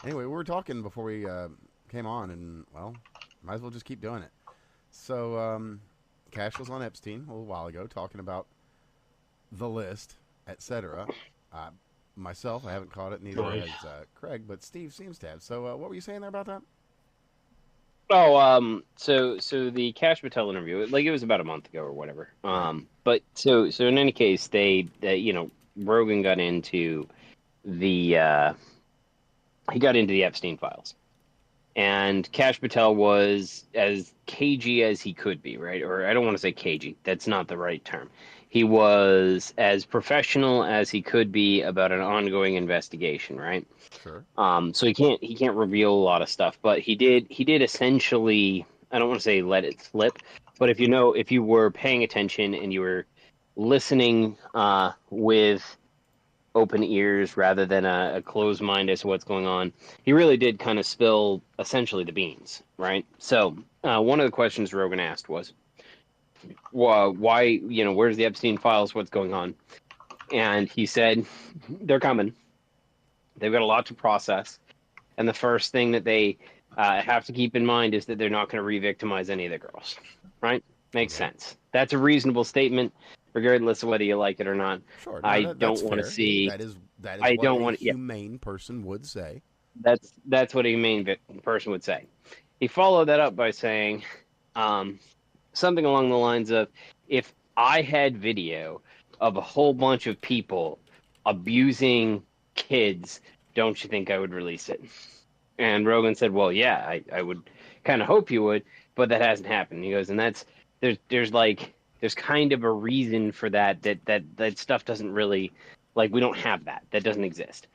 Anyway, we were talking before we came on, and well, might as well just keep doing it. So, Cash was on Epstein a little while ago talking about the list, etc. Uh, Myself, I haven't caught it. Neither Right. has Craig, but Steve seems to have. So, what were you saying there about that? So the Cash Patel interview, like it was about a month ago or whatever. Right. But so in any case, Rogan got into the he got into the Epstein files, and Cash Patel was as cagey as he could be, right? Or I don't want to say cagey. That's not the right term. He was as professional as he could be about an ongoing investigation, right? Sure. So he can't reveal a lot of stuff, but he did essentially, I don't want to say let it slip, but if you were paying attention and you were listening with open ears rather than a closed mind as to what's going on, he really did kind of spill essentially the beans, right? So one of the questions Rogan asked was, why, where's the Epstein files? What's going on? And he said, they're coming. They've got a lot to process. And the first thing that they have to keep in mind is that they're not going to re-victimize any of the girls, right? Makes Okay. sense. That's a reasonable statement, regardless of whether you like it or not. Sure. No, I that's don't want to fair. see. That is I what don't a want. Yeah, humane person would say. that's what a person would say. He followed that up by saying something along the lines of, "If I had video of a whole bunch of people abusing kids, don't you think I would release it?" And Rogan said, "Well, yeah, I would kind of hope you would, but that hasn't happened." He goes, and there's kind of a reason for that stuff doesn't really, like, we don't have that. That doesn't exist.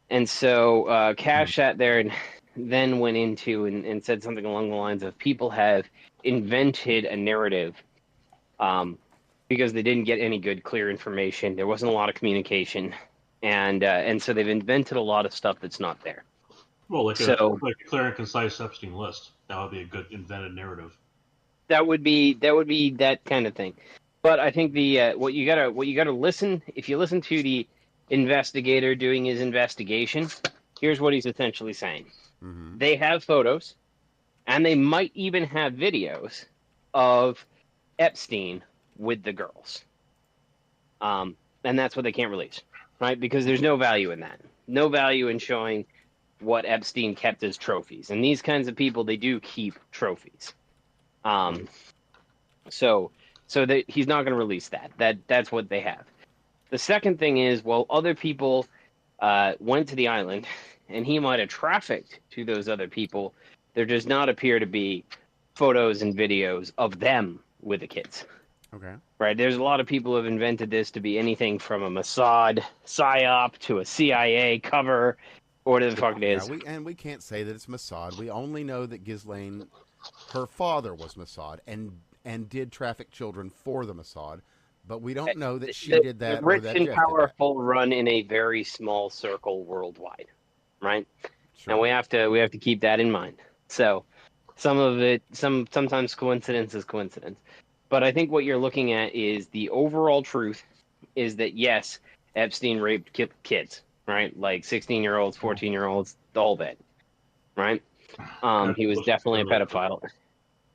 And so Hmm. Cash sat there and then went into and said something along the lines of, people have invented a narrative because they didn't get any good, clear information. There wasn't a lot of communication, and so they've invented a lot of stuff that's not there. Well, So like a clear and concise Epstein list. That would be a good invented narrative. that would be that kind of thing. But I think the what you gotta listen, if you listen to the investigator doing his investigation, here's what he's essentially saying. Mm-hmm. They have photos, and they might even have videos of Epstein with the girls. And that's what they can't release, right? Because there's no value in that. No value in showing what Epstein kept as trophies. And these kinds of people, they do keep trophies. Um, so so that he's not going to release that. That's what they have. The second thing is, well, other people went to the island, and he might have trafficked to those other people. There does not appear to be photos and videos of them with the kids. Okay. Right? There's a lot of people who have invented this to be anything from a Mossad psyop to a CIA cover, or whatever the fuck it Yeah, is. we can't say that it's Mossad. We only know that Ghislaine, her father was Mossad and did traffic children for the Mossad, but we don't know that she did The that or rich that and Jeff did that. powerful run in a very small circle worldwide, right? And Sure. we have to keep that in mind. So some of it, sometimes coincidence is coincidence, but I think what you're looking at is the overall truth is that yes, Epstein raped kids, right? Like 16-year-olds, Well, 14-year-olds, the whole bit, right? that's He was supposed to be definitely a limited. pedophile,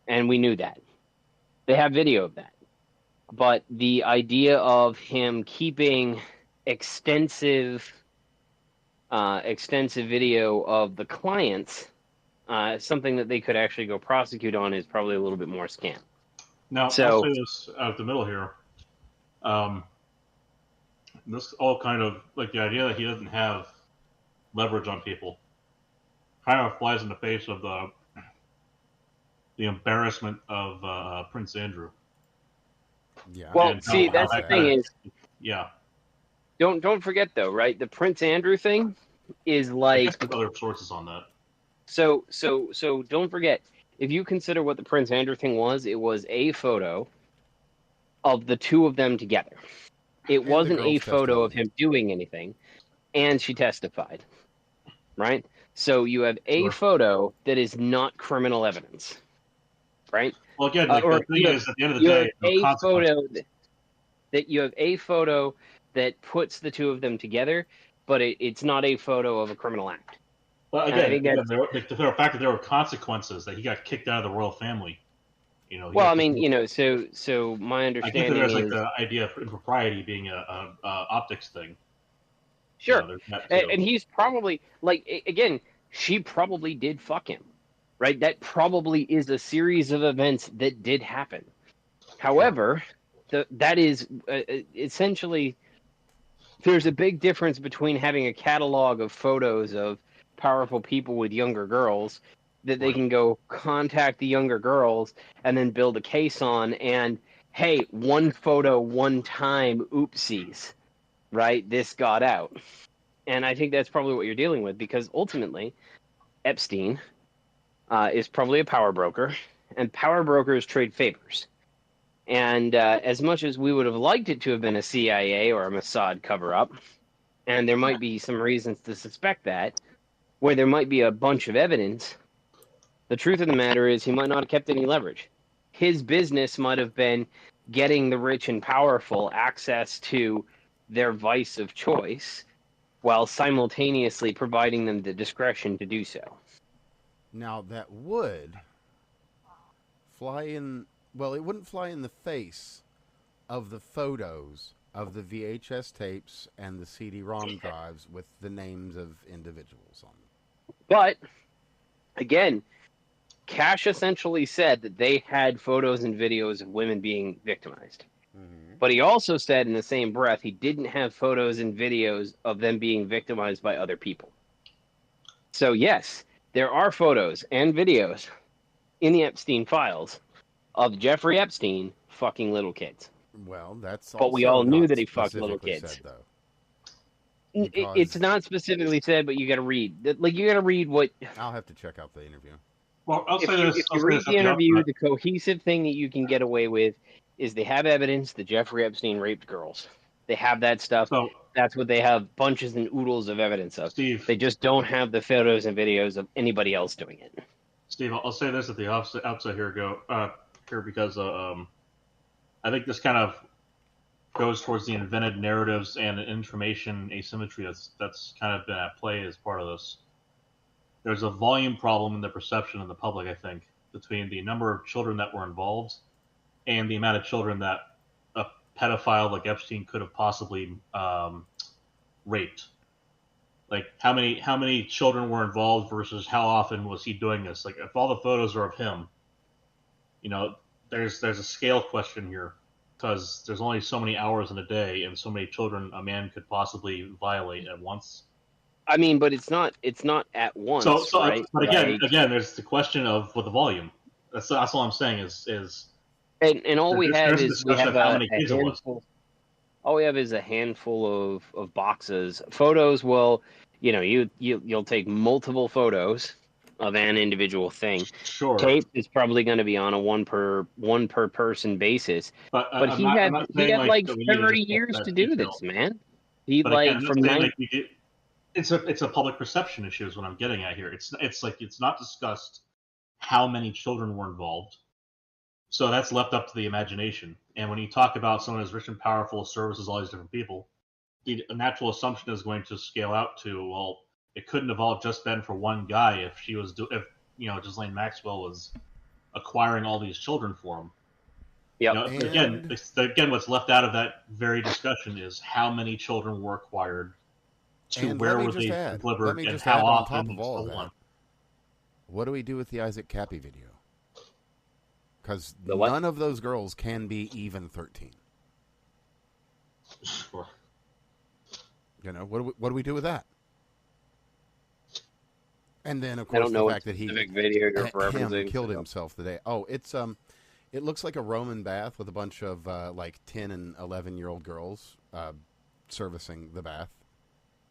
and we knew that. They have video of that. But the idea of him keeping extensive extensive video of the clients, something that they could actually go prosecute on, is probably a little bit more scam. Now, I'll So say this out of the middle here. Um, this all kind of like the idea that he doesn't have leverage on people kind of flies in the face of the embarrassment of Prince Andrew Yeah, well, and see, how that's the that kind thing of is, yeah. don't forget though, right? The Prince Andrew thing is I guess like, there's other sources on that. so don't forget, if you consider what the Prince Andrew thing was, it was a photo of the two of them together. It and the wasn't a girl's photo of testimony. him doing anything, and she testified, right? So you have a Sure. photo that is not criminal evidence, right? Well, again, like the Or thing is, at the end of the you have day, no a consequences. photo that you have a photo that puts the two of them together, but it's not a photo of a criminal act. But And I again, think that's the fact that there were consequences, that he got kicked out of the royal family. You know, he well. had I to mean, deal you with know, it. so my I get that understanding there's like is the idea of impropriety being a optics thing. You sure, know, there's that too. and he's probably again, she probably did fuck him, right? That probably is a series of events that did happen. However, that is essentially there's a big difference between having a catalog of photos of powerful people with younger girls that they Right. can go contact the younger girls and then build a case on and hey, one photo one time, oopsies, right? This got out. And I think that's probably what you're dealing with because ultimately Epstein is probably a power broker and power brokers trade favors. And as much as we would have liked it to have been a CIA or a Mossad cover up, and there might be some reasons to suspect that, where there might be a bunch of evidence, the truth of the matter is he might not have kept any leverage. His business might have been getting the rich and powerful access to their vice of choice while simultaneously providing them the discretion to do so. Now that would fly in. Well, it wouldn't fly in the face of the photos of the VHS tapes and the CD-ROM drives with the names of individuals on them. But again, Cash essentially said that they had photos and videos of women being victimized. Mm-hmm. But he also said in the same breath he didn't have photos and videos of them being victimized by other people. So yes, there are photos and videos in the Epstein files of Jeffrey Epstein fucking little kids. Well, that's But we also all knew not that he fucked little specifically kids. said, though. It's not specifically said, but you got to read. Like you got to read what. I'll have to check out the interview. Well, I'll say If this. you I'll say read this the at the interview, outset. the cohesive thing that you can get away with is they have evidence that Jeffrey Epstein raped girls. They have that stuff. So, That's what they have bunches and oodles of evidence of. Steve, They just don't have the photos and videos of anybody else doing it. I'll say this at the outset here because I think this kind of goes towards the invented narratives and information asymmetry that's kind of been at play as part of this. There's a volume problem in the perception of the public, I think, between the number of children that were involved and the amount of children that a pedophile like Epstein could have possibly raped. Like how many children were involved versus how often was he doing this? Like if all the photos are of him, you know, there's a scale question here because there's only so many hours in a day and so many children a man could possibly violate at once. I mean, but it's not at once, right? But again, there's the question of with the volume. That's all I'm saying is and all we have there's a is we discussion have of how a many kids it was. handful. All we have is a handful of boxes. Photos will, you know, you'll take multiple photos of an individual thing. Sure. Tape is probably going to be on a one per person basis. But He had like 30 years to do this, man. He but like again, from nine. It's a public perception issue is what I'm getting at here. It's like it's not discussed how many children were involved. So that's left up to the imagination. And when you talk about someone as rich and powerful, services all these different people, the natural assumption is going to scale out to, well, it couldn't have all just been for one guy if Ghislaine Maxwell was acquiring all these children for him. Yep. Again, what's left out of that very discussion is how many children were acquired, to where were they delivered, and how often and so on. What do we do with the Isaac Cappy video? Because none of those girls can be even 13. Sure. You know, what do we do with that? And then, of course, the fact that he killed himself the day. Oh, it looks like a Roman bath with a bunch of like 10 and 11-year-old girls servicing the bath,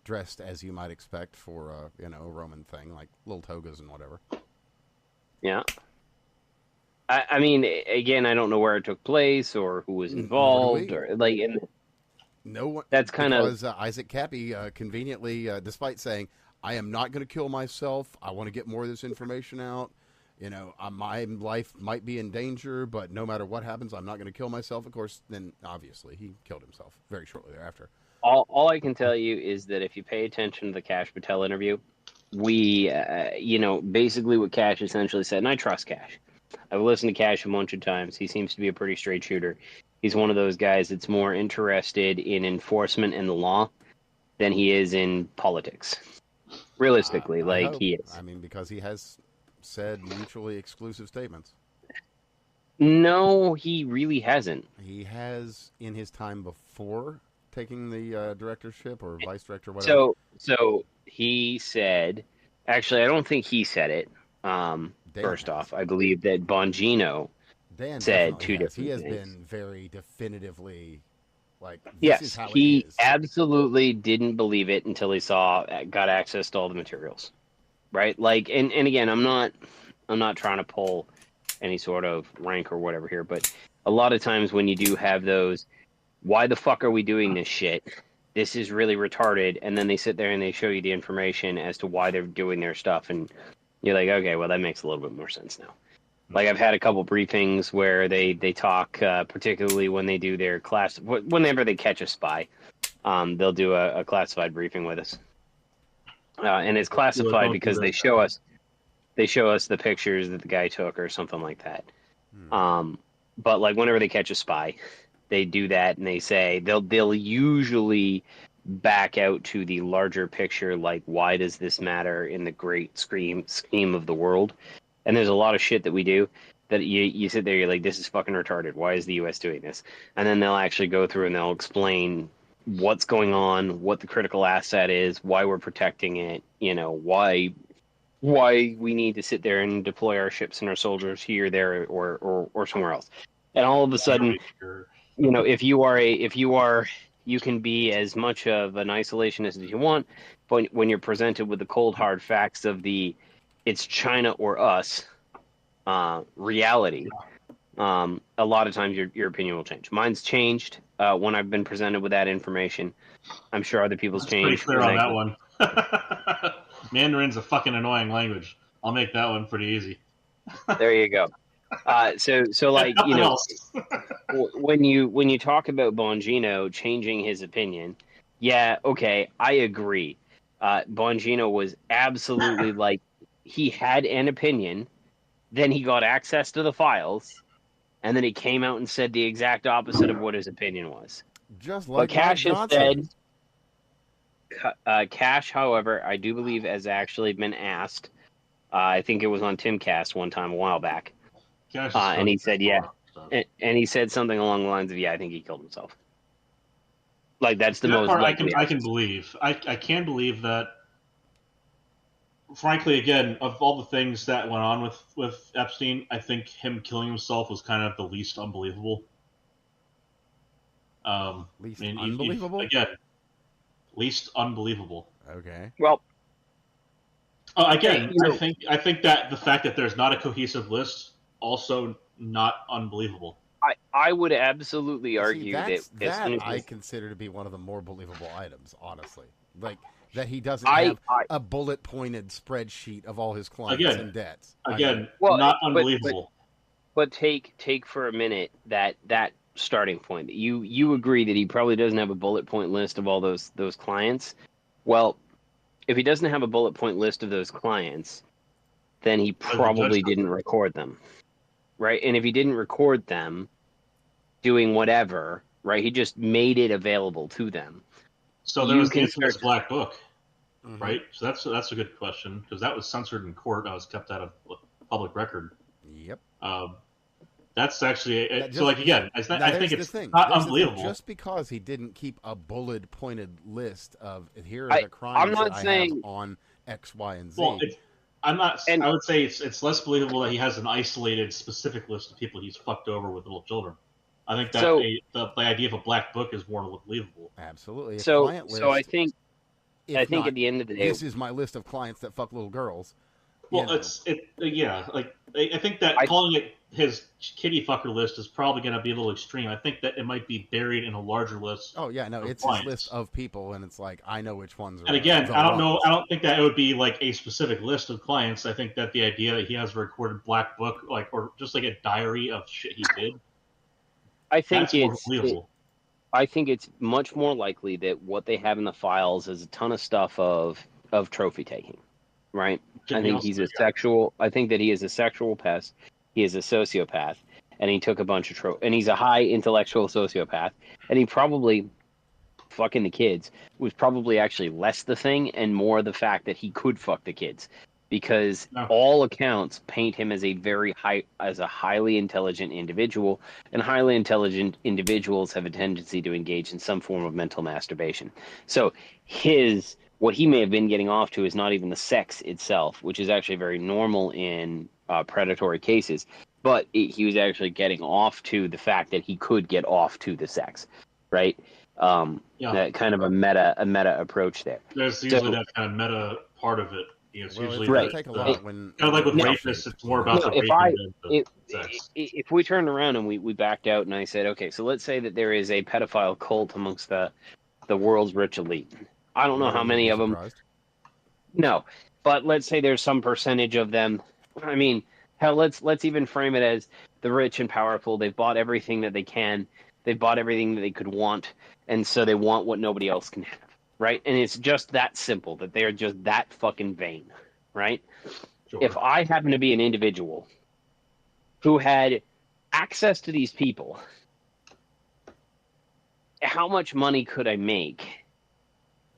dressed as you might expect for a Roman thing, like little togas and whatever. Yeah. I mean, again, I don't know where it took place or who was involved or like. No one. That's kind of Isaac Cappy conveniently, despite saying, "I am not going to kill myself. I want to get more of this information out. You know, my life might be in danger, but no matter what happens, I'm not going to kill myself." Of course, then obviously he killed himself very shortly thereafter. All I can tell you is that if you pay attention to the Cash Patel interview, we, basically what Cash essentially said, and I trust Cash. I've listened to Cash a bunch of times. He seems to be a pretty straight shooter. He's one of those guys that's more interested in enforcement and the law than he is in politics. Realistically, I hope. he is. I mean, because he has said mutually exclusive statements. No, he really hasn't. He has in his time before taking the directorship or vice director, whatever. So he said, actually, I don't think he said it. First has. off, I believe that Bongino Dan said definitely two has. different He has things. been very definitively like, this Yes, is how it he is. absolutely didn't elieve it until he got access to all the materials, right? Like, and again, I'm not trying to pull any sort of rank or whatever here, but a lot of times when you do have those, why the fuck are we doing this shit? This is really retarded, and then they sit there and they show you the information as to why they're doing their stuff, and you're like, okay, well, that makes a little bit more sense now. Like, I've had a couple briefings where they talk, particularly when they do their class, whenever they catch a spy, they'll do a classified briefing with us, and it's classified because they show us the pictures that the guy took or something like that. But like whenever they catch a spy, they do that, and they say they'll usually back out to the larger picture, like, why does this matter in the great scheme of the world? And there's a lot of shit that we do that you sit there, you're like, this is fucking retarded. Why is the U.S. doing this? And then they'll actually go through and they'll explain what's going on, what the critical asset is, why we're protecting it, why we need to sit there and deploy our ships and our soldiers here, there, or somewhere else. And all of a sudden, if you can be as much of an isolationist as you want, but when you're presented with the cold hard facts of it's China or us reality, a lot of times your opinion will change. Mine's changed when I've been presented with that information. I'm sure other people's changed. Pretty clear on that one. Mandarin's a fucking annoying language. I'll make that one pretty easy. There you go. So like, when you talk about Bongino changing his opinion, yeah, okay, I agree. Bongino was absolutely like, he had an opinion, then he got access to the files, and then he came out and said the exact opposite of what his opinion was. Just like but Cash has Johnson. said, Cash, however, I do believe has actually been asked. I think it was on Timcast one time a while back. And he said, yeah. And he said something along the lines of, yeah, I think he killed himself. Like, that's the most likely. I can believe. I can believe that. Frankly, again, of all the things that went on with Epstein, I think him killing himself was kind of the least unbelievable. Unbelievable? Least unbelievable. Okay. Well, again, I think that the fact that there's not a cohesive list also not unbelievable. I would absolutely argue that I consider to be one of the more believable items, honestly. Like, that he doesn't have a bullet-pointed spreadsheet of all his clients and debts. Not unbelievable. But take for a minute that starting point. You agree that he probably doesn't have a bullet point list of all those clients. Well, if he doesn't have a bullet point list of those clients, then he probably didn't record them, right? And if he didn't record them doing whatever, right, he just made it available to them. So there was the infamous Black Book, right? So that's a good question, because that was censored in court. That was kept out of public record. Yep. That's actually I think it's not unbelievable. Just because he didn't keep a bullet-pointed list of here are the crimes I'm not saying, I have on X, Y, and Z. Well, I would say it's less believable that he has an isolated, specific list of people he's fucked over with little children. I think that the idea of a black book is more believable. Absolutely. So I think at the end of the day, this is my list of clients that fuck little girls. Well, I think that calling it his kitty fucker list is probably going to be a little extreme. I think that it might be buried in a larger list. Oh yeah, no, it's his list of people, and it's like, I know which ones are. And again, I don't think that it would be like a specific list of clients. I think that the idea that he has a recorded black book, or just like a diary of shit he did. I think it's much more likely that what they have in the files is a ton of stuff of trophy taking, right? I Jimmy think also he's a did, yeah. sexual. I think that he is a sexual pest. He is a sociopath, and he took a bunch of and he's a high intellectual sociopath, and he probably fucking the kids was probably actually less the thing and more the fact that he could fuck the kids, because No. all accounts paint him as a highly intelligent individual, and highly intelligent individuals have a tendency to engage in some form of mental masturbation. So what he may have been getting off to is not even the sex itself, which is actually very normal in predatory cases, but he was actually getting off to the fact that he could get off to the sex, right? That kind of a meta approach there. There's usually that kind of meta part of it. It's Well, usually it's gonna Right. take a lot when kind of like with No. rapists, it's more about the if raping than the sex. if we turned around and we backed out and I said, okay, so let's say that there is a pedophile cult amongst the world's rich elite. I don't know how many of them. Surprised. No, but let's say there's some percentage of them. I mean, hell, let's even frame it as the rich and powerful. They've bought everything that they can. They've bought everything that they could want, and so they want what nobody else can have, right? And it's just that simple, that they are just that fucking vain, right? Sure. If I happen to be an individual who had access to these people, how much money could I make?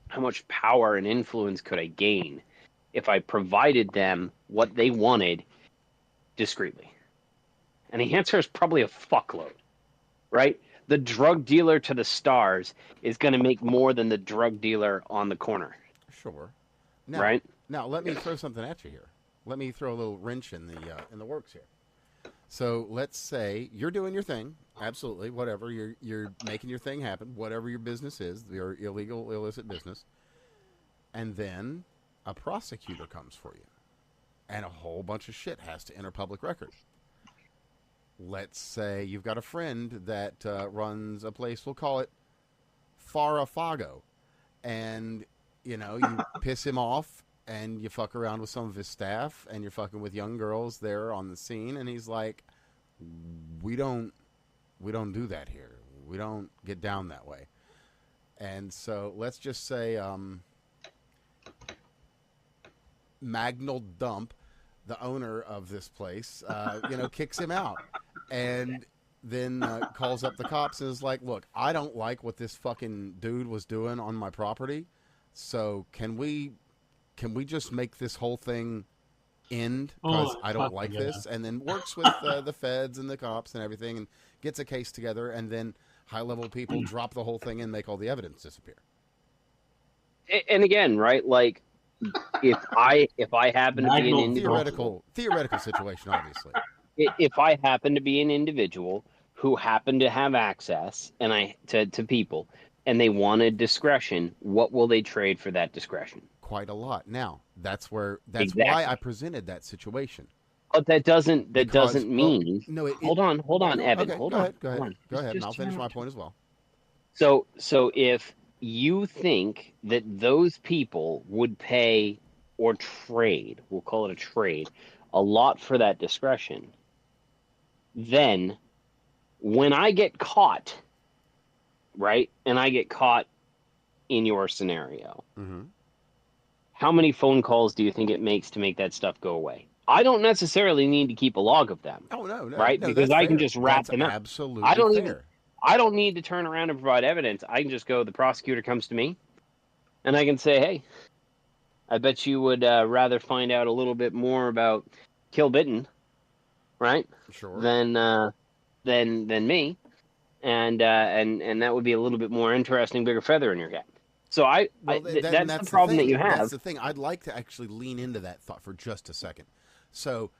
How much power and influence could I gain if I provided them what they wanted discreetly? And the answer is probably a fuckload, right? The drug dealer to the stars is going to make more than the drug dealer on the corner. Sure. Now, Right? Now, let me throw something at you here. Let me throw a little wrench in the works here. So let's say you're doing your thing, absolutely, whatever. You're making your thing happen, whatever your business is, your illegal, illicit business, and then a prosecutor comes for you, and a whole bunch of shit has to enter public record. Let's say you've got a friend that runs a place, we'll call it Farafago, and you piss him off, and you fuck around with some of his staff, and you're fucking with young girls there on the scene, and he's like, we don't do that here. We don't get down that way. And so let's just say Magnal Dump, the owner of this place, kicks him out, and then calls up the cops and is like, look, I don't like what this fucking dude was doing on my property, so can we just make this whole thing end, because I don't like this, and then works with the feds and the cops and everything, and gets a case together, and then high-level people drop the whole thing and make all the evidence disappear. And again, right, like, if I happen to be an individual, theoretical situation, obviously. If I happen to be an individual who happen to have access to people, and they wanted discretion, what will they trade for that discretion? Quite a lot. Now, that's why I presented that situation. But that doesn't mean. Well, no, hold on, Evan. Okay, hold go on. ahead. Go ahead, and I'll finish my point as well. So if you think that those people would pay or trade, we'll call it a trade, a lot for that discretion, then when I get caught, right, and I get caught in your scenario, mm-hmm. How many phone calls do you think it makes to make that stuff go away? I don't necessarily need to keep a log of them. Oh, no. Right? No, because I can fair. just wrap that's them up. Absolutely fair. I don't need to turn around and provide evidence. I can just go, the prosecutor comes to me, and I can say, hey, I bet you would rather find out a little bit more about Kill Bitten, right? Sure. Than me. And that would be a little bit more interesting, bigger feather in your cap. So that's the problem that you have. That's the thing. I'd like to actually lean into that thought for just a second. So,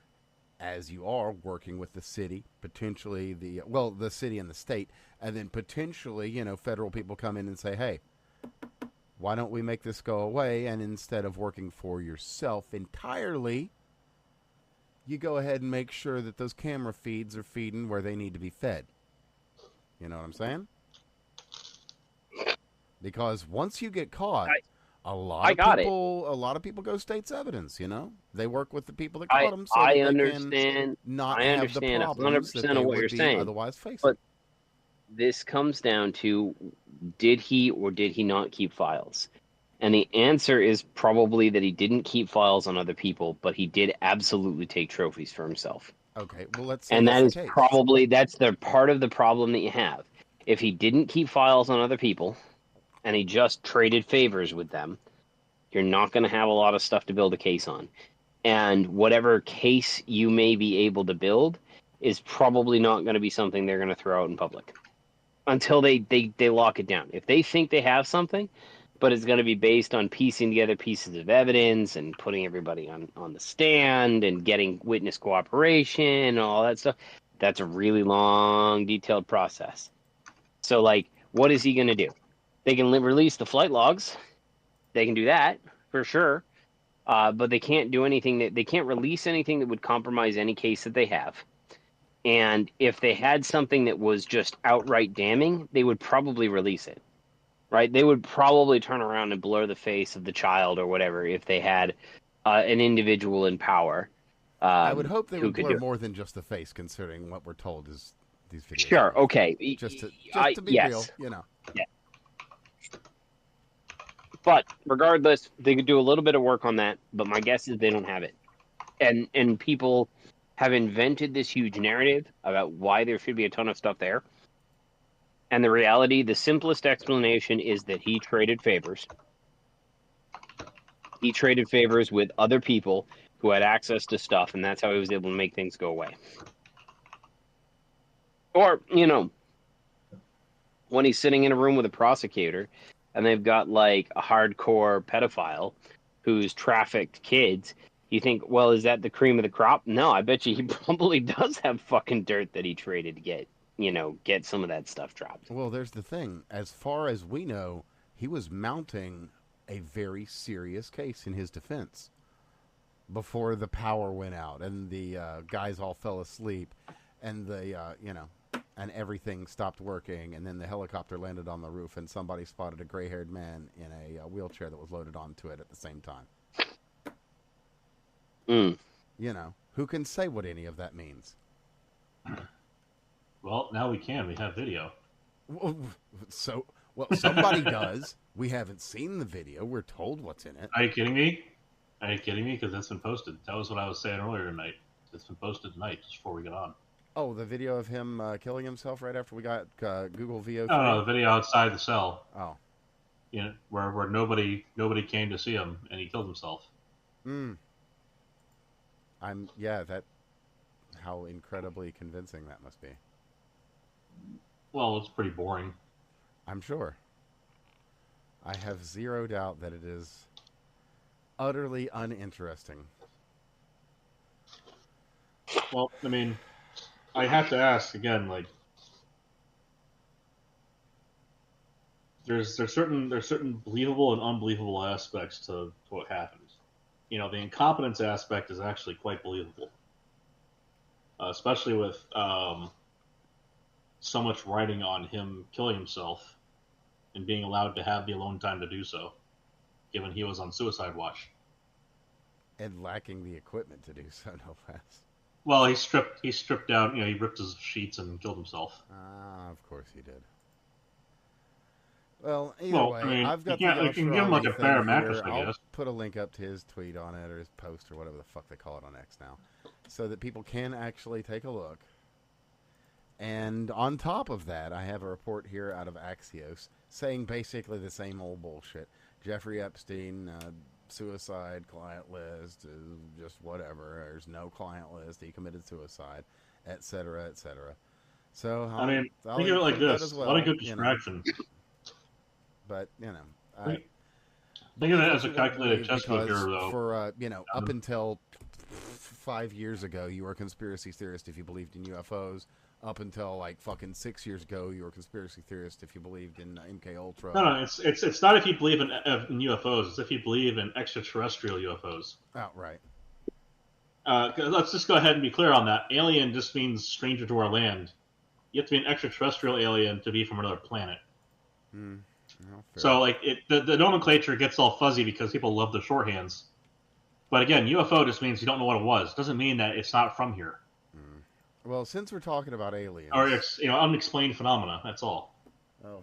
as you are working with the city, potentially the city and the state, and then potentially, federal people come in and say, hey, why don't we make this go away? And instead of working for yourself entirely, you go ahead and make sure that those camera feeds are feeding where they need to be fed. You know what I'm saying? Because once you get caught, a lot of people go state's evidence. They work with the people that caught them, so I that understand. they can not have the problems 100% that of they what would you're be saying. otherwise facing. But this comes down to, did he or did he not keep files? And the answer is probably that he didn't keep files on other people, but he did absolutely take trophies for himself. Okay, well, let's say And that's that the is case. that's the part of the problem that you have. If he didn't keep files on other people and he just traded favors with them, you're not going to have a lot of stuff to build a case on. And whatever case you may be able to build is probably not going to be something they're going to throw out in public until they lock it down. If they think they have something, but it's going to be based on piecing together pieces of evidence and putting everybody on the stand and getting witness cooperation and all that stuff, that's a really long, detailed process. So, like, what is he going to do? They can release the flight logs. They can do that for sure. But they can't do anything they can't release anything that would compromise any case that they have. And if they had something that was just outright damning, they would probably release it, right? They would probably turn around and blur the face of the child or whatever if they had an individual in power I would hope they who would could blur do it. more than just the face, considering what we're told is these videos. Sure, are. okay. Just to be real, Yes. you know. Yeah. But regardless, they could do a little bit of work on that, but my guess is they don't have it. And people have invented this huge narrative about why there should be a ton of stuff there. And the reality, the simplest explanation is that he traded favors. He traded favors with other people who had access to stuff, and that's how he was able to make things go away. Or, when he's sitting in a room with a prosecutor and they've got like a hardcore pedophile who's trafficked kids, you think, well, is that the cream of the crop? No, I bet you he probably does have fucking dirt that he traded to get some of that stuff dropped. Well, there's the thing. As far as we know, he was mounting a very serious case in his defense before the power went out and the guys all fell asleep and and everything stopped working, and then the helicopter landed on the roof and somebody spotted a gray-haired man in a wheelchair that was loaded onto it at the same time. Who can say what any of that means? Well, now we can. We have video. Somebody does. We haven't seen the video. We're told what's in it. Are you kidding me? Are you kidding me? Because it's been posted. That was what I was saying earlier tonight. It's been posted tonight, just before we get on. Oh, the video of him killing himself right after we got Google VO3? No, the video outside the cell. Oh. Where nobody came to see him, and he killed himself. How incredibly convincing that must be. Well, it's pretty boring. I'm sure. I have zero doubt that it is utterly uninteresting. Well, I mean, I have to ask again, like, there's certain believable and unbelievable aspects to what happened. The incompetence aspect is actually quite believable, especially with so much writing on him killing himself and being allowed to have the alone time to do so, given he was on suicide watch. And lacking the equipment to do so, no less. Well, he stripped down, he ripped his sheets and killed himself. Of course he did. Well, either way, I mean, I've got you can give him like a fair mattress, I guess. I'll put a link up to his tweet on it, or his post, or whatever the fuck they call it on X now, so that people can actually take a look. And on top of that, I have a report here out of Axios saying basically the same old bullshit. Jeffrey Epstein, suicide client list, just whatever. There's no client list. He committed suicide, etc., etc. So I mean, think of it like this: a lot of good distraction. But think of it as a calculated chess move here, though. For up until 5 years ago, you were a conspiracy theorist if you believed in UFOs. Up until like fucking 6 years ago, you were a conspiracy theorist if you believed in MK Ultra. No, it's not if you believe in UFOs. It's if you believe in extraterrestrial UFOs. Oh, right. Let's just go ahead and be clear on that. Alien just means stranger to our land. You have to be an extraterrestrial alien to be from another planet. So, like, the nomenclature gets all fuzzy because people love the shorthands. But again, UFO just means you don't know what it was. Doesn't mean that it's not from here. Well, since we're talking about aliens, or it's unexplained phenomena. That's all. Oh,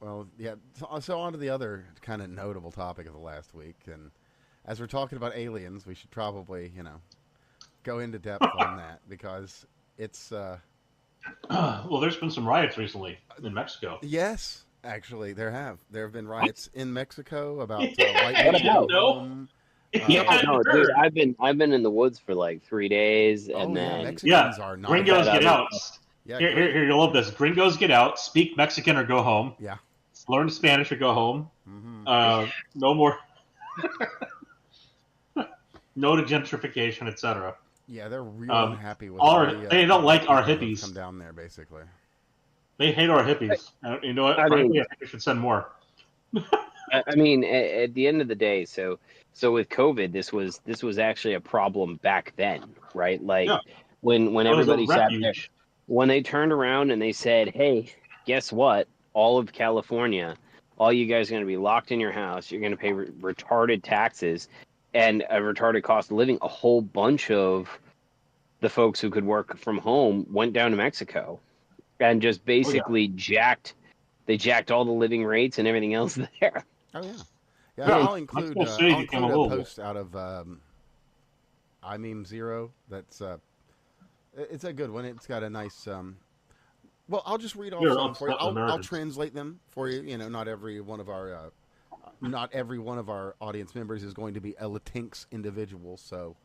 Well, yeah. So on to the other kind of notable topic of the last week, and as we're talking about aliens, we should probably, go into depth on that because it's. Well, there's been some riots recently in Mexico. Yes, actually, there have been riots in Mexico about Yeah, white What people go about? home. Yeah, I no, dude, heard. I've been in the woods for like 3 days, Oh and yeah, then Yeah, Mexicans are not. gringos that get other out. Yeah, Here, you'll love this. Gringos get out, speak Mexican or go home. Yeah. Learn Spanish or go home. Hmm. No more. No to gentrification, etc. Yeah, they're real Um, unhappy with they don't like our people who hippies. come down there, basically. They hate our hippies. You know what? I Frankly, mean, I think we should send more. I mean, at the end of the day, so with COVID, this was actually a problem back then, right? Like Yeah. when It was a everybody sat there, refuge. when they turned around and they said, "Hey, guess what? All of California, all you guys are going to be locked in your house. You're going to pay retarded taxes and a retarded cost of living." A whole bunch of the folks who could work from home went down to Mexico and just Oh yeah. basically jacked all the living rates and everything else there. Oh yeah, yeah. Yeah, I'll include Mexico City I'll became include a unlivable. post out of I Meme Zero. That's it's a good one. It's got a nice. Well, I'll just read off You're some for you. upset with I'll Americans. translate them for you. You know, not every one of our audience members is going to be a Latinx individual. So,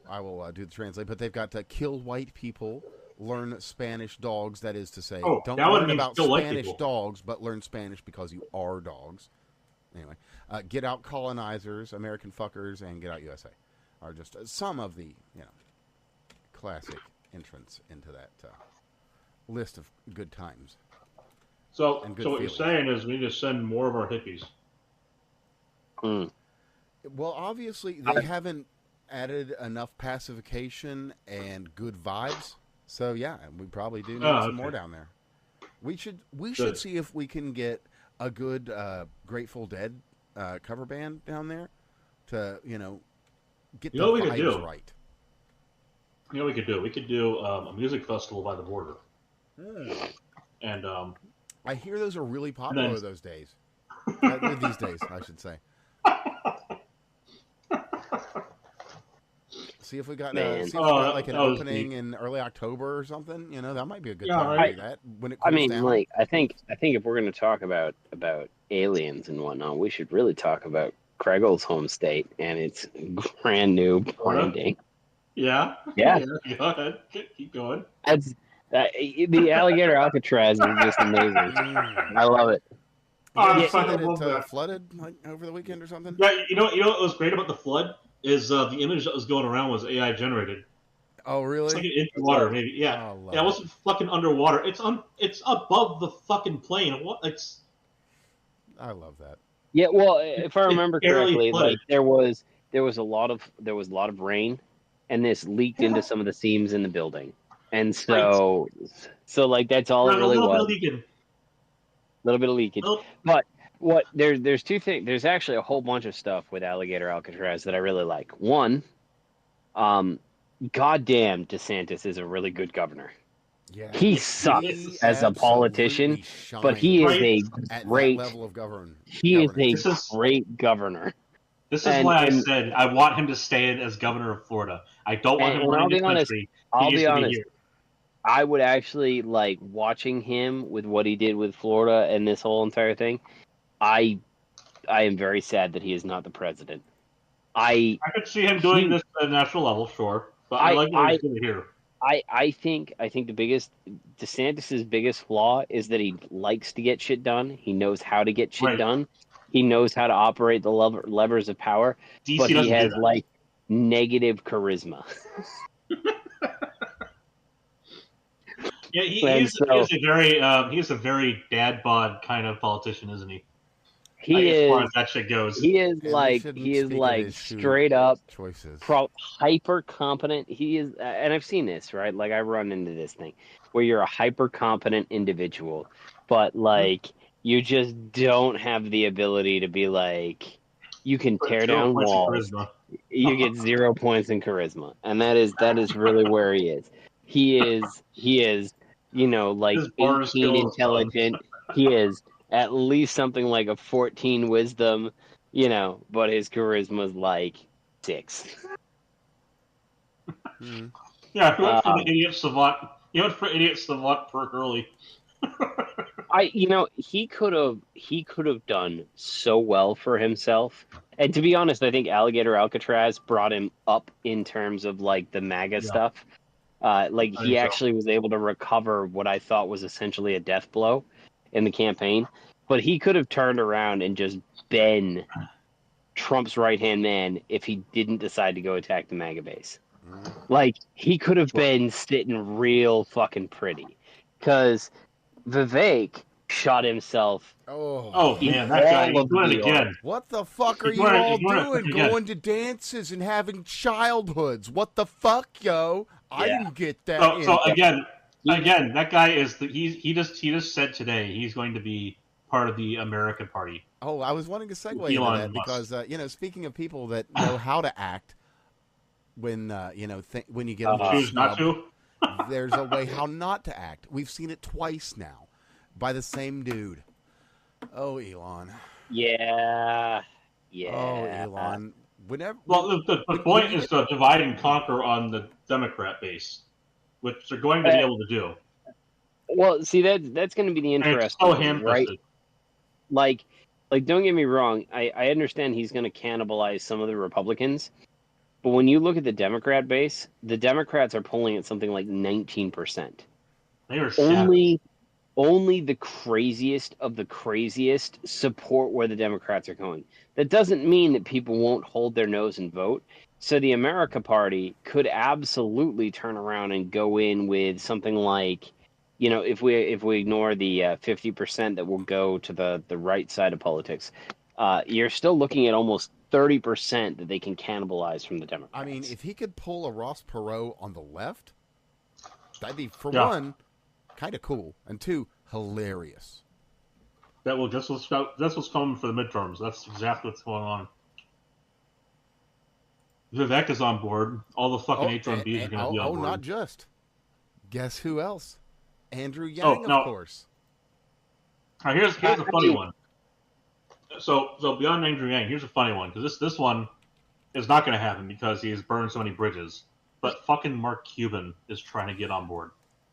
I will do the translate. But they've got to kill white people, learn Spanish dogs. That is to say, Oh, don't that would learn mean about kill white Spanish people. dogs, but learn Spanish because you are dogs. Anyway, get out colonizers, American fuckers, and get out USA are just some of the classic entrants into that list of good times. So, And good so what you're feelings. saying is we need to send more of our hippies. Mm. Well, obviously they haven't added enough pacification and good vibes, so yeah, we probably do need some more down there. We should Good. see if we can get a good Grateful Dead cover band down there to get You the know what we could vibes do? right. You know what we could do? We could do a music festival by the border. And I hear those are really popular then- these days, I should say. See if we got Man. like an that was opening neat. in early October or something. That might be a good Yeah, time right. to do that when it I cools mean, down. like I think if we're going to talk about aliens and whatnot, we should really talk about Craigle's home state and its brand new branding. yeah. Yeah. Go ahead. Keep going. That's the alligator Alcatraz is just amazing. I love it. Oh, You I see that fucking love it that. flooded like over the weekend or something? Yeah, you know what was great about the flood is the image that was going around was AI generated. Oh, It's like really? an inch of water, maybe. Yeah, Oh, love yeah. It wasn't fucking underwater. It's above the fucking plane. It's I love that. Yeah, well, if I remember barely correctly, flooded. like there was a lot of rain, and this leaked into some of the seams in the building, and so like that's all it a really little bit was. of leaking. A little bit of leakage. Well, But there's two things. There's actually a whole bunch of stuff with Alligator Alcatraz that I really like. One, goddamn, DeSantis is a really good governor. Yeah, He sucks he as a politician, absolutely but he is shines a at great. that level of governance. He is This a is- great governor. This is And- why I and- said I want him to stay as governor of Florida. I don't want And- him and I'll running be the honest, country. I'll he needs be to honest. here. I would actually like watching him with what he did with Florida and this whole entire thing. I am very sad that he is not the president. I could see him doing this at a national level, sure, but I like what he's doing here. I think DeSantis's biggest flaw is that he likes to get shit done. He knows how to get shit Right. done. He knows how to operate the levers of power, DC but he doesn't has do that. like negative charisma. Yeah, And he's a very dad bod kind of politician, isn't he? He as far is as that shit goes. he is And we like shouldn't he is speak of like his shoe straight up choices. hyper competent. He is, and I've seen this, right? Like I run into this thing where you're a hyper competent individual, but like you just don't have the ability to be like you can tear down walls. You get 0 points in charisma, and that is really where he is. He is like His bar 18 skills intelligent. He is at least something like a 14 wisdom, but his charisma's like 6. Hmm. Yeah, he went for the Um, idiot savant. He went for idiot savant per early. he could have done so well for himself. And to be honest, I think Alligator Alcatraz brought him up in terms of like the MAGA Yeah, stuff. Like I he think so. actually was able to recover what I thought was essentially a death blow in the campaign. But he could have turned around and just been Trump's right hand man if he didn't decide to go attack the MAGA base. Hmm. Like he could have been sitting real fucking pretty, because Vivek shot himself Oh, Oh in man, that guy, all he's of doing New it York. again. what the fuck are He's you doing it, all he's doing it doing? again. Going to dances and having childhoods? What the fuck, yo? I Yeah. didn't get that So in. again, that guy is he just said today he's going to be part of the American Party. Oh, I was wanting to segue into Elon that Musk. because speaking of people that know how to act when when you get a little Choose not snubbed, to. there's a way how not to act. We've seen it twice now by the same dude. Oh, Elon. Yeah. Oh, Yeah. Elon. Whenever Well, the when point you is get to divide and conquer on the Democrat base, which they're going to be Uh, able to do, well, see that's going to be the and it's interesting so thing, right? ham-fisted. Like, don't get me wrong. I understand he's going to cannibalize some of the Republicans, but when you look at the Democrat base, the Democrats are polling at something like 19%. They are shattered. Only the craziest of the craziest support where the Democrats are going. That doesn't mean that people won't hold their nose and vote. So the America Party could absolutely turn around and go in with something like, if we ignore the 50% that will go to the right side of politics, you're still looking at almost 30% that they can cannibalize from the I mean, Democrats. if he could pull a Ross Perot on the left, that'd be, for Yeah, one, kind of cool, and two, hilarious. that will that's what's coming for the midterms. That's exactly what's going on. Vivek is on board. All the fucking Oh, H-1Bs are going to be on not board. just. Guess who else? Andrew Oh Yang, of no! course. Now here's a I funny mean, one. So beyond Andrew Yang, here's a funny one because this one is not going to happen because he has burned so many bridges. But fucking Mark Cuban is trying to get on board,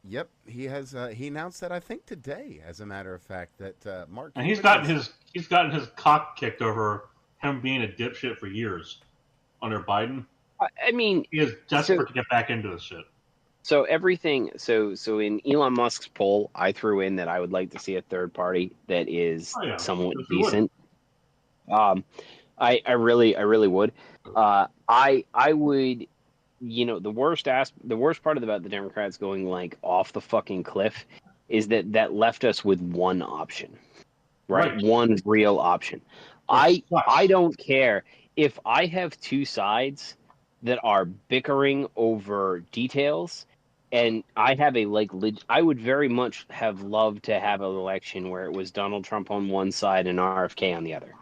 Yep, he has. He announced that I think today, as a matter of fact, that Mark and Cuban is. he's gotten his cock kicked over him being a dipshit for years under Biden. I mean, He is so desperate to get back into this shit. So everything, so in Elon Musk's poll, I threw in that I would like to see a third party that is Oh yeah, somewhat yes, we would. decent. Um, I really would. I would, the worst part about the Democrats going like off the fucking cliff is that left us with one option, right? Right, One real option. which I sucks. don't care if I have two sides that are bickering over details, and I have I would very much have loved to have an election where it was Donald Trump on one side and RFK on the other.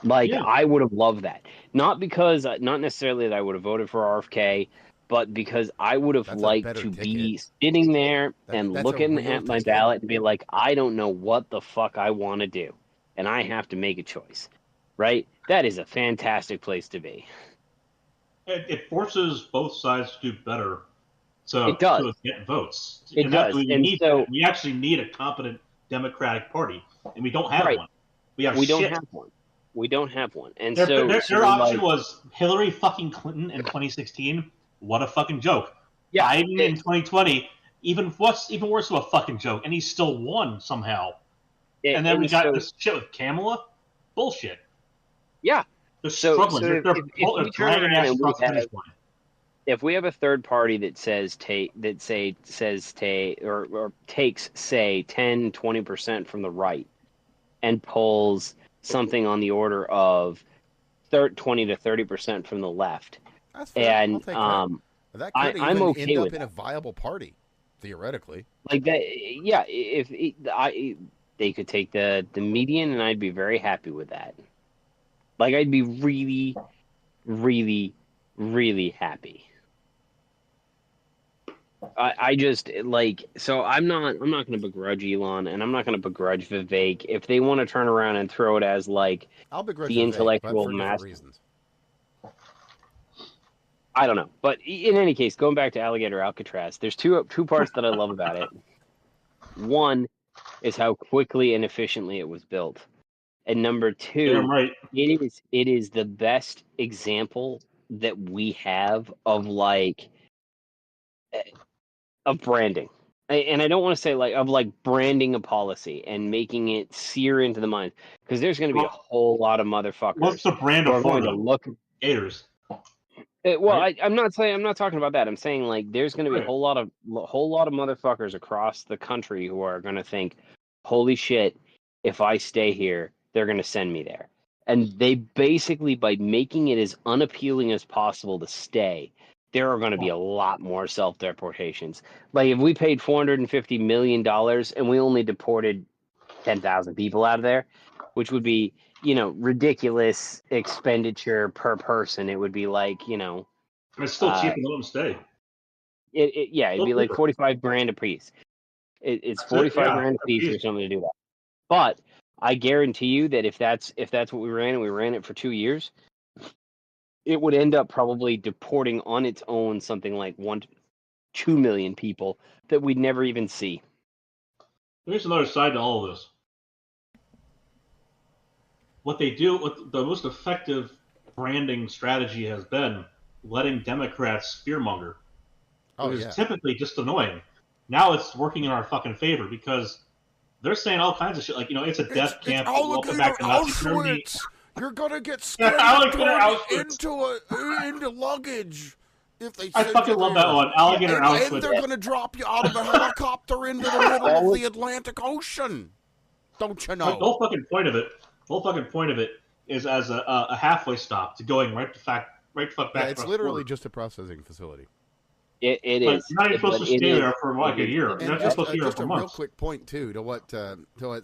Like Yeah, I would have loved that. Not necessarily that I would have voted for RFK, but because I would have That's a liked better to ticket. be sitting there and That's a looking real at my ticket. ballot and be like, I don't know what the fuck I want to do, and I have to make a choice. Right? That is a fantastic place to be. it forces both sides to do better It to does. get votes, It and that's does. we And need that. so, We actually need a competent Democratic Party, and we don't have right, one. We have we don't shit. have one. We don't have one. And Their, so, their, so their we're option like, was Hillary fucking Clinton in 2016. What a fucking joke. yeah, Biden in 2020. What's even worse of a fucking joke, and he still won somehow. And then we and got so, this shit with Kamala. Bullshit. yeah. They're So, struggling. so if They're we turn dragging around ass and we across the finish have line. if we have a third party that or takes say 10-20% from the right and pulls something on the order of 20 to 30% from the left, That's fair. I'll and take that. That could I'm even okay end up with in a that. viable party, theoretically. Like that, yeah. If they could take the median, and I'd be very happy with that. Like I'd be really, really, really happy. I just like so I'm not going to begrudge Elon and I'm not going to begrudge Vivek if they want to turn around and throw it as like I'll begrudge the Vivek, but intellectual for different master. reasons. I don't know, but in any case, going back to Alligator Alcatraz, there's two parts that I love about it. One is how quickly and efficiently it was built, and number two, Damn right. it is the best example that we have of like of branding. And I don't want to say like of like branding a policy and making it sear into the mind because there's going to be a whole lot of motherfuckers What's the brand who of are going to Florida? look. Gators. Well, Right? I'm not talking about that. I'm saying like there's going to be a whole lot of motherfuckers across the country who are going to think, "Holy shit! If I stay here, they're going to send me there." And they basically, by making it as unappealing as possible to stay, there are going to be a lot more self deportations. Like if we paid $450 million and we only deported 10,000 people out of there, which would be ridiculous expenditure per person. It would be like, It's still cheap and let them stay. it'd be like 45 grand a piece. It's 45 grand a piece or something to do that. But I guarantee you that if that's what we ran and we ran it for 2 years, it would end up probably deporting on its own something like 1 to 2 million people that we'd never even see. There's another side to all of this. What they do, what the most effective branding strategy has been, letting Democrats fearmonger, which is typically just annoying. Now it's working in our fucking favor because they're saying all kinds of shit, like it's a death camp. Welcome back to Nazi Germany. You're gonna get scared into luggage. If they I fucking love that one. Alligator Auschwitz. And they're gonna drop you out of a helicopter into the middle of the Atlantic Ocean. Don't you know? The whole fucking point of it is as a halfway stop to going right to fuck back. It's literally just a processing facility. It but is. You're not even supposed to stay there for like a year. You're not supposed to be there for months. Real quick point too to what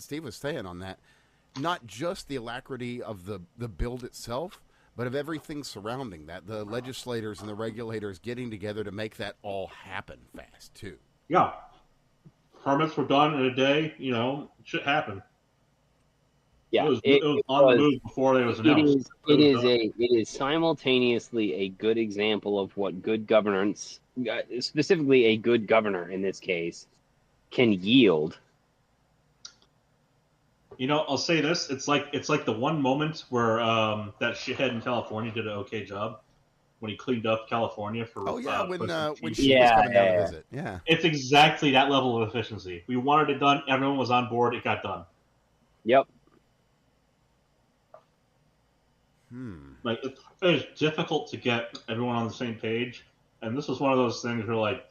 Steve was saying on that. Not just the alacrity of the build itself, but of everything surrounding that. The legislators and the regulators getting together to make that all happen fast too. Yeah, permits were done in a day. Shit happened. Yeah, it was on the move before it was announced. It is simultaneously a good example of what good governance, specifically a good governor in this case, can yield. I'll say this: it's like the one moment where that shithead in California did an okay job when he cleaned up California for. When she was coming down to visit. Yeah, it's exactly that level of efficiency. We wanted it done. Everyone was on board. It got done. Yep. Like it's difficult to get everyone on the same page, and this was one of those things where like,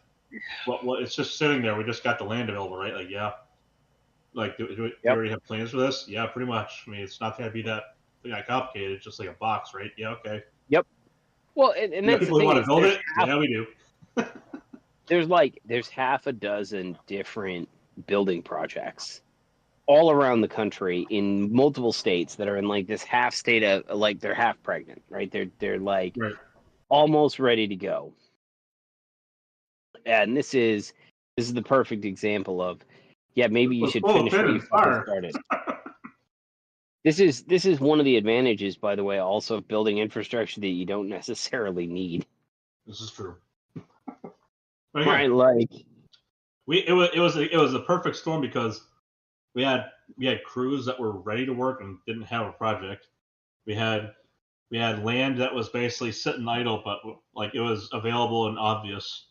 what? It's just sitting there. We just got the land available, right? Like, yeah. Like, do we already have plans for this? Yeah, pretty much. I mean, it's not going to be that complicated. It's just like a box, right? Yeah, okay. Yep. Well, and that's people the thing. Want to build it? Yeah, we do. There's half a dozen different building projects all around the country in multiple states that are in like this half state of like they're half pregnant, right? They're like almost ready to go. And this is the perfect example of maybe you should finish what you started. This is one of the advantages, by the way, also of building infrastructure that you don't necessarily need. This is true. Right, like it was a perfect storm because we had crews that were ready to work and didn't have a project. We had land that was basically sitting idle, but like it was available and obvious.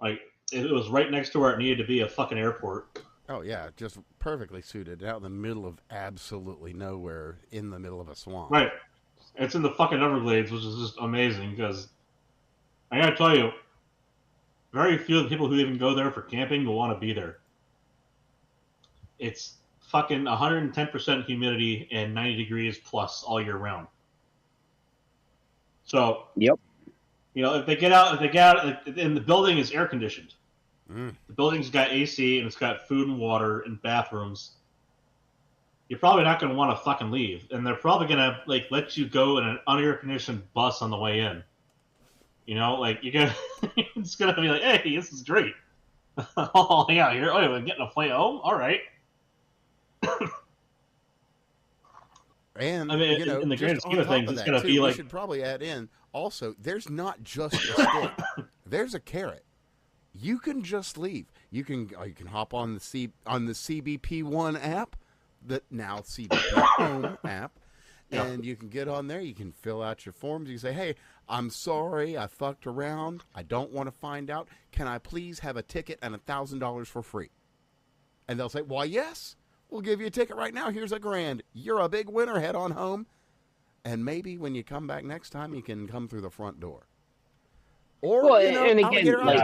Like it was right next to where it needed to be, a fucking airport. Oh yeah, just perfectly suited, out in the middle of absolutely nowhere, in the middle of a swamp. Right, it's in the fucking Everglades, which is just amazing because I gotta tell you, very few of the people who even go there for camping will want to be there. It's fucking 110% humidity and 90 degrees plus all year round. So, yep. If they get out, and the building is air conditioned. The building's got AC and it's got food and water and bathrooms. You're probably not going to want to fucking leave, and they're probably going to like let you go in an unair conditioned bus on the way in. You know, like you gonna it's gonna be like, hey, this is great. Oh yeah, here. Oh, we're getting a flight home. All right. And, I mean, in the just grand scheme on of top things, of it's that, gonna too, be we like should probably add in also, there's not just a stick. There's a carrot. You can just leave. You can hop on the CBP1 app, the now CBP Home app, yeah. and you can get on there. You can fill out your forms. You can say, hey, I'm sorry, I fucked around. I don't want to find out. Can I please have a ticket and $1,000 for free? And they'll say, why, yes. We'll give you a ticket right now. Here's $1,000. You're a big winner. Head on home. And maybe when you come back next time, you can come through the front door. Or, Well, and again, alligator like,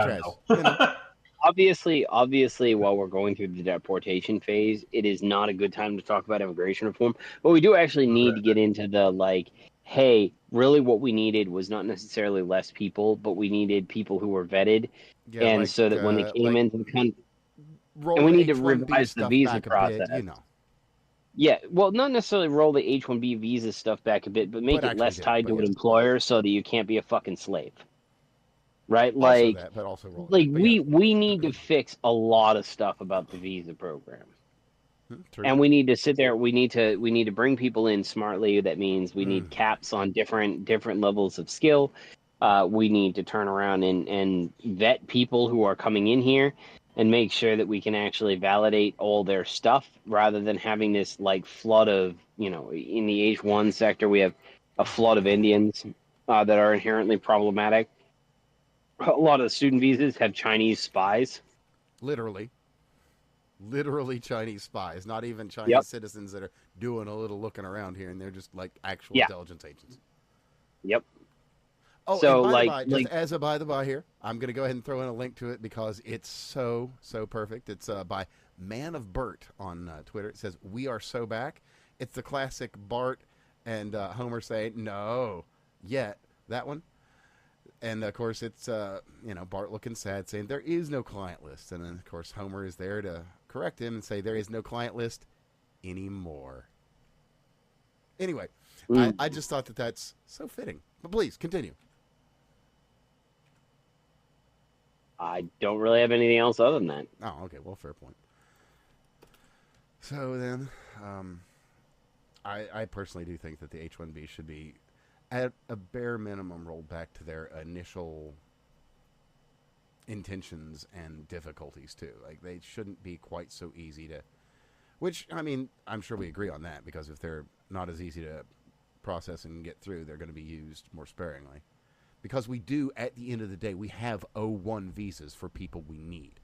Alcatraz. obviously, while we're going through the deportation phase, it is not a good time to talk about immigration reform. But we do actually need to get into the, like, hey, really what we needed was not necessarily less people, but we needed people who were vetted. Yeah, and like, so that when they came into the country, roll and we the need to H-1B revise the stuff visa back a process. bit, Yeah, well, not necessarily roll the H-1B visa stuff back a bit, but make But it less actually tied to an employer so that you can't be a fucking slave. Right? Also Like, that, but also roll it like back. But we need to fix a lot of stuff about the visa program. True. And we need to sit there. We need to bring people in smartly. That means we need caps on different levels of skill. We need to turn around and vet people who are coming in here and make sure that we can actually validate all their stuff rather than having this like flood of, in the H1 sector, we have a flood of Indians that are inherently problematic. A lot of the student visas have Chinese spies. Literally Chinese spies, not even Chinese Yep. citizens that are doing a little looking around here, and they're just like actual Yeah. intelligence agents. Yep. Oh, So, and by like- the by, just as a by the by here, I'm going to go ahead and throw in a link to it because it's so perfect. It's by Man of Bert on Twitter. It says, "We are so back." It's the classic Bart and Homer say, "No, yet." That one. And, of course, it's, Bart looking sad, saying, there is no client list. And then, of course, Homer is there to correct him and say, there is no client list anymore. Anyway, I just thought that that's so fitting. But please, continue. I don't really have anything else other than that. Oh, okay. Well, fair point. So then, I personally do think that the H-1B should be, at a bare minimum, rolled back to their initial intentions and difficulties, too. Like, they shouldn't be quite so easy to... Which, I mean, I'm sure we agree on that, because if they're not as easy to process and get through, they're going to be used more sparingly. Because we do, at the end of the day, we have O1 visas for people we need.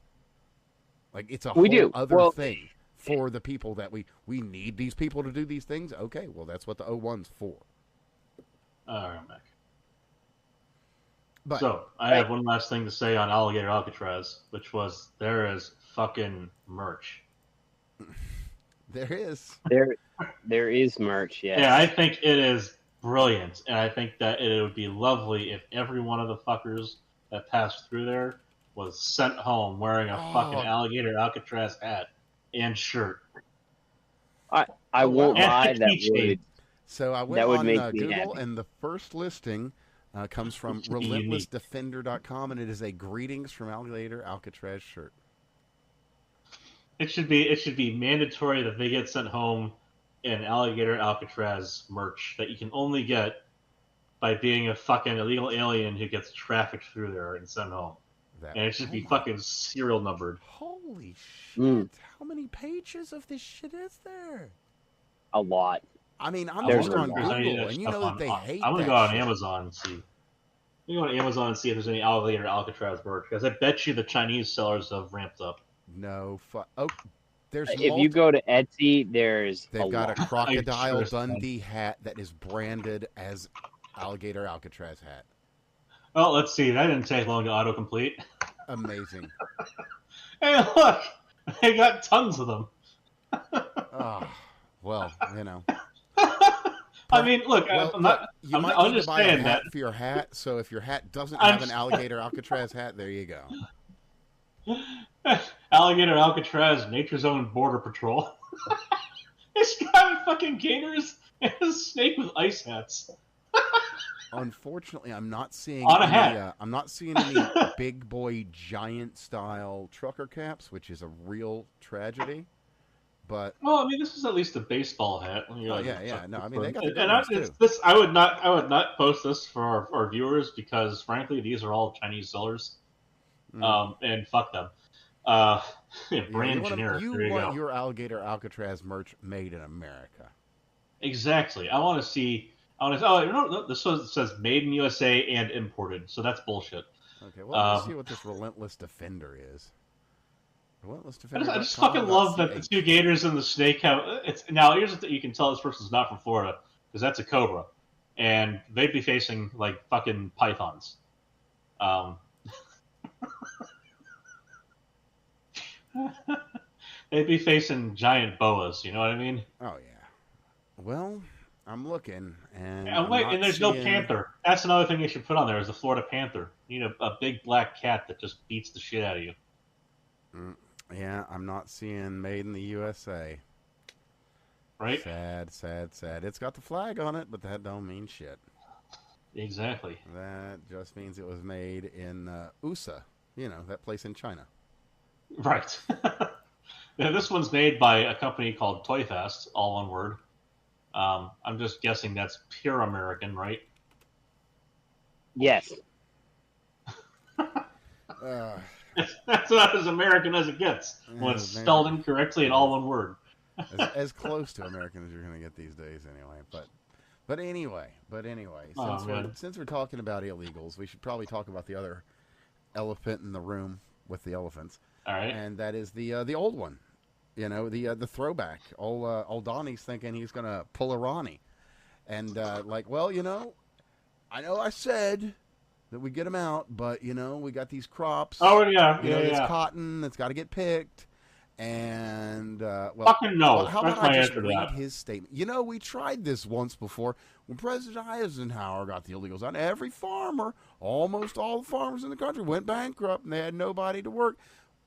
Like, it's a whole other thing for the people that we need these people to do these things. Okay, well, that's what the O1's for. All right, Mac. But, so, I have one last thing to say on Alligator Alcatraz, which was there is fucking merch. There is. There is merch, yes. Yeah, I think it is brilliant, and I think that it would be lovely if every one of the fuckers that passed through there was sent home wearing a fucking Alligator Alcatraz hat and shirt. I won't lie, that would... So I went on Google, happy. and the first listing comes from relentlessdefender.com, and it is a greetings from Alligator Alcatraz shirt. It should be mandatory that they get sent home in Alligator Alcatraz merch that you can only get by being a fucking illegal alien who gets trafficked through there and sent home. And it should be fucking serial numbered. Holy shit. How many pages of this shit is there? A lot. I mean, I'm There's just on a Google, lot. and you know that they hate that I'm going to go on shit. Amazon and see. I'm going to go on Amazon and see if there's any Alligator Alcatraz merch, because I bet you the Chinese sellers have ramped up. No, there's if you go to Etsy, they've got lot. a Crocodile Dundee hat that is branded as Alligator Alcatraz hat. Oh, let's see. That didn't take long to autocomplete. Amazing. Hey, look! They got tons of them. Well, you know. I mean, look, Well, I'm not. you I'm might not need to buy a understand hat that. for your hat, so if your hat doesn't have an Alligator Alcatraz hat, there you go. Alligator Alcatraz, Nature's Own Border Patrol. This guy with fucking gators and a snake with ice hats. Unfortunately, I'm not seeing On a any. hat. I'm not seeing any big boy giant style trucker caps, which is a real tragedy. But Well, I mean, this is at least a baseball hat. You know, yeah. No, I mean they got the good and ones it's too. this. I would not post this for our viewers because, frankly, these are all Chinese sellers. And fuck them. Uh, brand generic. You There you want go. your alligator Alcatraz merch made in America. Exactly. I want to see. I want to. Oh, no, this says "Made in USA" and imported, so that's bullshit. Okay, well let me see what this Relentless Defender is. I just fucking love that the two gators and the snake have. It's now here's the thing, you can tell this person's not from Florida because that's a cobra, and they'd be facing like fucking pythons. They'd be facing giant boas. You know what I mean? Oh yeah. Well, I'm looking, and And there's no panther. That's another thing you should put on there is the Florida panther. You need a big black cat that just beats the shit out of you. Yeah, I'm not seeing Made in the USA. Right? Sad. It's got the flag on it, but that don't mean shit. Exactly. That just means it was made in USA. You know, that place in China. Right. Yeah, this one's made by a company called Toy Fest, all one word. I'm just guessing that's pure American, right? Yes. That's about as American as it gets when it's spelled incorrectly and all one word. as close to American as you're going to get these days, anyway. But anyway, since we're talking about illegals, we should probably talk about the other elephant in the room with the elephants. All right, and that is the old one. You know, the throwback. Old Donnie's thinking he's going to pull a Ronnie, and well, you know I said that we get them out, but you know we got these crops. Oh yeah, It's cotton that's got to get picked, and fucking no. Well, how That's about my I just answer to read that. his statement? You know, we tried this once before when President Eisenhower got the illegals out. Every farmer, almost all the farmers in the country, went bankrupt, and they had nobody to work.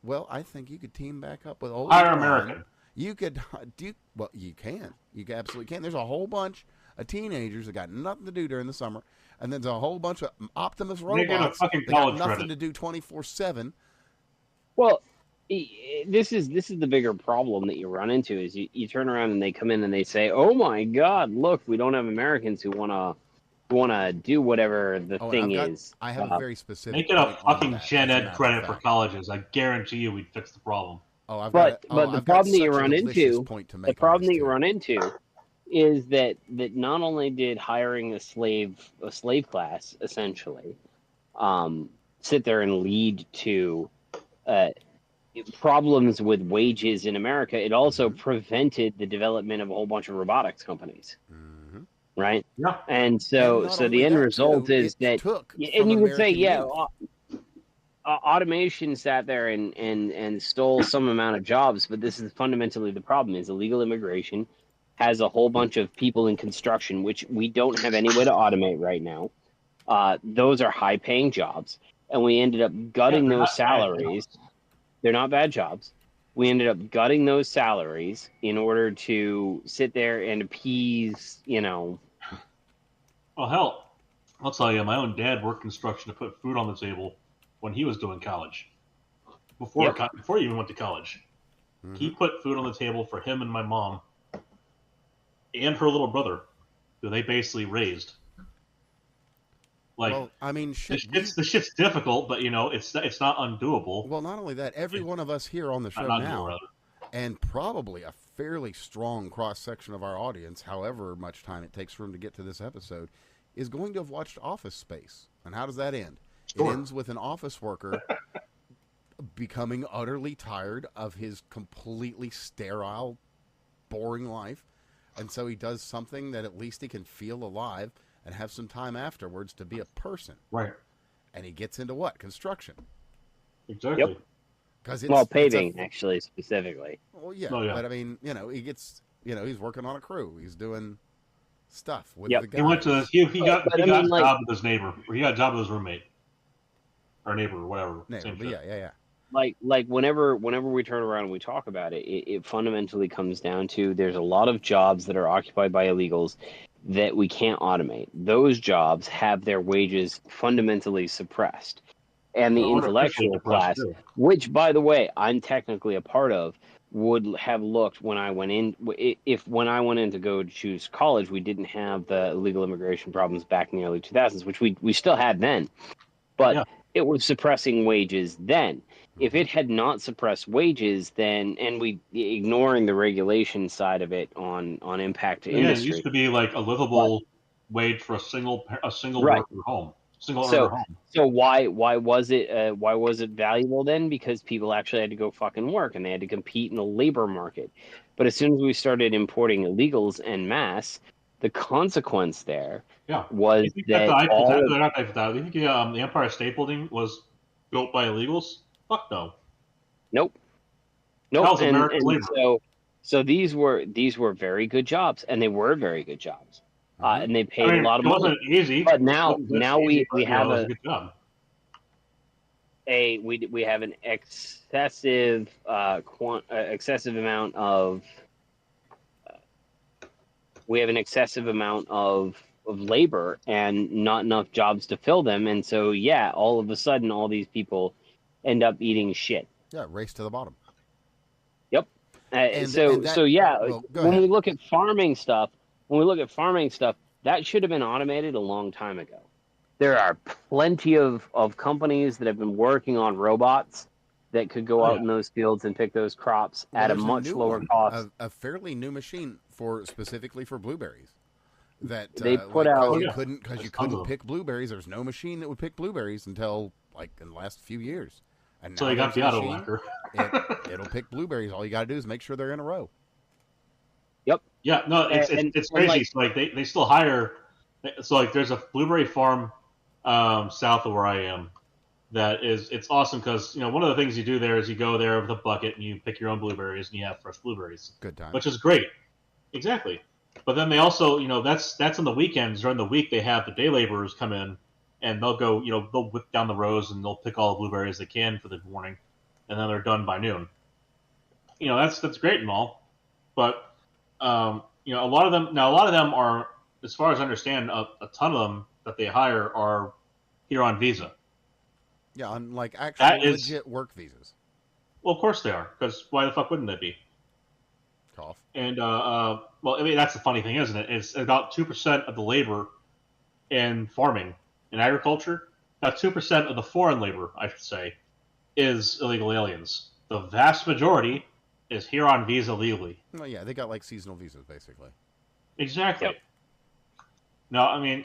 Well, I think you could team back up with old Hire American. You could do well. You can. You absolutely can. There's a whole bunch of teenagers that got nothing to do during the summer, and then there's a whole bunch of Optimus robots that got nothing to do 24/7. Well, this is the bigger problem that you run into is you turn around and they come in and they say, "Oh my God, look, we don't have Americans who wanna do whatever the thing is." I have a very specific. Make it a fucking gen ed credit for colleges. I guarantee you, we'd fix the problem. Oh, but the problem that you run into is that not only did hiring a slave class essentially sit there and lead to problems with wages in America, it also prevented the development of a whole bunch of robotics companies. Right? Yeah. And so the end result is that, and you could say, automation sat there and stole some amount of jobs, but this is fundamentally the problem: is illegal immigration has a whole bunch of people in construction, which we don't have any way to automate right now. Those are high-paying jobs, and we ended up gutting those salaries. They're not bad jobs. We ended up gutting those salaries in order to sit there and appease, Well, hell, I'll tell you, my own dad worked construction to put food on the table when he was doing college. Before he even went to college. He put food on the table for him and my mom and her little brother, who they basically raised. Like, well, I mean, the shit's difficult, but it's not undoable. Well, not only that, every one of us here on the show now, and probably a fairly strong cross section of our audience, however much time it takes for them to get to this episode, is going to have watched Office Space. And how does that end? Sure. It ends with an office worker becoming utterly tired of his completely sterile, boring life, and so he does something that at least he can feel alive and have some time afterwards to be a person. Right. And he gets into what? Construction. Exactly. Yep. Well, paving, actually, specifically. Well, yeah, but I mean, he gets, he's working on a crew. He's doing stuff with the guys. He went to, he got a job with his neighbor, or he got a job with his roommate. Or neighbor, or whatever. Neighbor, but yeah. like whenever we turn around and we talk about it, it fundamentally comes down to there's a lot of jobs that are occupied by illegals that we can't automate. Those jobs have their wages fundamentally suppressed. And the Artificially intellectual depressed class, too. which by the way, I'm technically a part of, would have looked when I went in if when I went in to go choose college, we didn't have the illegal immigration problems back in the early 2000s, which we still had then. But Yeah. it was suppressing wages then. If it had not suppressed wages, then and we ignoring the regulation side of it on impact to Again, it used industry. to be like a But livable wage for a single right. worker home, single earner So home. so why was it valuable then? Because people actually had to go fucking work and they had to compete in the labor market. But as soon as we started importing illegals en masse, the consequence there Yeah. was You think that that all of not the Eiffel Tower, you think the Empire State Building was built by illegals? Fuck no. nope. The Nope. hell's American And labor? so these were very good jobs, and they were very good jobs, Mm-hmm. and they I paid a mean, lot it of money. wasn't easy. But It wasn't just easy, we but, have it was a good job. we have an excessive excessive amount of labor and not enough jobs to fill them, and so yeah, all of a sudden, all these people end up eating shit. Yeah, race to the bottom. Yep. And that, So yeah, well, go when ahead. we look at farming stuff, that should have been automated a long time ago. There are plenty of companies that have been working on robots that could go Oh, out yeah. in those fields and pick those crops Well, at a there's much new lower one, cost. a fairly new machine specifically for blueberries. That They put like, out- Oh, yeah. because There's you tons of couldn't them. pick blueberries. There's no machine that would pick blueberries until like in the last few years. And So now you got the there's a auto machine. lacquer. It'll pick blueberries. All you got to do is make sure they're in a row. Yep. Yeah, no, it's And crazy. like, So like they still hire. So like there's a blueberry farm south of where I am. It's awesome because one of the things you do there is you go there with a bucket and you pick your own blueberries and you have fresh blueberries, Good time. which is great. Exactly. But then they also that's on the weekends. During the week they have the day laborers come in and they'll go they'll whip down the rows and they'll pick all the blueberries they can for the morning, and then they're done by noon. That's great and all, but a lot of them are, as far as I understand, a ton of them that they hire are here on visa. Yeah, on like That actual is- legit work visas. Well, of course they are, because why the fuck wouldn't they be? Cough. And well, I mean that's the funny thing, isn't it? It's about 2% of the labor in farming and agriculture. About 2% of the foreign labor, I should say, is illegal aliens. The vast majority is here on visa legally. Well, yeah, they got like seasonal visas basically. Exactly. Yep. No, I mean,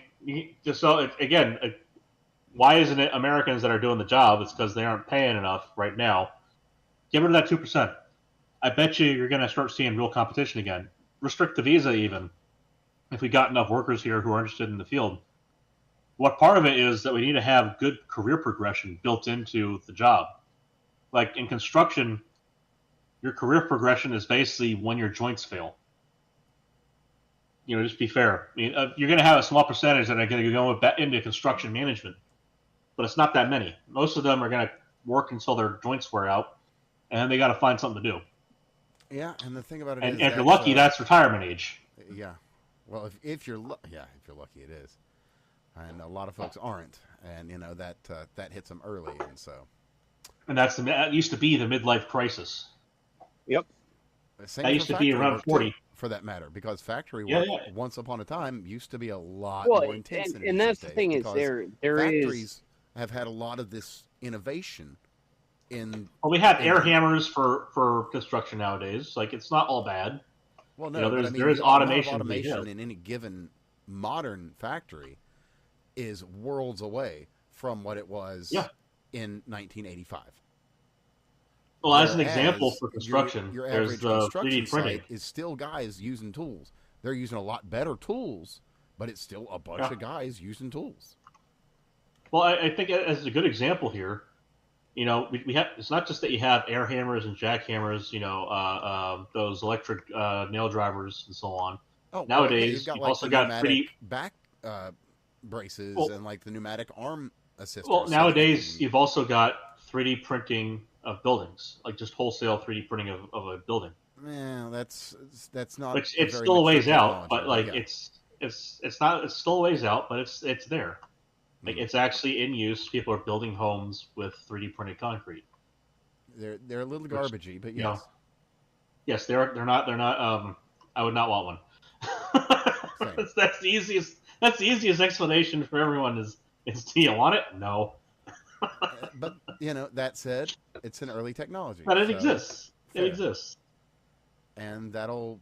why isn't it Americans that are doing the job? It's because they aren't paying enough right now. Get rid of that 2%. I bet you're going to start seeing real competition again. Restrict the visa even. If we got enough workers here who are interested in the field. What part of it is that we need to have good career progression built into the job. Like in construction, your career progression is basically when your joints fail. Just be fair. I mean, you're going to have a small percentage that are going to go into construction management, but it's not that many. Most of them are going to work until their joints wear out, and then they got to find something to do. Yeah, and the thing about it And is if you're lucky, that's retirement age. yeah. Well, if you're lucky, it is. And a lot of folks aren't, and that hits them early, and so. And that used to be the midlife crisis. yep. Same That for used to be factory around work, too, 40. for that matter, because factory Yeah, work yeah. once upon a time used to be a lot Well, more intense than it and is that's these the days, thing is because there factories is have had a lot of this innovation in. Well, we have in- air hammers for construction nowadays. Like, it's not all bad. Well, no, You know, but there's- I mean, there is the amount of automation we automation have. in any given modern factory is worlds away from what it was Yeah. in 1985. Well, as an Whereas example for construction, your there's average the construction 3D printing. site is still guys using tools. They're using a lot better tools, but it's still a bunch Yeah. of guys using tools. Well, I think as a good example here, we have. It's not just that you have air hammers and jackhammers, those electric nail drivers and so on. Oh, Nowadays, you've got you've like also the got pneumatic 3D. back braces Well- and like the pneumatic arm assisters. Well, so that you nowadays can- you've also got 3D printing of buildings, like just wholesale 3D printing of a building. Man, that's not Which a it's very still a mature ways out, technology, but like yeah. it's still a ways out, but it's there. Like Mm. it's actually in use. People are building homes with 3D printed concrete. They're a little Which, garbagey, but you know, yes. yes, they're not I would not want one. Same. That's the easiest. That's the easiest explanation for everyone. Is do you want it? No, But that said, it's an early technology, but it so exists. It fair, exists. and that'll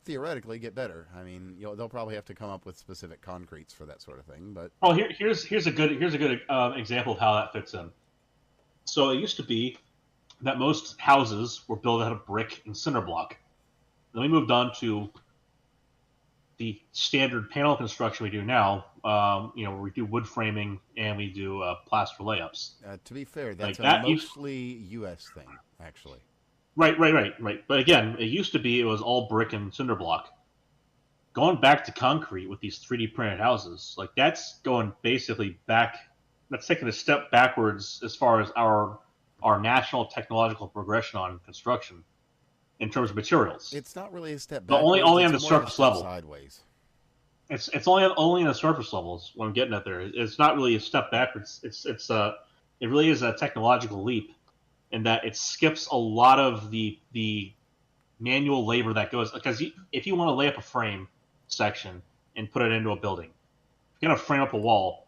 theoretically get better. I mean, they'll probably have to come up with specific concretes for that sort of thing, but Well, here's a good example of how that fits in. So it used to be that most houses were built out of brick and cinder block. Then we moved on to the standard panel construction we do now. Where we do wood framing and we do plaster layups. to be fair, Like that's a that mostly U.S. thing, actually. right. But again, it used to be it was all brick and cinder block. Going back to concrete with these 3D printed houses, like that's going basically back. That's taking a step backwards as far as our national technological progression on construction in terms of materials. It's not really a step But backwards. only on It's the more of a surface step level. sideways. It's only on the surface levels. What I'm getting at there, it's not really a step backwards. It really is a technological leap in that it skips a lot of the manual labor that goes, because if you want to lay up a frame section and put it into a building, if you're gonna frame up a wall,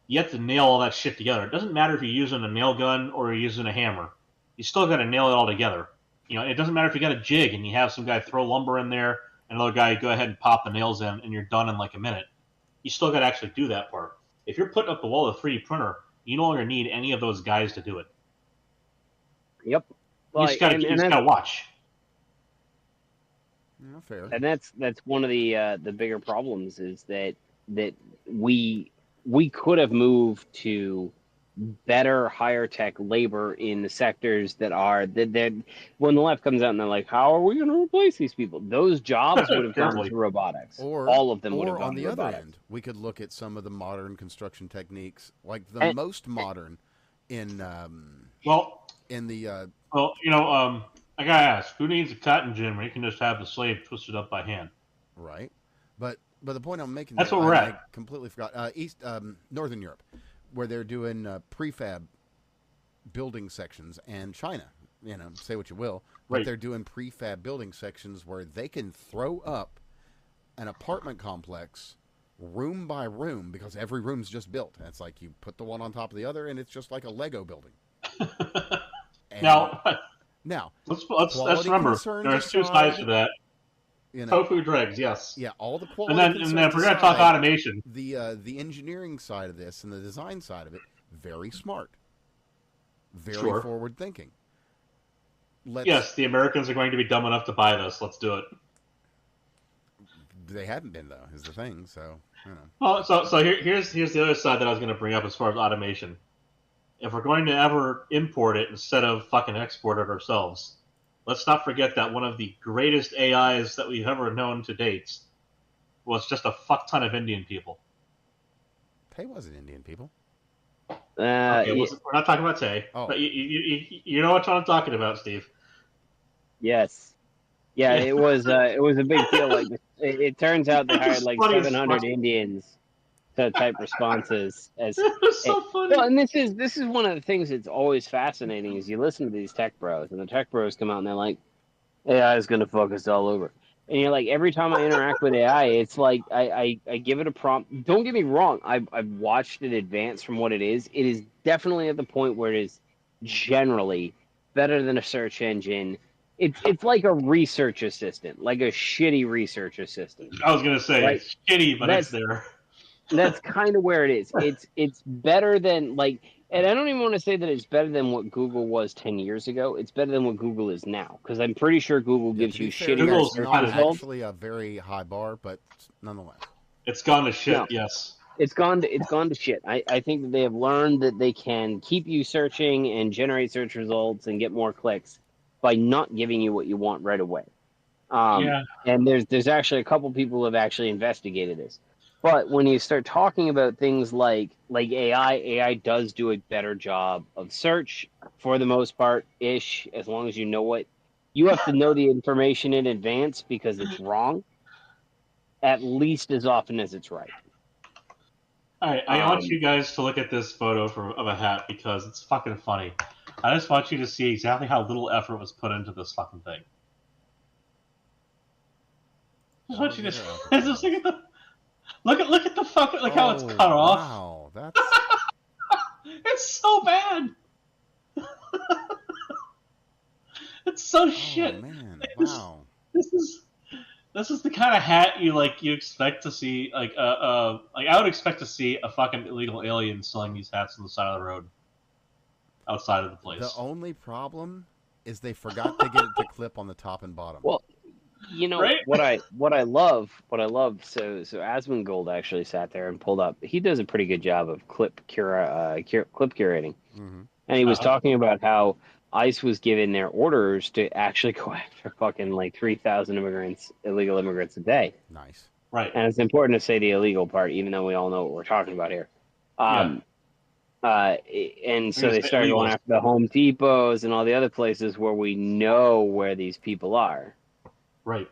you have to nail all that shit together. It doesn't matter if you're using a nail gun or you're using a hammer. You still got to nail it all together. It doesn't matter if you got a jig and you have some guy throw lumber in there, and another guy go ahead and pop the nails in, and you're done in like a minute. You still got to actually do that part. If you're putting up the wall with a 3D printer, you no longer need any of those guys to do it. Yep. You just got to watch. Yeah, fair. And that's one of the bigger problems is that we could have moved to better higher tech labor in the sectors that when the left comes out and they're like, how are we going to replace these people? Those jobs would have gone to robotics. Or all of them would have gone on to the robotics. other end, we could look at some of the modern construction techniques, like the most modern in the I gotta ask, who needs a cotton gin when you can just have the slave twisted up by hand? right. But the point I'm making, that's there, where we're I at. completely forgot. Northern Europe, where they're doing prefab building sections, and China. Say what you will, but they're doing prefab building sections where they can throw up an apartment complex room by room, because every room's just built. And it's like you put the one on top of the other, and it's just like a Lego building. Now, let's remember there's two sides to that. Tofu dregs, yes. Yeah, all the quality. And then if we're going to talk automation, the engineering side of this and the design side of it, very smart, very forward thinking. Yes, the Americans are going to be dumb enough to buy this. Let's do it. They hadn't been, though, is the thing. So Well, so here's the other side that I was going to bring up as far as automation. If we're going to ever import it instead of fucking export it ourselves, let's not forget that one of the greatest AIs that we've ever known to date was just a fuck ton of Indian people. Tay wasn't Indian people. Okay, we're not talking about Tay. Oh. But you know what I'm talking about, Steve. Yes. Yeah, it was a big deal. Like it turns out they hired like 700 Indians to type responses. It was so funny. Well, and this is one of the things that's always fascinating is you listen to these tech bros, and the tech bros come out and they're like, AI is going to fuck us all over. And you're like, every time I interact with AI, it's like I give it a prompt. Don't get me wrong. I've watched it advance from what it is. It is definitely at the point where it is generally better than a search engine. It's like a research assistant, like a shitty research assistant. I was going to say, right? It's shitty, but it's there. That's kind of where it is. It's better than, like, and I don't even want to say that it's better than what Google was 10 years ago. It's better than what Google is now, because I'm pretty sure Google gives you shitty Google's not actually a very high bar, but nonetheless. It's gone to shit, yes. It's gone to shit. I think that they have learned that they can keep you searching and generate search results and get more clicks by not giving you what you want right away. And there's actually a couple people who have actually investigated this. But when you start talking about things like AI does do a better job of search for the most part ish, as long as you know what you have to know the information in advance because it's wrong at least as often as it's right. All right, I want you guys to look at this photo of a hat because it's fucking funny. I just want you to see exactly how little effort was put into this fucking thing. I just want you to just look at the fucking how it's cut off. Wow, that's it's so bad. It's so shit. Man, wow. This is the kind of hat you expect to see I would expect to see a fucking illegal alien selling these hats on the side of the road outside of the place. The only problem is they forgot to get it to clip on the top and bottom. Well, you know, right? what I love. So Asmongold actually sat there and pulled up. He does a pretty good job of clip curating, and he was talking about how ICE was given their orders to actually go after fucking 3,000 illegal immigrants a day. Nice, right? And it's important to say the illegal part, even though we all know what we're talking about here. And so they started going after the Home Depots and all the other places where we know where these people are. Right.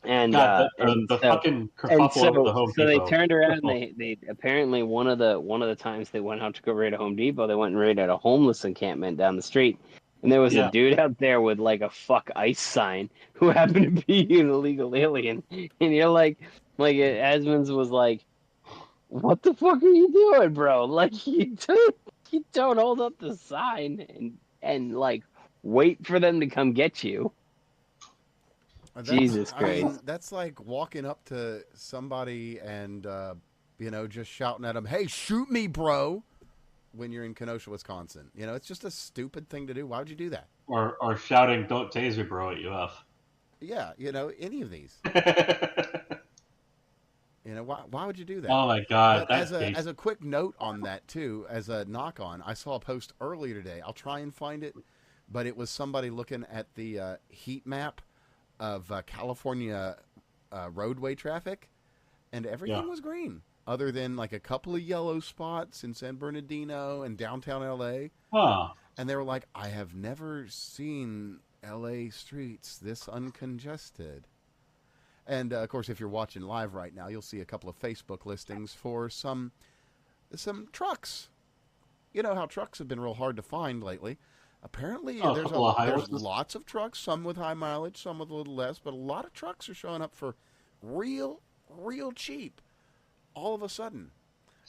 And the fucking kerfuffle of the Home Depot. So they turned around. They apparently one of the times they went out to go raid a Home Depot, they went and raided a homeless encampment down the street, and there was a dude out there with a "fuck ICE" sign who happened to be an illegal alien, and you're Asmonds was like, "What the fuck are you doing, bro? You don't hold up the sign and wait for them to come get you." Jesus Christ. I mean, that's like walking up to somebody and, just shouting at them, "Hey, shoot me, bro," when you're in Kenosha, Wisconsin. It's just a stupid thing to do. Why would you do that? Or shouting, "Don't taser, bro," at UF. Yeah, any of these. Why would you do that? Oh, my God. As a quick note on that, too, as a knock-on, I saw a post earlier today. I'll try and find it, but it was somebody looking at the heat map of California roadway traffic, and everything was green, other than a couple of yellow spots in San Bernardino and downtown LA. Huh. And they were like, "I have never seen LA streets this uncongested." And of course, if you're watching live right now, you'll see a couple of Facebook listings for some trucks. You know how trucks have been real hard to find lately. Apparently, there's lots of trucks, some with high mileage, some with a little less, but a lot of trucks are showing up for real cheap. All of a sudden,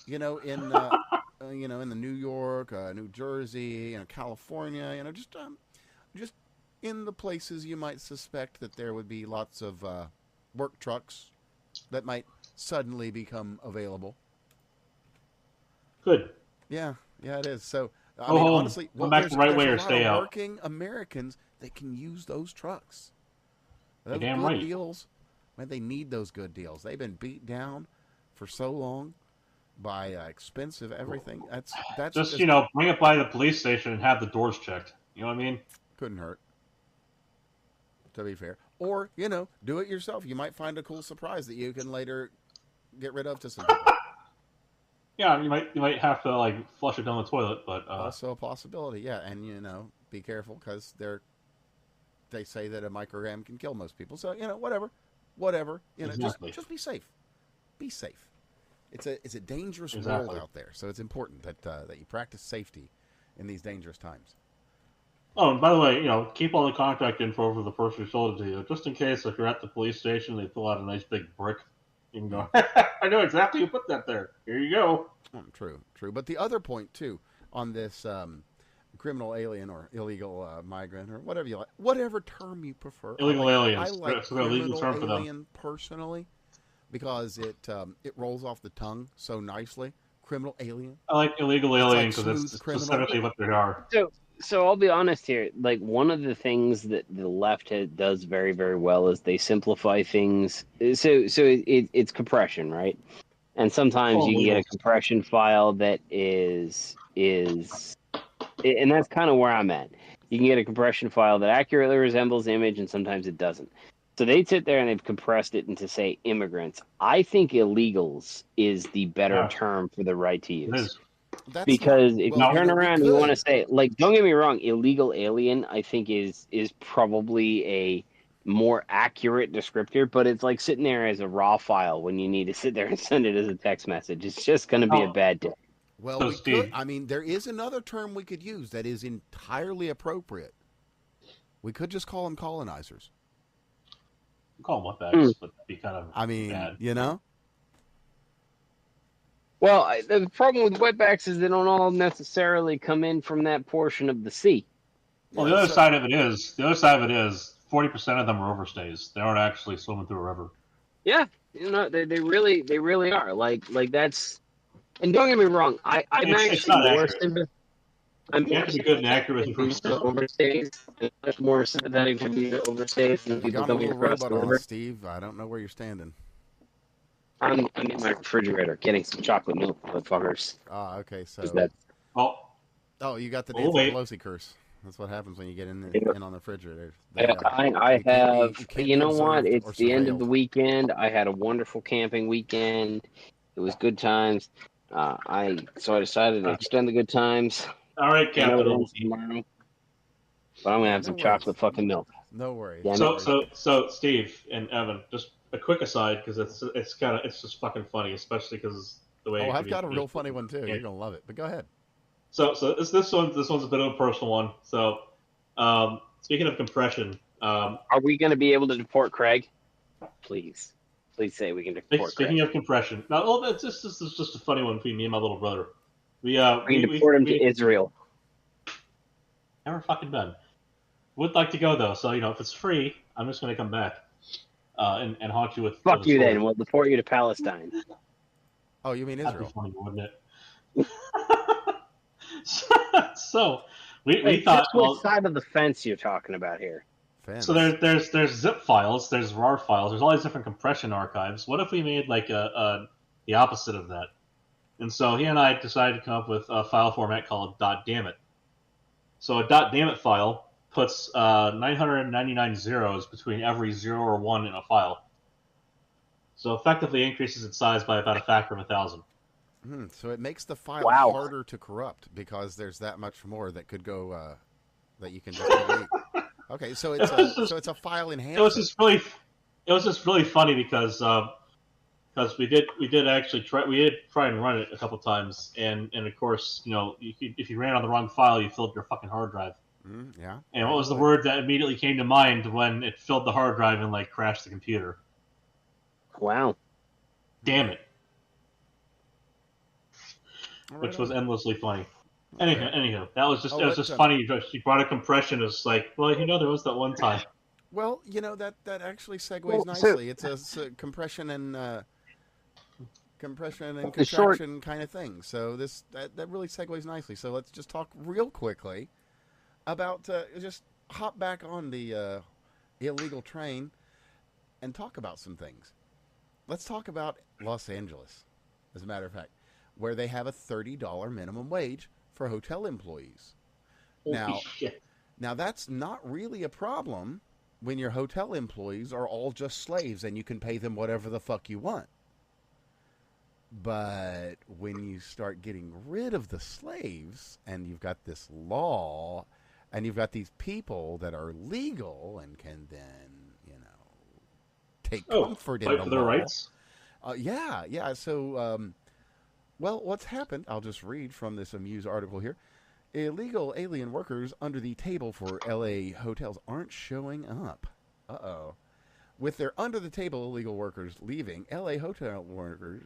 in the New York, New Jersey, California, just in the places you might suspect that there would be lots of work trucks that might suddenly become available. Good. Yeah, it is. So. Honestly, come back the right way or stay out. Working Americans, they can use those trucks. Those damn good right. Deals, man, they need those good deals. They've been beat down for so long by expensive everything. That's just bring it by the police station and have the doors checked. You know what I mean? Couldn't hurt. To be fair, or do it yourself. You might find a cool surprise that you can later get rid of to some people. Yeah, you might have to flush it down the toilet, but also a possibility. Yeah, and be careful because they say that a microgram can kill most people. So whatever. Exactly. Just be safe. Be safe. It's a dangerous world out there, so it's important that you practice safety in these dangerous times. Oh, and by the way, keep all the contact info for the person who sold it to you, just in case if you're at the police station, they pull out a nice big brick. You can go, "I know exactly who put that there. Here you go." True. But the other point, too, on this criminal alien or illegal migrant or whatever you like, whatever term you prefer. Illegal aliens. I like That's a legal term for them. Alien personally because it rolls off the tongue so nicely. Criminal alien. I like illegal alien because it's specifically what they are. So I'll be honest here. One of the things that the left does very, very well is they simplify things. So it's compression, right? And sometimes you can get a compression file that is, and that's kind of where I'm at. You can get a compression file that accurately resembles the image, and sometimes it doesn't. So they'd sit there and they've compressed it into, say, immigrants. I think illegals is the better Yeah. term for the right to It use. is. That's Because not, if well, you turn we around and you want to could. say, like, don't get me wrong, illegal alien, I think is probably a more accurate descriptor, but it's like sitting there as a raw file when you need to sit there and send it as a text message. It's just going to be a Oh, bad day. Well, so we could. Steve, I mean, there is another term we could use that is entirely appropriate. We could just call them colonizers. call them wetbacks, but that'd be kind of I mean, bad. you know? Well, the problem with wetbacks is they don't all necessarily come in from that portion of the sea. Well, Yeah, the other so- side of it is 40% of them are overstays. They aren't actually swimming through a river. Yeah, they really are. Like that's. And don't get me wrong, I'm It's actually not more accurate. sympathetic. I'm You have to be good and accurate with information. overstays. I'm much more sympathetic to the overstays than You people got a coming little across robot the on river. us, Steve. I don't know where you're standing. I'm in my refrigerator getting some chocolate milk, motherfuckers. Ah, okay. So, That, oh, you got the Oh, Nancy wait. Pelosi curse. That's what happens when you get in on the refrigerator. I have. You can't You be know what? observed It's or the end of the surveilled. weekend. I had a wonderful camping weekend. It was good times. I decided to extend the good times. all right, I know Captain. it ends tomorrow, but I'm gonna have No some worries. chocolate fucking milk. No worries. Damn no it. worries. So Steve and Evan, just a quick aside because it's just fucking funny, especially because the way. Oh, I've got a real funny one too. Yeah. You're gonna love it. But go ahead. So this one's a bit of a personal one. So, speaking of compression, Are we gonna be able to deport Craig? Please say we can deport speaking Craig. of compression, now this is just a funny one between me and my little brother. We can deport him to Israel. Never fucking been. Would like to go though, so if it's free, I'm just gonna come back and haunt you with. Fuck with a you story. then. We'll deport you to Palestine. Oh, you mean That'd be Israel? funny, wouldn't it? so we Wait, thought. just which side of the fence you're talking about here? Fans. So there's zip files, there's RAR files, there's all these different compression archives. What if we made like the opposite of that? And so he and I decided to come up with a file format called .dammit. So a .dammit file puts 999 zeros between every 0 or 1 in a file. So effectively increases its size by about a factor of 1,000. So it makes the file Wow. harder to corrupt because there's that much more that could go that you can just delete. Okay, so it's a file enhancer. It was just really funny because we did actually try and run it a couple times, and of course if you ran on the wrong file, you filled your fucking hard drive. Yeah. And what was the word that immediately came to mind when it filled the hard drive and like crashed the computer? Wow. Damn it! Right Which was on. endlessly funny. Anywho, that was just Oh, it was but, just funny. You brought a compression. It's like, well, there was that one time. Well, that actually segues Well, nicely. It's a compression and The short- contraction kind of thing. So that really segues nicely. So let's just talk real quickly about just hop back on the illegal train and talk about some things. Let's talk about Los Angeles, as a matter of fact, where they have a $30 minimum wage for hotel employees. Holy shit. Now that's not really a problem when your hotel employees are all just slaves and you can pay them whatever the fuck you want. But when you start getting rid of the slaves and you've got this law and you've got these people that are legal and can then, take comfort in fight the for their law. rights. Yeah. So, well, what's happened? I'll just read from this Amuse article here. Illegal alien workers under the table for LA hotels aren't showing up. Uh-oh. With their under-the-table illegal workers leaving, LA hotel owners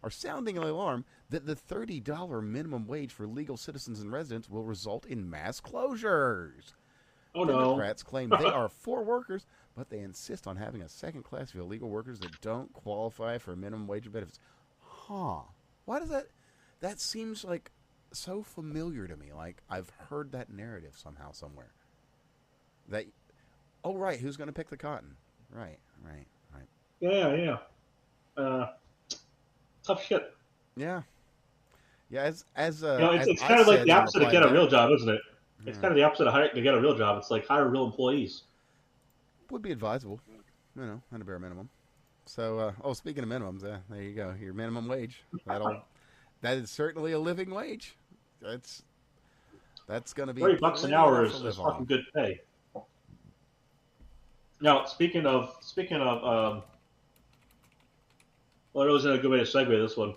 are sounding an alarm that the $30 minimum wage for legal citizens and residents will result in mass closures. Oh no. Democrats claim they are for workers, but they insist on having a second class of illegal workers that don't qualify for minimum wage benefits. Huh. Why does that seems like so familiar to me? Like I've heard that narrative somehow, somewhere. Right, who's going to pick the cotton? Right. Yeah. Tough shit. Yeah. As it's kind of like the opposite of get a real job, isn't it? It's kind of the opposite of to get a real job. It's like hire real employees. would be advisable, at a bare minimum. So, speaking of minimums, there you go. Your minimum wage. That is certainly a living wage. That's going to be $30 an plenty hour enough to is live fucking on. good pay. Now, speaking of, well, it was a good way to segue this one.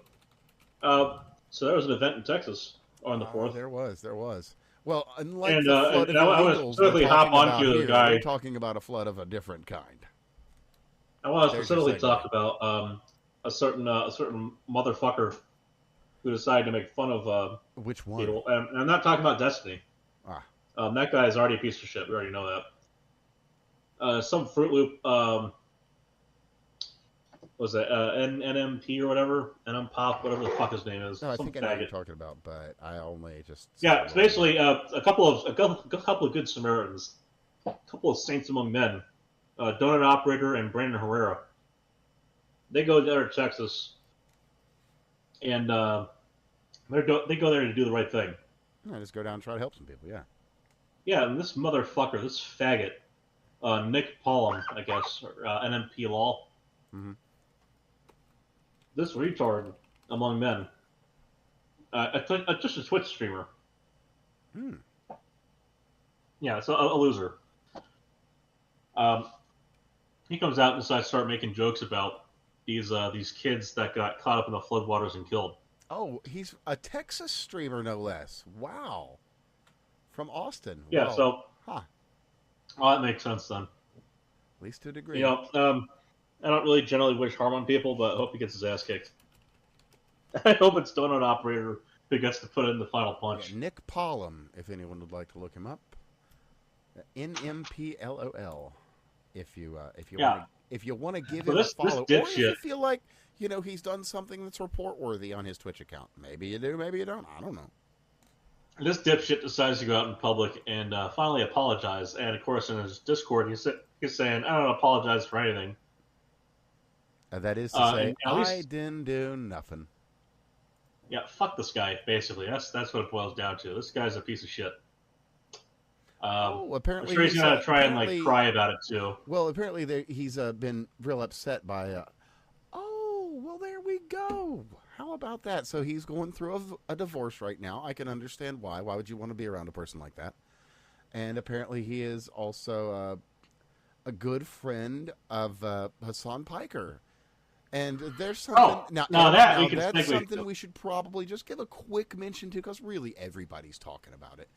So there was an event in Texas on the 4th. There was. Well, unlike And, the flood and of I was illegals specifically we're hop talking about onto the here, guy. we're talking about a flood of a different kind. I want to There's your specifically segue. talk about a certain motherfucker who decided to make fun of Which one? people. And I'm not talking about Destiny. Ah. That guy is already a piece of shit. We already know that. Some Fruit Loop, was it NMP or whatever? NM Pop, whatever the fuck his name is. No, I Some think I know what faggot. you're talking about, but I only just... Yeah, it's basically a couple of good Samaritans, a couple of saints among men, Donut Operator and Brandon Herrera. They go there to Texas, and they go there to do the right thing. Yeah, just go down and try to help some people, yeah. Yeah, and this motherfucker, this faggot, Nick Paulum, I guess, or NMP Law. Mm-hmm. This retard among men, just a Twitch streamer. Hmm. Yeah, it's a loser. He comes out and decides to start making jokes about these kids that got caught up in the floodwaters and killed. Oh, he's a Texas streamer, no less. Wow. From Austin. Yeah, Wow. so... Huh. Well, that makes sense then. At least to a degree. I don't really generally wish harm on people, but I hope he gets his ass kicked. I hope it's Donut Operator who gets to put in the final punch. Yeah, Nick Paulum, if anyone would like to look him up. NMPLOL. If you want to give him a follow, or if you feel like he's done something that's report worthy on his Twitch account. Maybe you do, maybe you don't. I don't know. This dipshit decides to go out in public and finally apologize. And of course, in his Discord, he's saying, "I don't apologize for anything." That is to say, I didn't do nothing. Yeah, fuck this guy. Basically, that's what it boils down to. This guy's a piece of shit. Apparently I'm sure he's gonna try and cry about it too. Well, apparently he's been real upset by. Well, there we go. How about that? So he's going through a divorce right now. I can understand why. Why would you want to be around a person like that? And apparently he is also a good friend of Hasan Piker. And there's something that's something we should probably just give a quick mention to, because really everybody's talking about it.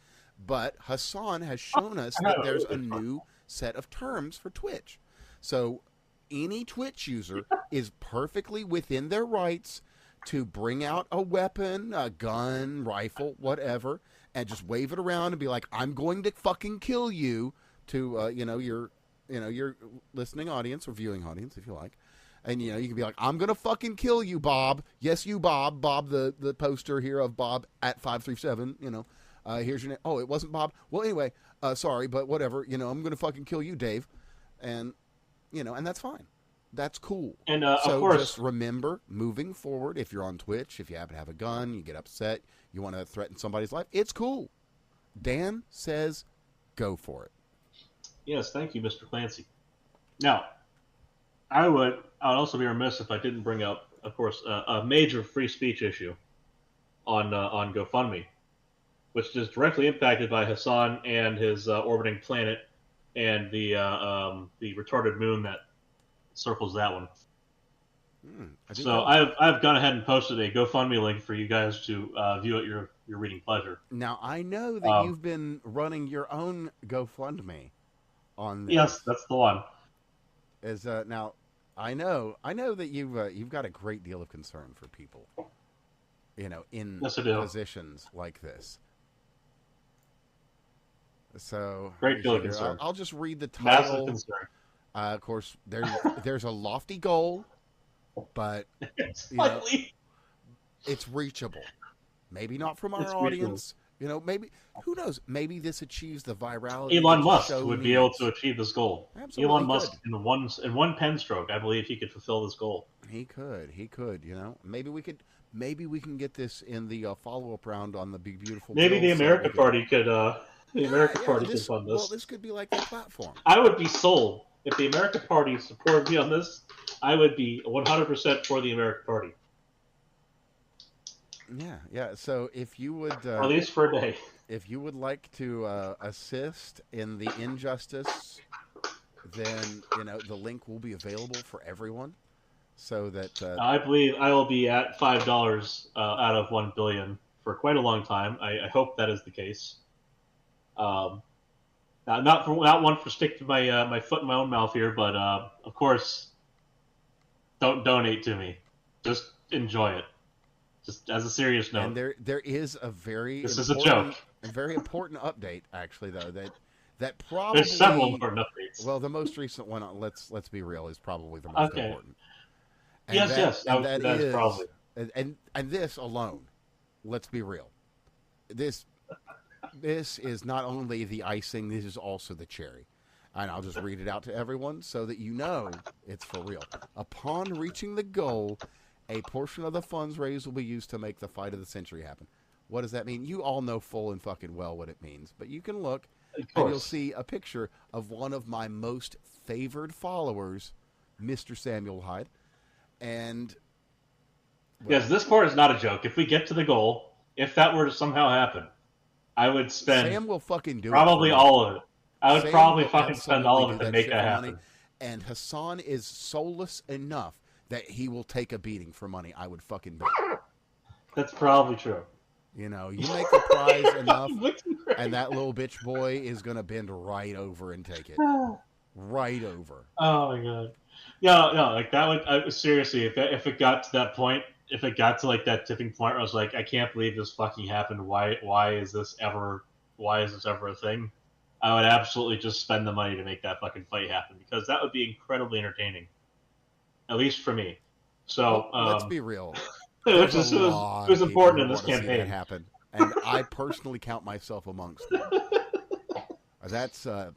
But Hasan has shown us that there's a new set of terms for Twitch. So any Twitch user is perfectly within their rights to bring out a weapon, a gun, rifle, whatever, and just wave it around and be like, "I'm going to fucking kill you," to your listening audience or viewing audience, if you like. And, you can be like, "I'm going to fucking kill you, Bob. Yes, you, Bob. Bob, the poster here of Bob at 537, here's your name. Oh, it wasn't Bob? Well, anyway, sorry, but whatever. I'm going to fucking kill you, Dave." And, and that's fine. That's cool. And, so of course, just remember, moving forward, if you're on Twitch, if you happen to have a gun, you get upset, you want to threaten somebody's life, it's cool. Dan says go for it. Yes, thank you, Mr. Clancy. Now, I would also be remiss if I didn't bring up, of course, a major free speech issue on GoFundMe, which is directly impacted by Hasan and his orbiting planet and the retarded moon that circles that one. So I've gone ahead and posted a GoFundMe link for you guys to view at your reading pleasure. Now, I know that you've been running your own GoFundMe on this. Yes, that's the one. Now, I know that you've got a great deal of concern for people, in positions like this. So great deal of concern. I'll just read the title. Massive concern. Of course, there's a lofty goal, but it's reachable. Maybe not from our audience. Maybe, who knows? Maybe this achieves the virality. Elon Musk would be able to achieve this goal. Absolutely, Elon Musk, in one pen stroke, I believe he could fulfill this goal. He could. Maybe we can get this in the follow-up round on the Big Beautiful. Maybe the American Party could. Party could fund this. Well, this could be like their platform. I would be sold. if the American Party supported me on this, I would be 100% for the American Party. Yeah. So if you would, At least for a day. if you would like to assist in the injustice, then the link will be available for everyone, so that I believe I will be at $5 out of 1 billion for quite a long time. I hope that is the case. Not one for sticking my foot in my own mouth here, but of course, don't donate to me. Just enjoy it. Just as a serious note. and there is a very This is a joke. a very important update, actually, though, that probably There's several important updates. well, the most recent one, let's be real, is probably the most Okay. important. And Yes. and That that is probably. and this alone, let's be real. This is not only the icing, this is also the cherry. And I'll just read it out to everyone so that you know it's for real. Upon reaching the goal, a portion of the funds raised will be used to make the fight of the century happen. What does that mean? You all know full and fucking well what it means. But you can look and you'll see a picture of one of my most favored followers, Mr. Samuel Hyde. And Yes, this part is not a joke. If we get to the goal, if that were to somehow happen, I would spend Sam will fucking do probably it. all of it. I would Sam probably will fucking spend all of absolutely it to do make shit that for happen. money. And Hasan is soulless enough that he will take a beating for money. I would fucking bet. That's probably true. You make the prize enough, and that little bitch boy is going to bend right over and take it. Right over. Oh my god. Yeah, like that would seriously, if it got to that point, if it got to like that tipping point where I was like, I can't believe this fucking happened. Why is this ever a thing? I would absolutely just spend the money to make that fucking fight happen, because that would be incredibly entertaining. At least for me. So let's be real. it There's was important in this to see that campaign. happen, and I personally count myself amongst them. That's I.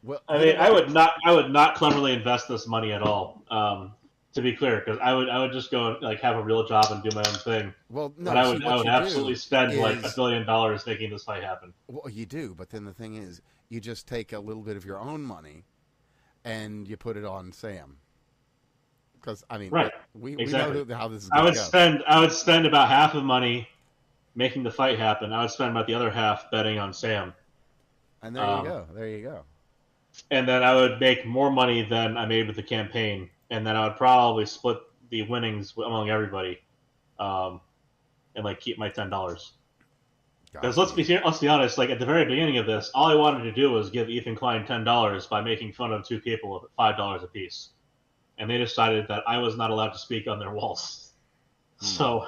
Well, I mean, I would not cleverly invest this money at all. To be clear, because I would just go and like have a real job and do my own thing. Well, no, but I would absolutely spend like is- $1 billion making this fight happen. Well, you do, but then the thing is, you just take a little bit of your own money, and you put it on Sam. Because I mean, Right, we exactly. know how this is I going to go. I would spend about half of money making the fight happen. I would spend about the other half betting on Sam. And there you go. There you go. And then I would make more money than I made with the campaign, and then I would probably split the winnings among everybody, and like keep my $10. Because let's be honest, like at the very beginning of this, all I wanted to do was give Ethan Klein $10 by making fun of two people at $5 apiece, and they decided that I was not allowed to speak on their walls. So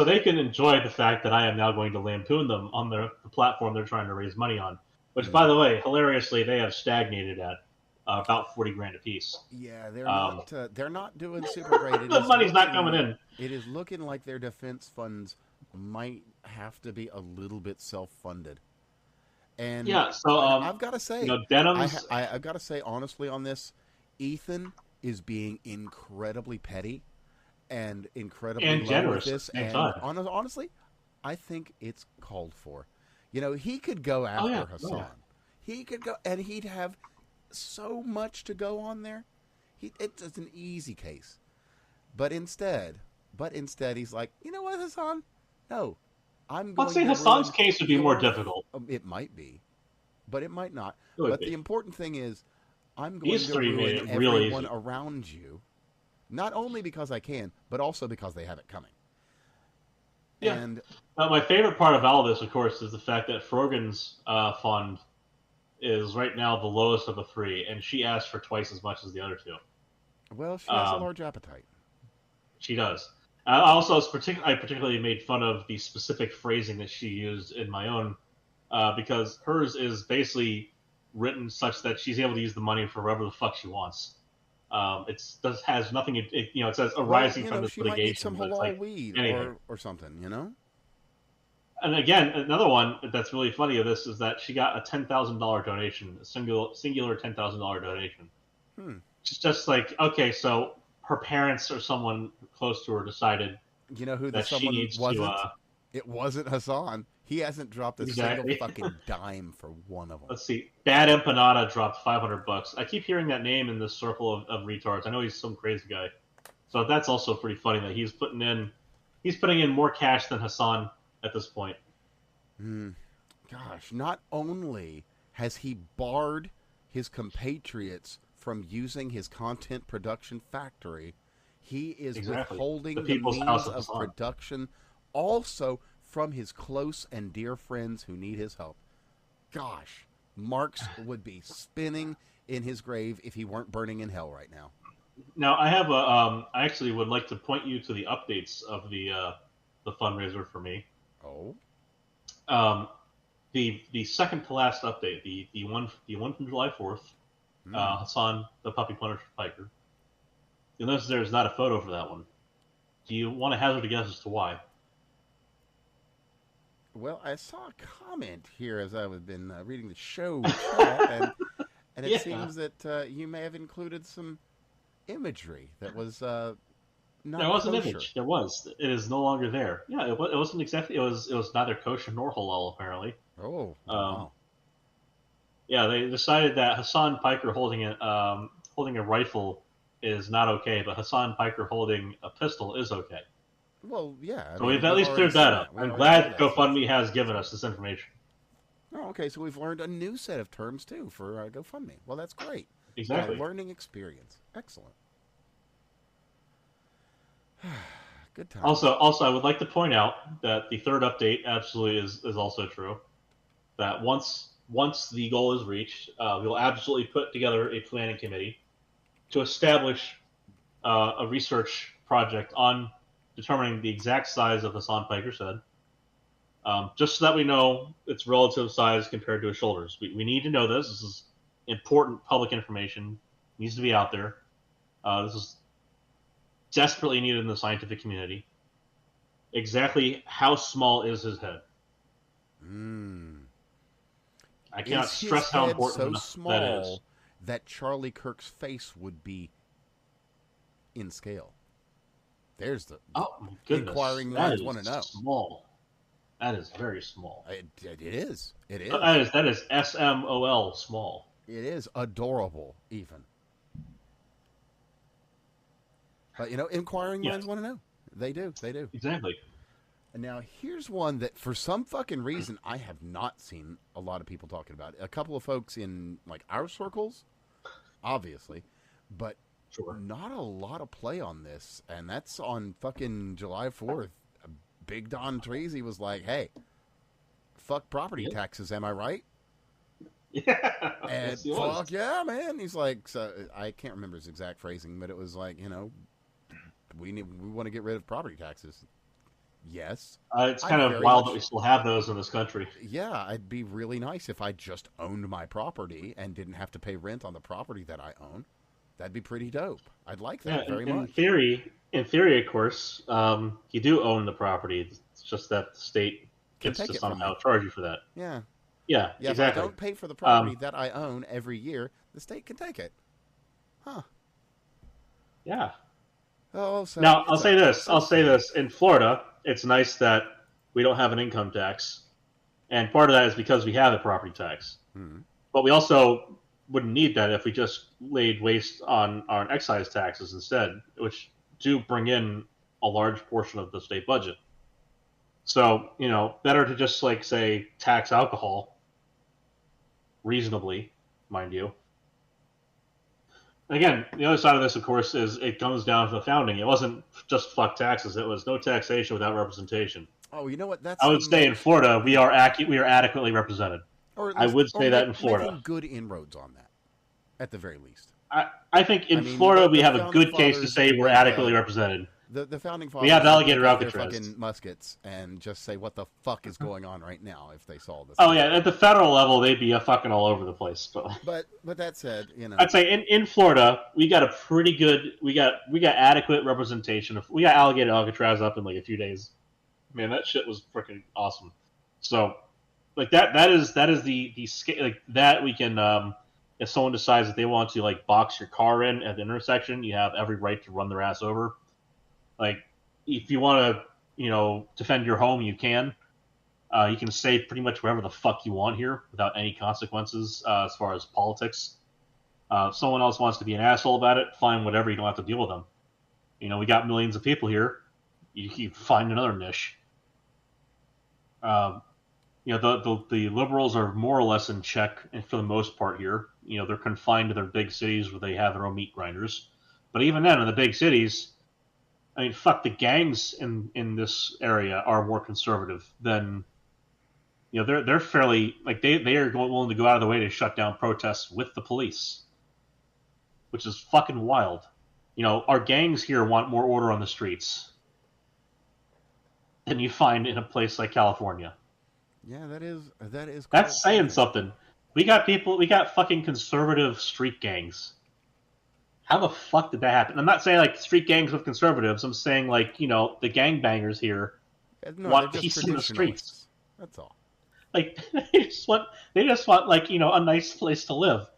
they can enjoy the fact that I am now going to lampoon them on the platform they're trying to raise money on. Which, by the way, hilariously, they have stagnated at about $40,000 apiece. Yeah, they're not doing super great. The money's not coming in. It is looking like their defense funds might have to be a little bit self-funded. And yeah, so I've got to say, Denham's. I've got to say honestly on this, Ethan is being incredibly petty and incredibly And low generous with this. at the same And time. honestly, I think it's called for. He could go after Hasan. Yeah. He could go, and he'd have so much to go on there. It's an easy case. But instead, he's like, you know what, Hasan? No, I'm going Let's say to Hasan's ruin case would be more your- difficult. It might be, but it might not. It would But be. the important thing is, I'm going These to three made ruin it real everyone easy. around you, not only because I can, but also because they have it coming. Yeah. And My favorite part of all this, of course, is the fact that Frogan's fund is right now the lowest of the three, and she asked for twice as much as the other two. well, she has a large appetite. She does. I particularly made fun of the specific phrasing that she used in my own, because hers is basically written such that she's able to use the money for whatever the fuck she wants. Has nothing. It says arising from this she might need litigation. some but it's halal like weed anything. or something, And again, another one that's really funny of this is that she got a $10,000 donation, a singular $10,000 donation. It's just like, okay, so her parents or someone close to her decided You know who the that she someone needs wasn't? to. It wasn't Hasan. He hasn't dropped a Exactly. single fucking dime for one of them. Let's see. Bad Empanada dropped $500. I keep hearing that name in this circle of retards. I know he's some crazy guy. So that's also pretty funny that he's putting in more cash than Hasan at this point. Gosh, not only has he barred his compatriots from using his content production factory, he is withholding the means of production also from his close and dear friends who need his help. Gosh, Marx would be spinning in his grave if he weren't burning in hell right now. Now, I have I actually would like to point you to the updates of the fundraiser for me. Oh. The second to last update, the one from July 4th, Hasan the Puppy Punisher Piker. You'll notice there's not a photo for that one. Do you want to hazard a guess as to why? Well, I saw a comment here as I was been reading the show chat, and it seems that you may have included some imagery that was not There was kosher. an image. There was. It is no longer there. Yeah, it wasn't exactly. It was neither kosher nor halal apparently. Oh, wow. Yeah, they decided that Hasan Piker holding a rifle is not okay, but Hasan Piker holding a pistol is okay. Well, yeah. So we've at least cleared that up. I'm glad GoFundMe has given us this information. Oh, okay. So we've learned a new set of terms too for GoFundMe. Well, that's great. Exactly. Learning experience. Excellent. Good time. Also, I would like to point out that the third update absolutely is also true. That once the goal is reached, we'll absolutely put together a planning committee to establish a research project on determining the exact size of Hasan Piker's head, just so that we know its relative size compared to his shoulders. We need to know this. This is important public information. It needs to be out there. This is desperately needed in the scientific community. Exactly how small is his head? I cannot stress how important so small that is. That Charlie Kirk's face would be in scale. There's the inquiring minds want to know. Small. That is very small. It is. It is. That is SMOL small. It is adorable, even. But inquiring minds want to know. They do. They do. Exactly. And now here's one that, for some fucking reason, I have not seen a lot of people talking about. A couple of folks in our circles, obviously, but not a lot of play on this. And that's on fucking July 4th. Big Don Treasy was like, "Hey, fuck property taxes, am I right?" Yeah. And fuck yeah, man. He's like, so I can't remember his exact phrasing, but it was like, we want to get rid of property taxes. Yes. It's kind of wild that we still have those in this country. Yeah, it'd be really nice if I just owned my property and didn't have to pay rent on the property that I own. That'd be pretty dope. I'd like that very much. In theory, of course, you do own the property. It's just that the state gets to somehow charge you for that. Yeah. Yeah, exactly. If I don't pay for the property that I own every year, the state can take it. Huh. Yeah. Oh, so now, I'll say this. In Florida, it's nice that we don't have an income tax. And part of that is because we have a property tax. Mm-hmm. But we also wouldn't need that if we just laid waste on our excise taxes instead, which do bring in a large portion of the state budget. So, better to just, say, tax alcohol reasonably, mind you. And again, the other side of this, of course, is it comes down to the founding. It wasn't just fuck taxes. It was no taxation without representation. Oh, you know what? I would say in Florida, we are adequately represented. I would say that in Florida. Making good inroads on that, at the very least. I think in Florida we have a good case to say we're adequately represented. The founding fathers, we have delegated their fucking muskets and just say what the fuck is going on right now if they saw this. Oh yeah, at the federal level they'd be fucking all over the place. But that said, I'd say in Florida we got a pretty good we got adequate representation. We got alligator Alcatraz up in a few days. Man, that shit was freaking awesome. So that is the scale that we can. If someone decides that they want to box your car in at the intersection, you have every right to run their ass over. If you want to, defend your home, you can. You can say pretty much whatever the fuck you want here without any consequences as far as politics. If someone else wants to be an asshole about it, fine, whatever. You don't have to deal with them. We got millions of people here. You find another niche. The liberals are more or less in check, and for the most part here, they're confined to their big cities where they have their own meat grinders. But even then, in the big cities, I mean, fuck, the gangs in this area are more conservative than they're fairly like they are willing to go out of the way to shut down protests with the police, which is fucking wild. Our gangs here want more order on the streets than you find in a place like California. Yeah, that is. That's saying something. We got fucking conservative street gangs. How the fuck did that happen? I'm not saying like street gangs with conservatives. I'm saying like the gangbangers here want peace in the streets. That's all. Like they just want like a nice place to live.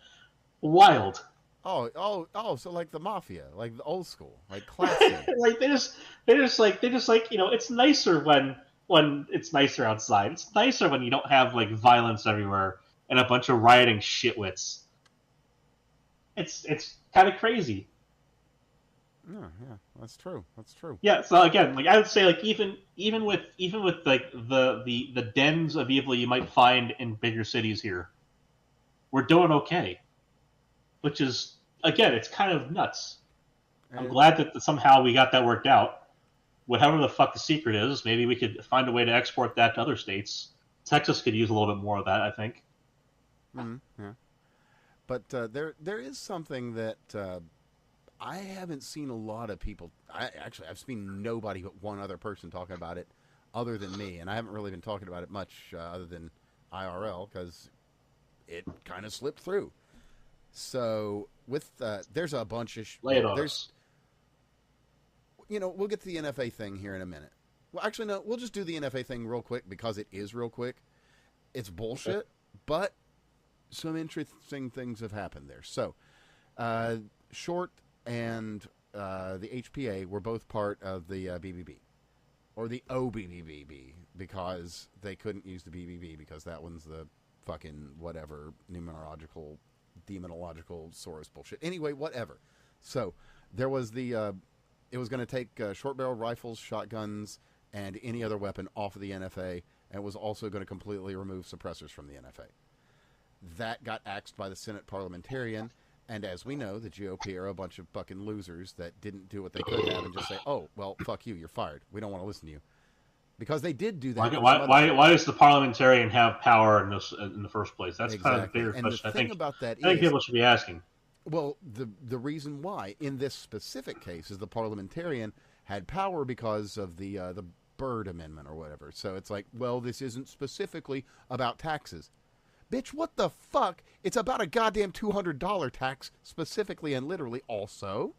Wild. Oh! So like the mafia, like the old school, like classy. Like they just it's nicer when it's nicer outside. It's nicer when you don't have like violence everywhere and a bunch of rioting shitwits. It's kind of crazy. Yeah, that's true. Yeah, so again, like I would say, like even with like the dens of evil you might find in bigger cities here, we're doing okay. Which is, again, it's kind of nuts. I'm glad that somehow we got that worked out. Whatever the fuck the secret is, maybe we could find a way to export that to other states. Texas could use a little bit more of that, I think. Yeah. But there is something that I haven't seen a lot of people. I've seen nobody but one other person talking about it other than me. And I haven't really been talking about it much other than IRL because it kind of slipped through. So with there's a bunch of Lay it on there's us. We'll get to the NFA thing here in a minute. Well, actually no, we'll just do the NFA thing real quick because it is real quick. It's bullshit, Okay. but some interesting things have happened there. So Short and the HPA were both part of the BBB or the OBBB because they couldn't use the BBB because that one's the fucking whatever demonological Soros bullshit. Anyway, whatever. So there was it was going to take short-barrel rifles, shotguns, and any other weapon off of the NFA, and was also going to completely remove suppressors from the NFA. That got axed by the Senate parliamentarian, and as we know, the GOP are a bunch of fucking losers that didn't do what they could have and just say, oh, well, fuck you, you're fired. We don't want to listen to you. Because they did do that. Why does the parliamentarian have power in the first place? That's exactly. kind of the bigger question. The thing about that I think people should be asking. Well, the reason why in this specific case is the parliamentarian had power because of the Byrd Amendment or whatever. So it's like, well, this isn't specifically about taxes. Bitch, what the fuck? It's about a goddamn $200 tax specifically and literally. Also,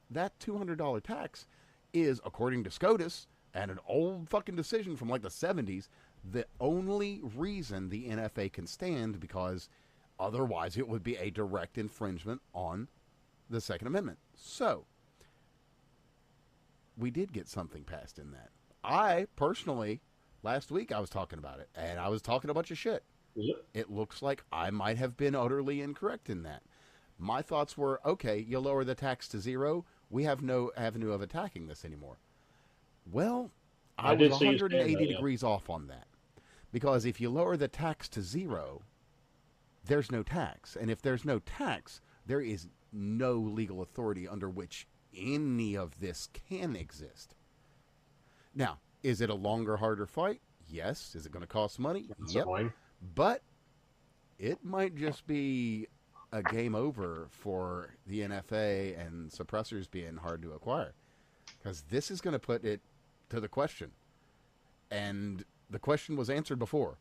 that $200 tax is, according to SCOTUS, and an old fucking decision from like the 70s, the only reason the NFA can stand because otherwise it would be a direct infringement on the Second Amendment. So, we did get something passed in that. I, personally, last week I was talking about it, and I was talking a bunch of shit. Yep. It looks like I might have been utterly incorrect in that. My thoughts were, okay, you lower the tax to 0, we have no avenue of attacking this anymore. Well, I was 180 degrees off on that. Because if you lower the tax to 0, there's no tax. And if there's no tax, there is no legal authority under which any of this can exist. Now, is it a longer, harder fight? Yes. Is it going to cost money? Yep. But it might just be a game over for the NFA and suppressors being hard to acquire. Because this is going to put it to the question. And the question was answered before.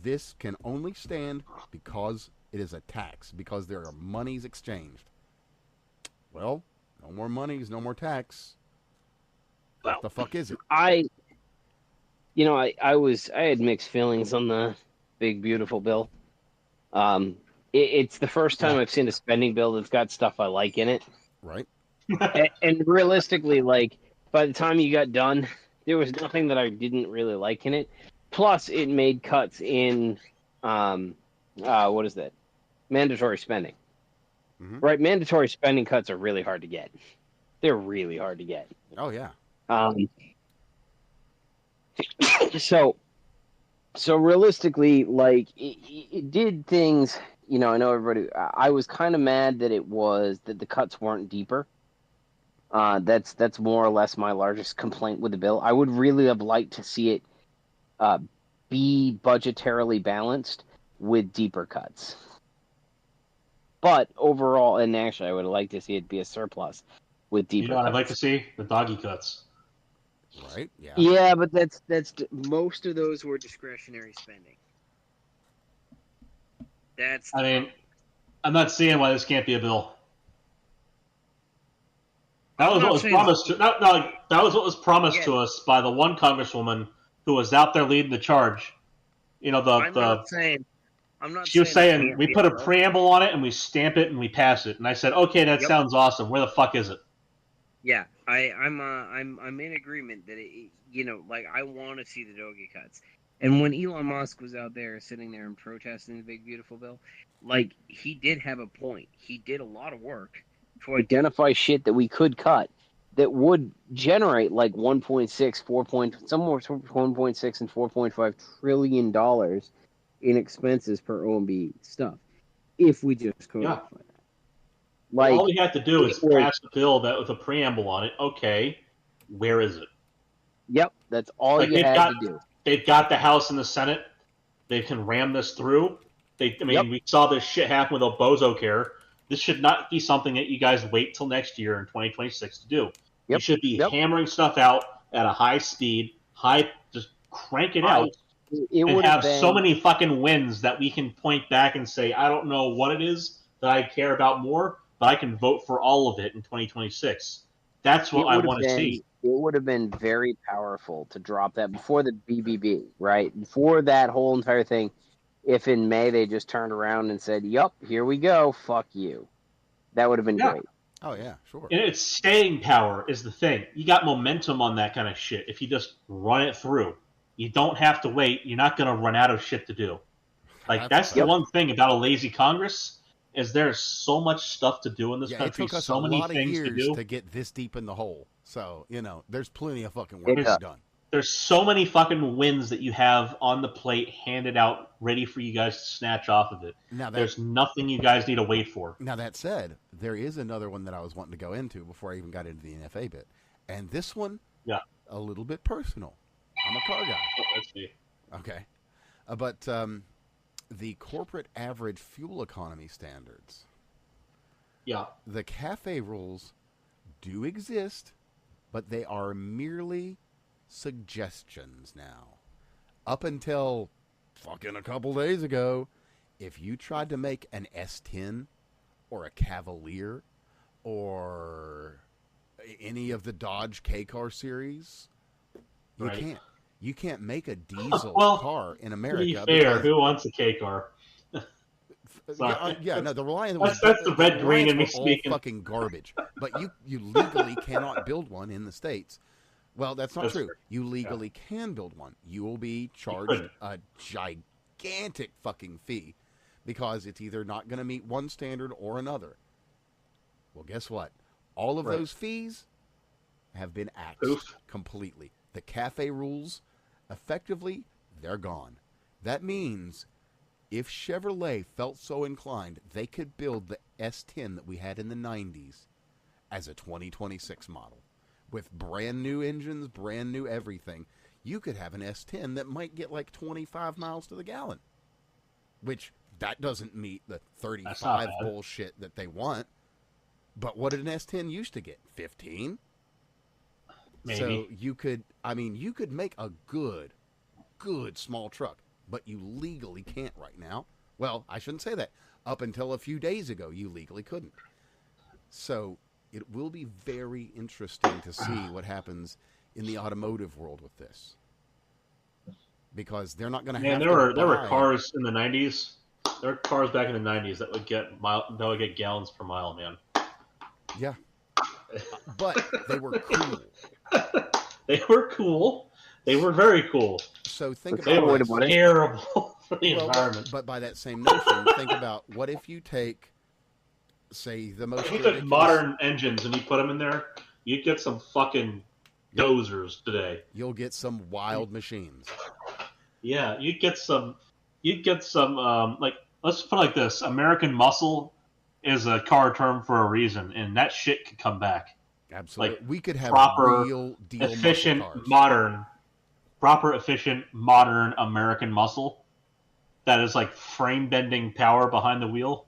This can only stand because it is a tax, because there are monies exchanged. Well, no more monies, no more tax. Well, what the fuck is it? I had mixed feelings on the big beautiful bill. It's the first time I've seen a spending bill that's got stuff I like in it. Right. and realistically, like by the time you got done, there was nothing that I didn't really like in it. Plus, it made cuts in, what is that? Mandatory spending. Mhm. Right? Mandatory spending cuts are really hard to get. They're really hard to get. Oh yeah. So realistically, like it did things. I know everybody. I was kind of mad that the cuts weren't deeper. That's more or less my largest complaint with the bill. I would really have liked to see it be budgetarily balanced with deeper cuts. But overall, and actually, I would like to see it be a surplus with deeper cuts. I'd like to see the doggy cuts. Right. Yeah. Yeah, but that's most of those were discretionary spending. I mean, I'm not seeing why this can't be a bill. That was what was promised. That was what was promised to us by the one congresswoman who was out there leading the charge. I'm not saying. She was saying we put a preamble on it and we stamp it and we pass it. And I said, okay, that sounds awesome. Where the fuck is it? Yeah, I'm in agreement that I want to see the doggy cuts. And when Elon Musk was out there sitting there and protesting the big beautiful bill, like he did have a point. He did a lot of work to identify shit that we could cut that would generate like 1.6 somewhere 1.6 and 4.5 trillion dollars in expenses per OMB stuff if we just codify that. Like, all we have to do is pass a bill that with a preamble on it. Okay, where is it? Yep, that's all you have to do. They've got the House and the Senate. They can ram this through. We saw this shit happen with Obamacare. This should not be something that you guys wait till next year in 2026 to do. Yep. You should be hammering stuff out at a high speed, just crank it out. And have so many fucking wins that we can point back and say, I don't know what it is that I care about more, but I can vote for all of it in 2026. That's what I want to see. It would have been very powerful to drop that before the BBB, right? Before that whole entire thing, if in May they just turned around and said, yup, here we go, fuck you. That would have been great. Oh, yeah, sure. And its staying power is the thing. You got momentum on that kind of shit if you just run it through. You don't have to wait. You're not going to run out of shit to do. Like, that's the one thing about a lazy Congress is there's so much stuff to do in this country. It took us so many lot of things years to do to get this deep in the hole. So, there's plenty of fucking work to be done. There's so many fucking wins that you have on the plate, handed out, ready for you guys to snatch off of it. There's nothing you guys need to wait for. Now, that said, there is another one that I was wanting to go into before I even got into the NFA bit. And this one, a little bit personal. I'm a car guy. Oh, let's see. Okay. But the corporate average fuel economy standards. Yeah. The CAFE rules do exist, but they are merely suggestions now. Up until fucking a couple days ago, if you tried to make an S10 or a Cavalier or any of the Dodge K-Car series, you can't. You can't make a diesel car in America. To be fair, who wants a K-car? The Reliant that's the red, green, and me speaking. Fucking garbage. But you legally cannot build one in the States. Well, that's not true. You legally can build one. You will be charged a gigantic fucking fee because it's either not going to meet one standard or another. Well, guess what? All of those fees have been axed completely. The CAFE rules, effectively, they're gone. That means if Chevrolet felt so inclined, they could build the S10 that we had in the 90s as a 2026 model. With brand new engines, brand new everything. You could have an S10 that might get like 25 miles to the gallon. Which, that doesn't meet the 35 bullshit that they want. But what did an S10 used to get? 15? Maybe. So you could make a good small truck, but you legally can't right now. Well, I shouldn't say that. Up until a few days ago, you legally couldn't. So it will be very interesting to see what happens in the automotive world with this, because they're not going to have. There were cars in the 90s. There were cars back in the 90s that would get gallons per mile, man. Yeah. But they were cool. They were cool. They were very cool. So think They about were this. terrible for the Well, environment. but by that same notion, think about what if you take, say, the most If you took ridiculous. modern engines and you put them in there, you'd get some fucking dozers today. You'll get some wild machines. Yeah, you'd get some. Like, let's put it like this: American Muscle is a car term for a reason, and that shit could come back. Absolutely, Like, we could have proper, real deal efficient, muscle cars. modern American muscle that is like frame bending power behind the wheel.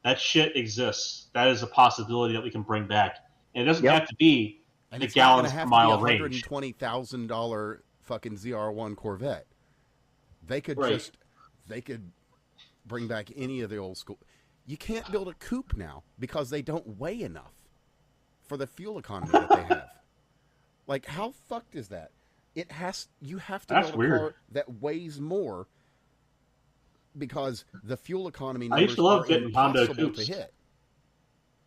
That shit exists. That is a possibility that we can bring back. And it doesn't have to be and the it's not gallons gonna per have mile to be range. $120,000 fucking ZR1 Corvette. They could they could bring back any of the old school. You can't build a coupe now because they don't weigh enough for the fuel economy that they have. Like, how fucked is that? You have to build a car that weighs more because the fuel economy numbers are impossible to hit.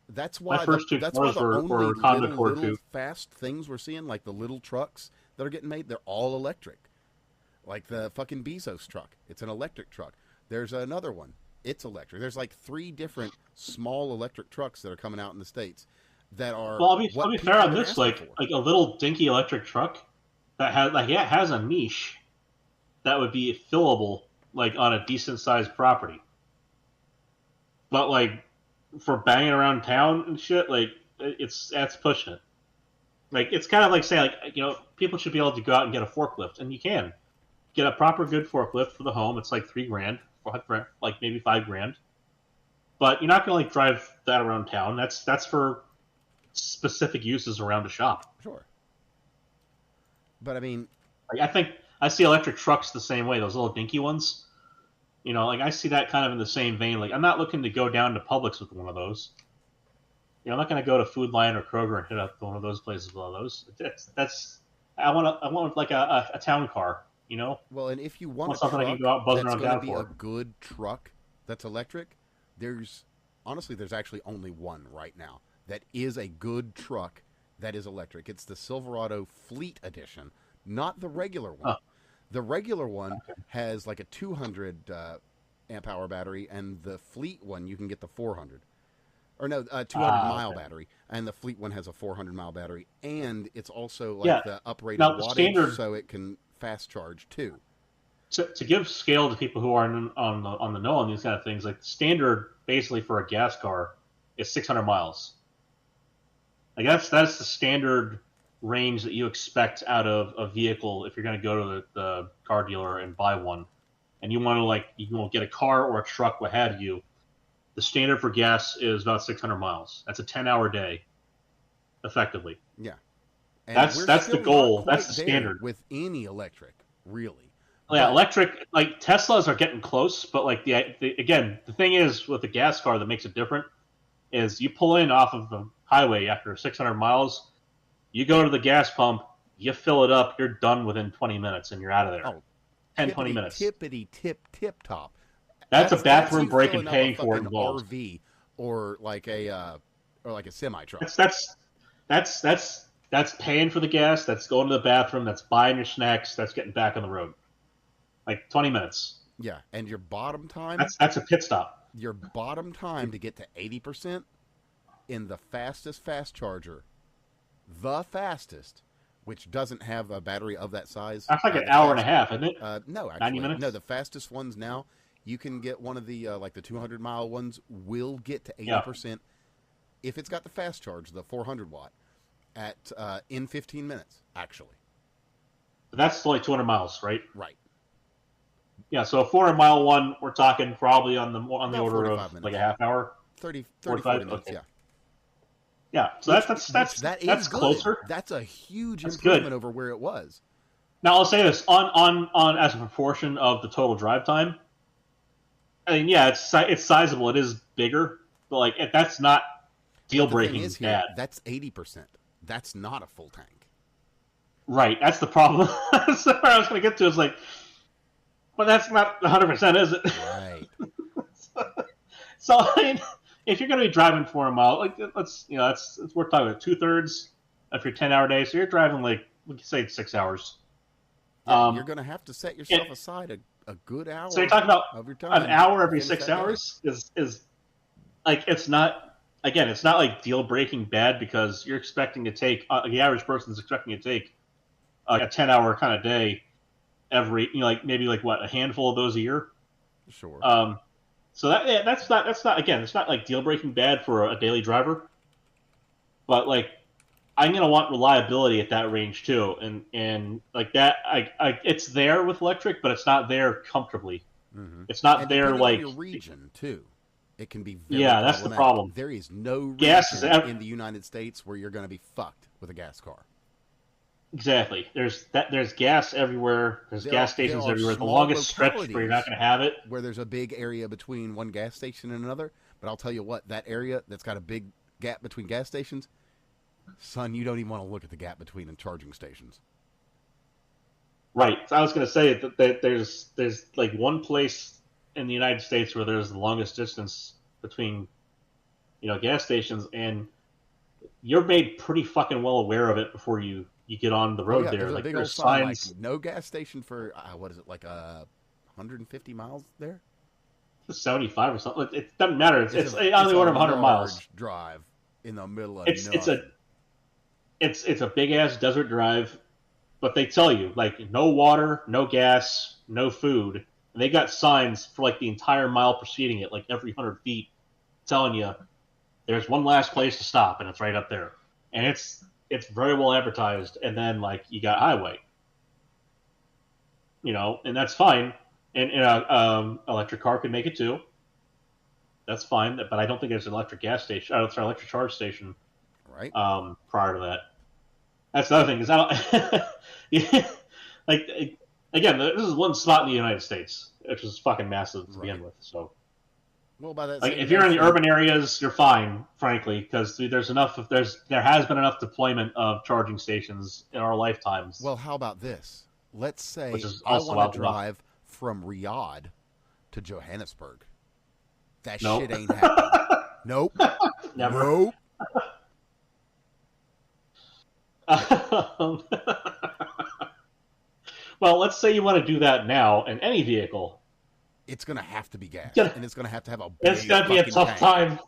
That's why my first two that's why cars the were only Honda Accord little coupe. fast things we're seeing, like the little trucks that are getting made, they're all electric. Like the fucking Bezos truck, it's an electric truck. There's another one, it's electric. There's like 3 different small electric trucks that are coming out in the States that are. Well, I'll be fair on this. Like a little dinky electric truck that has a niche that would be fillable, like on a decent sized property. But like for banging around town and shit, like that's pushing it. Like, it's kind of like saying, like, you know, people should be able to go out and get a forklift, and you can get a proper good forklift for the home. It's like $3,000, like maybe $5,000. But you're not going to like drive that around town. That's for specific uses around a shop. Sure. But I mean, like, I think I see electric trucks the same way. Those little dinky ones. You know, like I see that kind of in the same vein. Like, I'm not looking to go down to Publix with one of those. You know, I'm not going to go to Food Lion or Kroger and hit up one of those places with one of those. I want like a town car. You know. Well, and if you want a something truck I can go out buzzing that's around going town to be for. a good truck that's electric, there's actually only one right now that is a good truck that is electric. It's the Silverado Fleet Edition, not the regular one. Oh. The regular one has like a 200 amp hour battery, and the Fleet one you can get the 400. Or no, 200 mile battery, and the Fleet one has a 400 mile battery, and it's also like the uprated wattage, so it can fast charge too. To give scale to people who aren't on the know on these kind of things, like the standard basically for a gas car is 600 miles. Like that's the standard range that you expect out of a vehicle if you're going to go to the car dealer and buy one, and you want to get a car or a truck, what have you. The standard for gas is about 600 miles. That's a 10-hour day, effectively. Yeah. And that's the goal. That's the standard. With any electric, really. Yeah, electric, like Teslas are getting close, but like the thing is with the gas car that makes it different is you pull in off of the highway after 600 miles, you go to the gas pump, you fill it up, you're done within 20 minutes and you're out of there. Oh, 10, 20 minutes. Tippity tip top. That's a bathroom break and paying for it involved. RV or like a semi truck. That's paying for the gas. That's going to the bathroom. That's buying your snacks. That's getting back on the road. Like 20 minutes. Yeah, and your bottom time. That's a pit stop. Your bottom time to get to 80% in the fastest fast charger, the fastest, which doesn't have a battery of that size. That's like an hour and a half, isn't it? No, actually, 90 minutes. No, the fastest ones now. You can get one of the like the 200 mile ones will get to 80% if it's got the fast charge, the 400 watt, at in 15 minutes actually. But that's only 200 miles, right? Right. Yeah, so a 400 mile one, we're talking probably on the order of minutes. like a half hour. 40 minutes. Okay. Yeah. Yeah, so that's good. closer. That's a huge That's improvement good. over where it was. Now I'll say this on as a proportion of the total drive time. I mean, yeah, it's sizable. It is bigger, but like that's not deal breaking bad. That's 80%. That's not a full tank. Right. That's the problem. That's where I was going to get to. Is like, but that's not 100%, is it? Right. So I mean, if you're going to be driving 400 miles, like we're talking about 2/3 of your 10-hour day. So you're driving like we could say 6 hours Yeah, Um, you're going to have to set yourself aside a good hour so you're talking about of your time. an hour to every finish 6 that day. hours is like, it's not, again, it's not like deal breaking bad, because you're expecting to take the average person's expecting to take a 10-hour kind of day every, like maybe like what, a handful of those a year. Sure. So that's not again, it's not like deal breaking bad for a daily driver, but like I'm gonna want reliability at that range too, and like that, it's there with electric, but it's not there comfortably. Mm-hmm. It's not And there depending on like, your region, too, it can be very yeah, that's the problematic. problem. There is no Gas is region in the United States where you're going to be fucked with a gas car. Exactly. There's gas everywhere. There's gas There stations are everywhere. The small longest stretch where you're not localities going to have it. where there's a big area between one gas station and another. But I'll tell you what, that area that's got a big gap between gas stations, son, you don't even want to look at the gap between the charging stations. Right. So I was going to say that there's like one place in the United States where there's the longest distance between, gas stations, and you're made pretty fucking well aware of it before you get on the road there. There's a Like, big there's old sign like signs. no gas station for what is it, like 150 miles there? 75 or something. It doesn't matter. It's on the a order of 100 miles. large drive in the middle of It's nothing. it's a big ass desert drive, but they tell you like no water, no gas, no food, and they got signs for like the entire mile preceding it, like every 100 feet, telling you there's one last place to stop, and it's right up there, and it's very well advertised. And then like you got highway, and that's fine. And a electric car could make it too. That's fine, but I don't think there's an electric gas station. Oh, it's an electric charge station. Right. Prior to that, that's another thing. Is I don't, yeah, like again, this is one spot in the United States, which is fucking massive to begin with. So, well, by that like, same if you're in the notion, urban areas, you're fine, frankly, because there has been enough deployment of charging stations in our lifetimes. well, how about this? Let's say Which is I also want to outlaw. drive from Riyadh to Johannesburg. That Nope. shit ain't happening. Nope. Never. Nope. Well, let's say you want to do that now in any vehicle. It's going to have to be gas. Yeah. And it's going to have a big It's gonna be a fucking tough tank. time.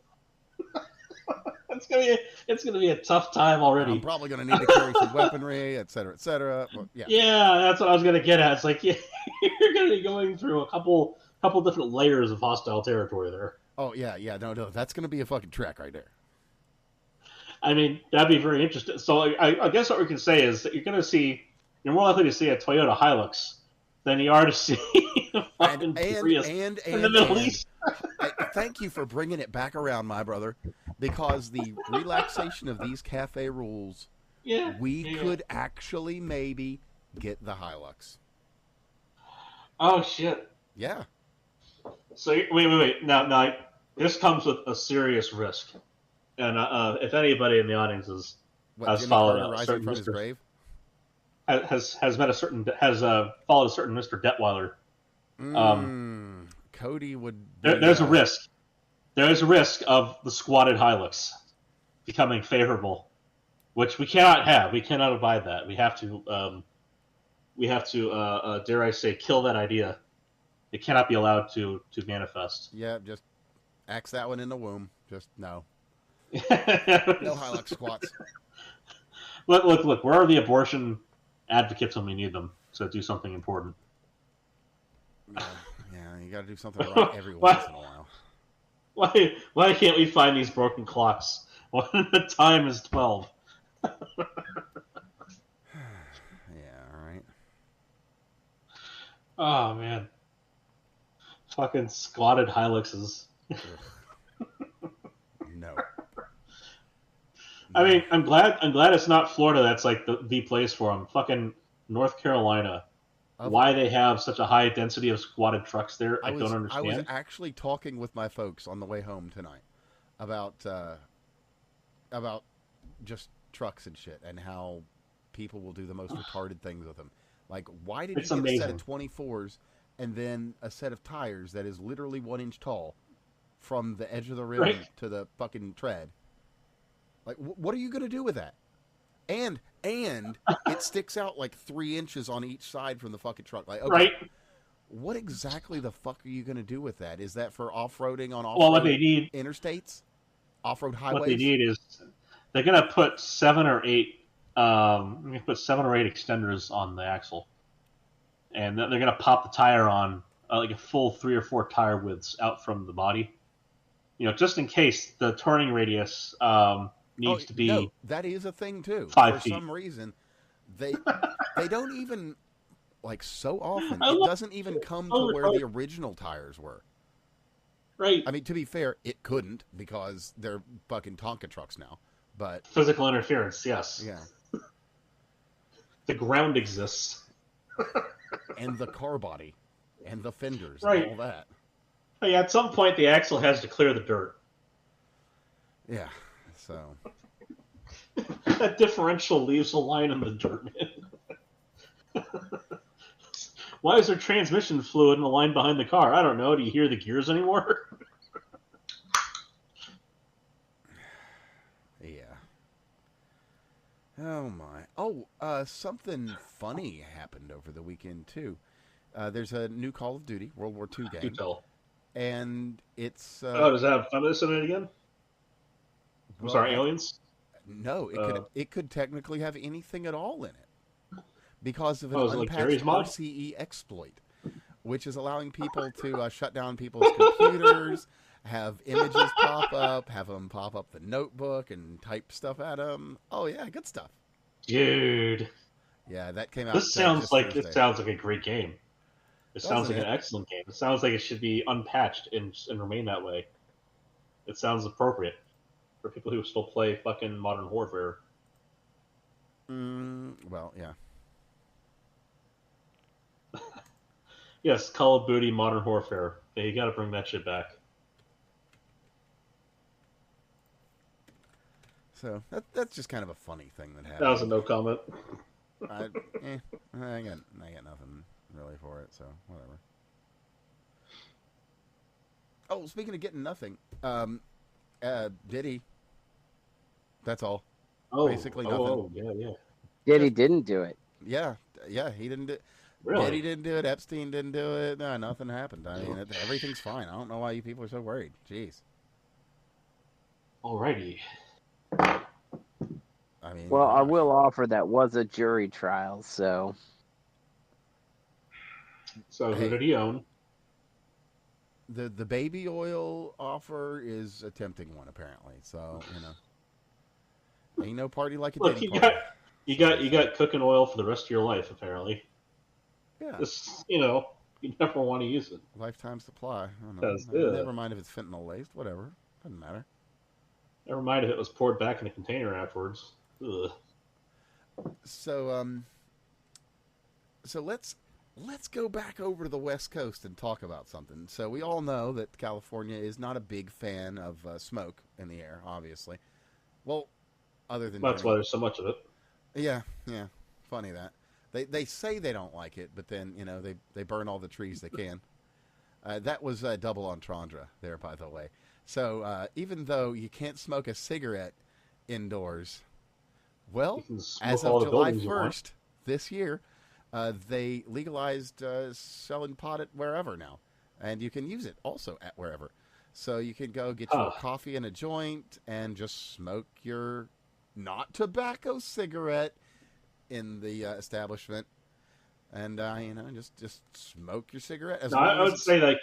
It's gonna be a tough time already. I'm probably going to need to carry some weaponry, et cetera, et cetera. Well, yeah. Yeah, that's what I was gonna get at. It's like you're gonna be going through a couple different layers of hostile territory there. Oh, yeah. No. That's going to be a fucking trek right there. I mean, that'd be very interesting. So I guess what we can say is that you're more likely to see a Toyota Hilux than you are to see a fucking Prius in the Middle East. Thank you for bringing it back around, my brother, because the relaxation of these cafe rules, we could actually maybe get the Hilux. Oh shit! Yeah. So wait. Now this comes with a serious risk, and if anybody in the audience has Jimmy followed Carter a rising certain from his Mr. grave? has followed a certain Mr. Detweiler. Cody would. There's a risk. There's a risk of the squatted Hilux becoming favorable, which we cannot have. We cannot abide that. We have to. Dare I say, kill that idea. It cannot be allowed to manifest. Yeah, just axe that one in the womb. Just no. No Hilux squats. Look. Where are the abortion advocates when we need them to do something important? Yeah, you got to do something right every once in a while. Why can't we find these broken clocks when the time is 12? Yeah, all right. Oh man, fucking squatted Hiluxes. No. I mean, I'm glad it's not Florida. That's like the place for them. Fucking North Carolina. Why they have such a high density of squatted trucks there, I don't understand. I was actually talking with my folks on the way home tonight about just trucks and shit and how people will do the most retarded things with them. Like, why did you get a set of 24s and then a set of tires that is literally 1 inch tall from the edge of the rim to the fucking tread? Like, what are you going to do with that? and it sticks out like 3 inches on each side from the fucking truck. Like, okay, Right. what exactly the fuck are you going to do with that? Is that for off-roading on Well, what off-road they need, interstates, off-road what they highways? need is they're gonna put 7 or 8. They're gonna put 7 or 8 extenders on the axle, and then they're gonna pop the tire on like a full 3 or 4 tire widths out from the body. Just in case the turning radius needs to be No, that is a thing too. 5 For feet. some reason, they don't even like so often. I It love- doesn't even come oh, to where oh. the original tires were. Right. I mean, to be fair, it couldn't because they're fucking Tonka trucks now. But Physical interference, yes. yeah, The ground exists. and the car body, and the fenders, Right. and all that. Hey, at some point, the axle has to clear the dirt. Yeah. So That differential leaves a line in the dirt, man. Why is there transmission fluid in the line behind the car? I don't know. Do you hear the gears anymore? yeah. Oh my. Oh, something funny happened over the weekend too. There's a new Call of Duty World War II You game, tell. and it's Does that have feminists in it again? I'm well, sorry, aliens? no, it could technically have anything at all in it because of an is it like unpatched Gary's mod? RCE exploit, which is allowing people to shut down people's computers, have images pop up, have them pop up the notebook and type stuff at them. Oh yeah, good stuff. Dude. Yeah, that came out. This sounds just like Thursday. a great game. It sounds Doesn't like an it? excellent game. It sounds like it should be unpatched and remain that way. It sounds appropriate for people who still play fucking Modern Warfare. Well, yeah. Yes, Call of Duty Modern Warfare. Yeah, you gotta bring that shit back. So that's just kind of a funny thing that happened. That was a no comment. I got nothing really for it, so whatever. Oh, speaking of getting nothing, Diddy. That's all. Basically nothing. Oh, yeah. Diddy didn't do it. Yeah, he didn't do. Really? Diddy didn't do it. Epstein didn't do it. No, nothing happened. I mean, everything's fine. I don't know why you people are so worried. Jeez. Alrighty. I mean, Well, I will offer that was a jury trial, so So Hey. who did he own? the baby oil offer is a tempting one, apparently. So ain't no party like a Look, Diddy you party. you got cooking oil for the rest of your life, apparently. Yeah, This, you never want to use it. lifetime supply. I don't know. That's good. Never mind if it's fentanyl laced. Whatever, doesn't matter. Never mind if it was poured back in a container afterwards. Ugh. So so let's go back over to the West Coast and talk about something. So we all know that California is not a big fan of smoke in the air, obviously. Well, other than That's why there's so much of it. yeah, funny that they say they don't like it, but then they burn all the trees they can. That was a double entendre there, by the way. So even though you can't smoke a cigarette indoors, well, You can smoke as all of the July buildings you want. 1st this year, they legalized selling pot at wherever now, and you can use it also at wherever. So you can go get you a coffee and a joint and just smoke your not tobacco cigarette in the establishment, and just smoke your cigarette. As No, I long as would say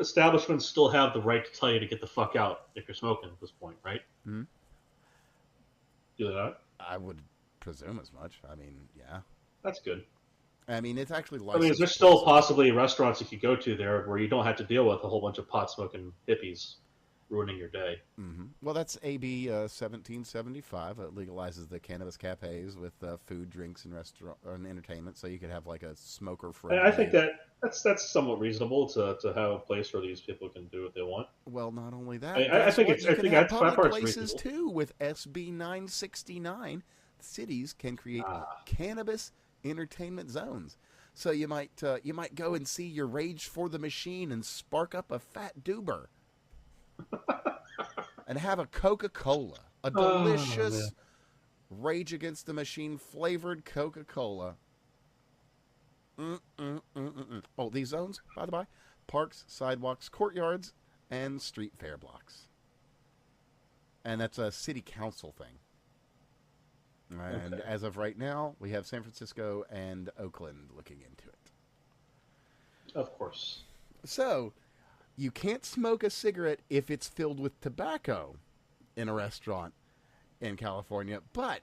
establishments still have the right to tell you to get the fuck out if you're smoking at this point, right? Hmm? Do that. I would presume as much. I mean, yeah. That's good. I mean, it's actually I licensed. mean, there's still places. possibly restaurants you could go to there where you don't have to deal with a whole bunch of pot smoking hippies ruining your day. Mm-hmm. Well, that's AB 1775. It legalizes the cannabis cafes with food, drinks, and restaurant and entertainment, so you could have like a smoker-free. And I think that's somewhat reasonable to have a place where these people can do what they want. Well, not only that, I think guess what? it's- You I can think have that public part's places reasonable. too with SB 969. Cities can create cannabis entertainment zones. So you might go and see your Rage for the Machine and spark up a fat doober. And have a Coca-Cola, a delicious Rage Against the Machine flavored Coca-Cola. Oh, these zones, by the by, parks, sidewalks, courtyards, and street fair blocks. And that's a city council thing. And Okay. as of right now, we have San Francisco and Oakland looking into it. Of course. So, you can't smoke a cigarette if it's filled with tobacco in a restaurant in California, but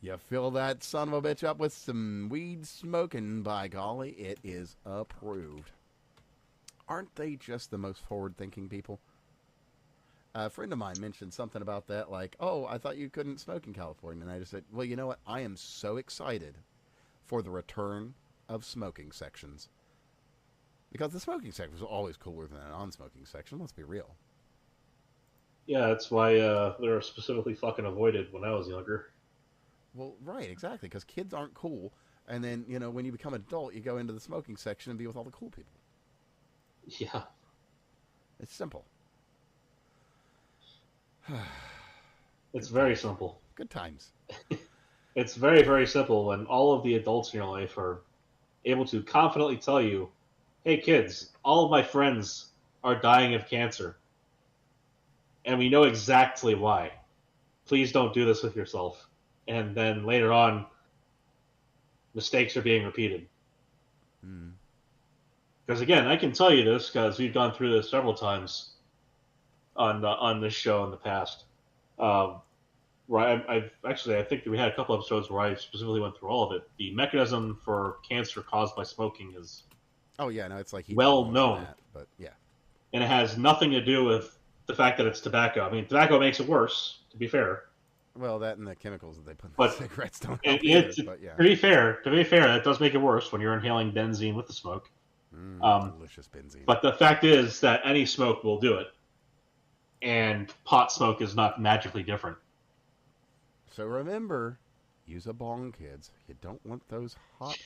you fill that son of a bitch up with some weed smoking, by golly, it is approved. Aren't they just the most forward-thinking people? A friend of mine mentioned something about that, like, oh, I thought you couldn't smoke in California. And I just said, well, you know what? I am so excited for the return of smoking sections. Because the smoking section was always cooler than a non-smoking section, let's be real. Yeah, that's why they were specifically fucking avoided when I was younger. Well, right, exactly, because kids aren't cool. And then, you know, when you become an adult, you go into the smoking section and be with all the cool people. Yeah. It's simple. It's very simple. Good times. It's very, very simple when all of the adults in your life are able to confidently tell you, hey kids, all of my friends are dying of cancer. And we know exactly why. Please don't do this with yourself. And then later on, mistakes are being repeated. Because again, I can tell you this because we've gone through this several times on this show in the past. Where I think we had a couple episodes where I specifically went through all of it. The mechanism for cancer caused by smoking is Oh, yeah, no, it's like heat well promotion known. that, but yeah. And it has nothing to do with the fact that it's tobacco. I mean, tobacco makes it worse, to be fair. Well, that and the chemicals that they put in But the cigarettes don't And help either, but yeah. to be fair, that does make it worse when you're inhaling benzene with the smoke. Delicious benzene. But the fact is that any smoke will do it, and pot smoke is not magically different. So remember, use a bong, kids. You don't want those hot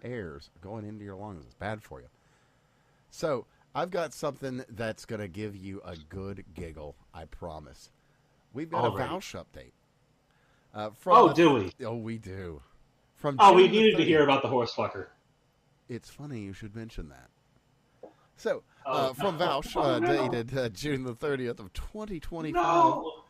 airs going into your lungs. It's bad for you. So I've got something that's going to give you a good giggle, I promise. We've got Already. a Vouch update. Do we? Oh, we do. From Oh, we June the needed to 30th. hear about the horse fucker. It's funny you should mention that. So, Oh, from no. Vouch, Oh, no. dated June the 30th of 2025, No!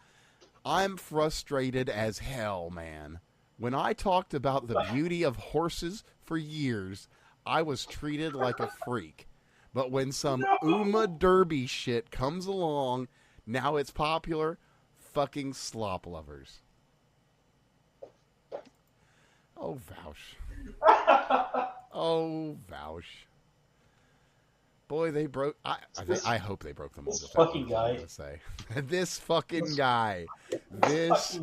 I'm frustrated as hell, man. When I talked about the beauty of horses for years, I was treated like a freak. But when some Uma Derby shit comes along, now it's popular, fucking slop lovers. Oh, Vouch. Oh, Vouch. Boy, they broke... I hope they broke the mold. This fucking guy. Say. This fucking guy. This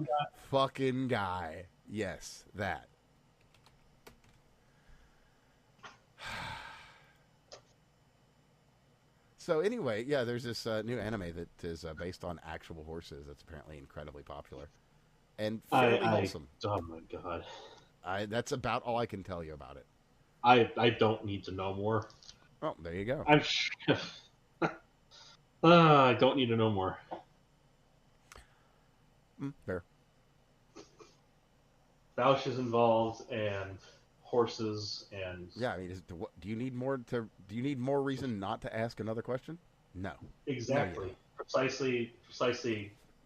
fucking guy. Yes, that. So anyway, yeah, there's this new anime that is based on actual horses that's apparently incredibly popular. And fairly wholesome. Oh my god. That's about all I can tell you about it. I don't need to know more. Oh, there you go. I don't need to know more. Fair. Vouch is involved, and horses, and Yeah, I mean, do you need more reason not to ask another question? No. exactly, No, precisely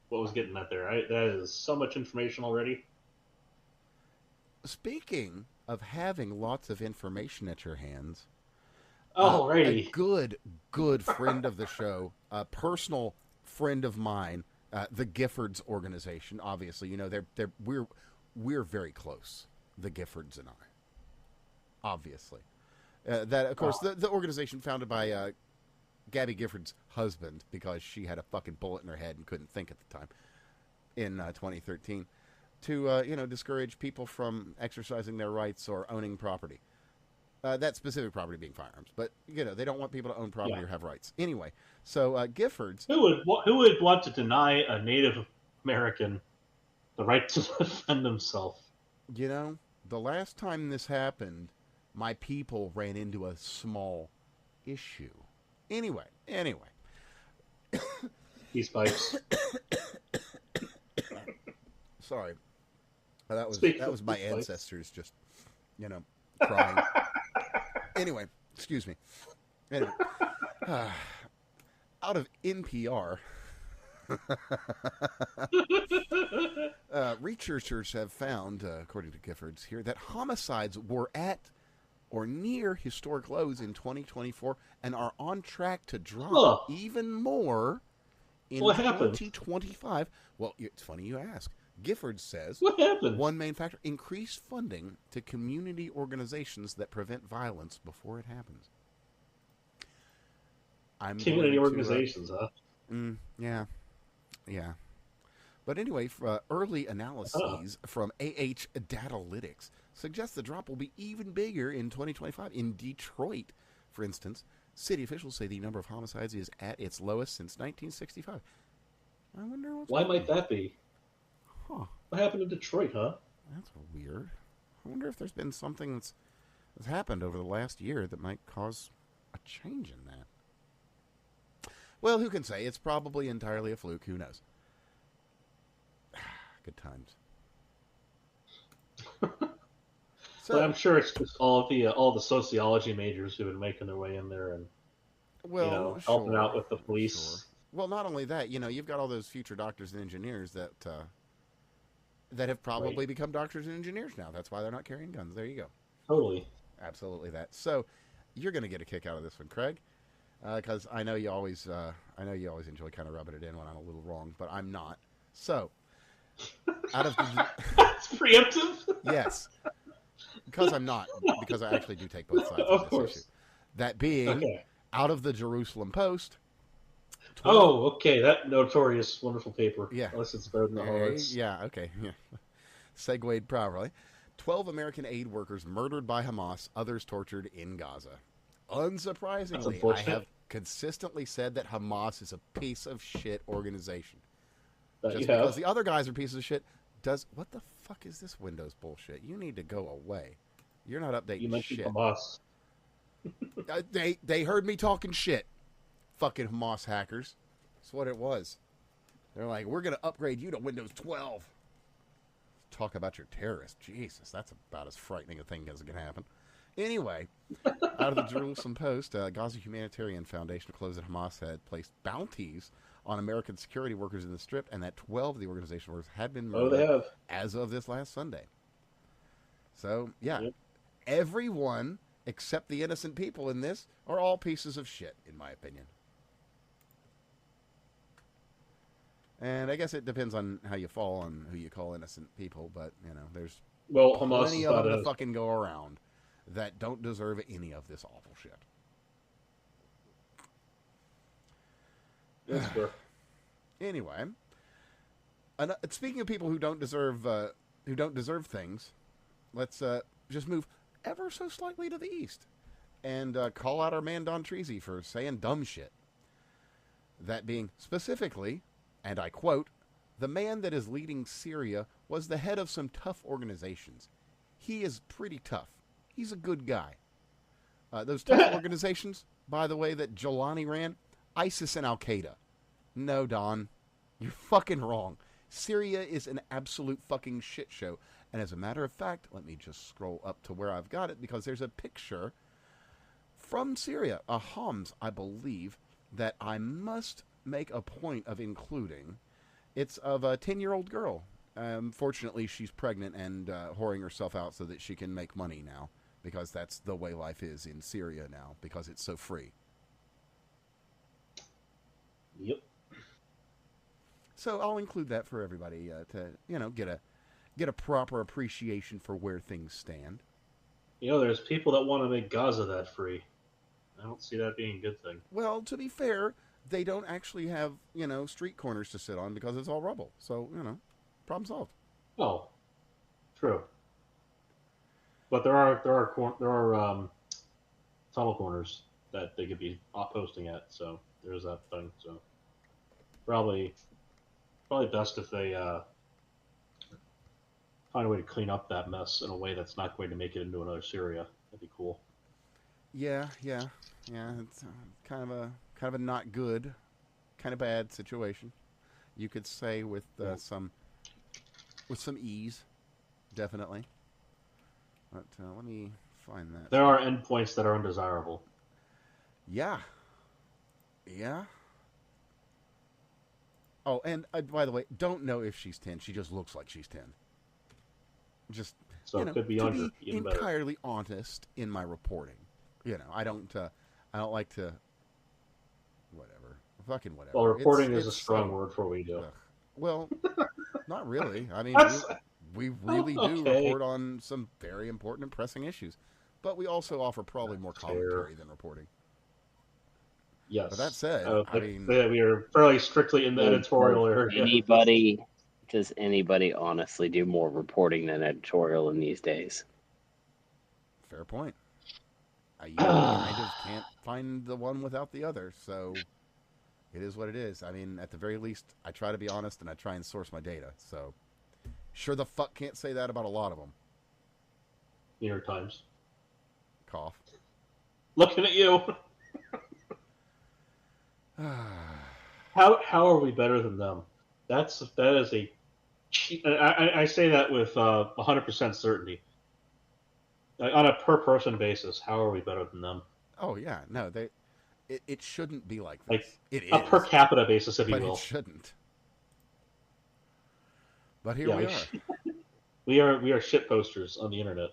what was getting at there. That is so much information already. Speaking of having lots of information at your hands, Alrighty. a good friend of the show, a personal friend of mine, the Giffords organization. Obviously, you know we're very close. The Giffords and I. Obviously, that of course the organization founded by Gabby Gifford's husband, because she had a fucking bullet in her head and couldn't think at the time in 2013, to discourage people from exercising their rights or owning property. That specific property being firearms, but they don't want people to own property or have rights. Anyway, so Giffords. Who would want to deny a Native American the right to defend himself? The last time this happened, my people ran into a small issue. Anyway. These pipes. Sorry. That was my ancestors just, crying. Anyway, excuse me. Anyway, out of NPR, researchers have found, according to Giffords here, that homicides were at or near historic lows in 2024 and are on track to drop even more in 2025. Well, it's funny you ask. Gifford says, what happened? One main factor, increased funding to community organizations that prevent violence before it happens. Community organizations, huh? Yeah. But anyway, early analyses from Datalytics suggest the drop will be even bigger in 2025. In Detroit, for instance, city officials say the number of homicides is at its lowest since 1965. I wonder why might that be? Huh. What happened in Detroit, huh? That's weird. I wonder if there's been something that's happened over the last year that might cause a change in that. Well, who can say? It's probably entirely a fluke. Who knows? Good times. But I'm sure it's just all the sociology majors who've been making their way in there and helping out with the police. Sure. Well, not only that, you've got all those future doctors and engineers that have probably become doctors and engineers now. That's why they're not carrying guns. There you go. Totally. Absolutely that. So, you're going to get a kick out of this one, Craig, because I know you always enjoy kind of rubbing it in when I'm a little wrong, but I'm not. So, out of the that's preemptive. Yes, because I'm not. Because I actually do take both sides of this issue. That being, out of the Jerusalem Post. Okay, that notorious, wonderful paper. Yeah. Unless it's better than the Haaretz. Yeah, okay. Yeah. Segued properly. 12 American aid workers murdered by Hamas, others tortured in Gaza. Unsurprisingly, I have consistently said that Hamas is a piece of shit organization. Just because the other guys are pieces of shit, what the fuck is this Windows bullshit? You need to go away. You're not updating shit. You mentioned Hamas. They heard me talking shit. Fucking Hamas hackers. That's what it was. They're like, we're going to upgrade you to Windows 12. Talk about your terrorists. Jesus, that's about as frightening a thing as it can happen. Anyway, out of the Jerusalem Post, Gaza Humanitarian Foundation closed that Hamas had placed bounties on American security workers in the Strip, and that 12 of the organization workers had been murdered as of this last Sunday. So, yeah, everyone except the innocent people in this are all pieces of shit, in my opinion. And I guess it depends on how you fall on who you call innocent people, but, there's plenty of them to fucking go around that don't deserve any of this awful shit. That's fair. Anyway, speaking of people who don't deserve things, let's just move ever so slightly to the east and call out our man Don Treasy for saying dumb shit. That being specifically, and I quote, "The man that is leading Syria was the head of some tough organizations. He is pretty tough. He's a good guy." Those tough organizations, by the way, that Jolani ran, ISIS and Al-Qaeda. No, Don, you're fucking wrong. Syria is an absolute fucking shit show. And as a matter of fact, let me just scroll up to where I've got it, because there's a picture from Syria, a Homs, I believe, that I must make a point of including. It's of a 10-year-old girl. Fortunately, she's pregnant and whoring herself out so that she can make money now, because that's the way life is in Syria now, because it's so free. Yep. So I'll include that for everybody to, get a proper appreciation for where things stand. There's people that want to make Gaza that free. I don't see that being a good thing. Well, to be fair, they don't actually have, street corners to sit on because it's all rubble. So, problem solved. Oh, true. But there are tunnel corners that they could be posting at. So there's that thing. So probably best if they find a way to clean up that mess in a way that's not going to make it into another Syria. That'd be cool. Yeah. It's kind of a not good, kind of bad situation, you could say, with some ease. definitely. But let me find that. There are endpoints that are undesirable. Yeah. Yeah. Oh, and by the way, don't know if she's 10. She just looks like she's 10. Just, So it could be to under, be even better. entirely honest in my reporting. I don't like to, whatever. Fucking whatever. Well, reporting is a it's strong so, word for what we do. ugh. Well, not really. I mean, That's- we really do Okay. report on some very important and pressing issues. But we also offer probably more commentary than reporting. Yes. But that said, I mean, we are fairly strictly in the editorial area. Does anybody honestly do more reporting than editorial in these days? fair point. You kind of can't find the one without the other, so it is what it is. I mean, at the very least, I try to be honest and I try and source my data. So, sure the fuck can't say that about a lot of them. New York Times. Cough. Looking at you. How are we better than them? That is a. I say that with 100% certainty. On a per person basis, how are we better than them? Oh yeah, no, it shouldn't be like this. Like it is a per capita basis, if you but will. it shouldn't. But here we are. We are shit posters on the internet.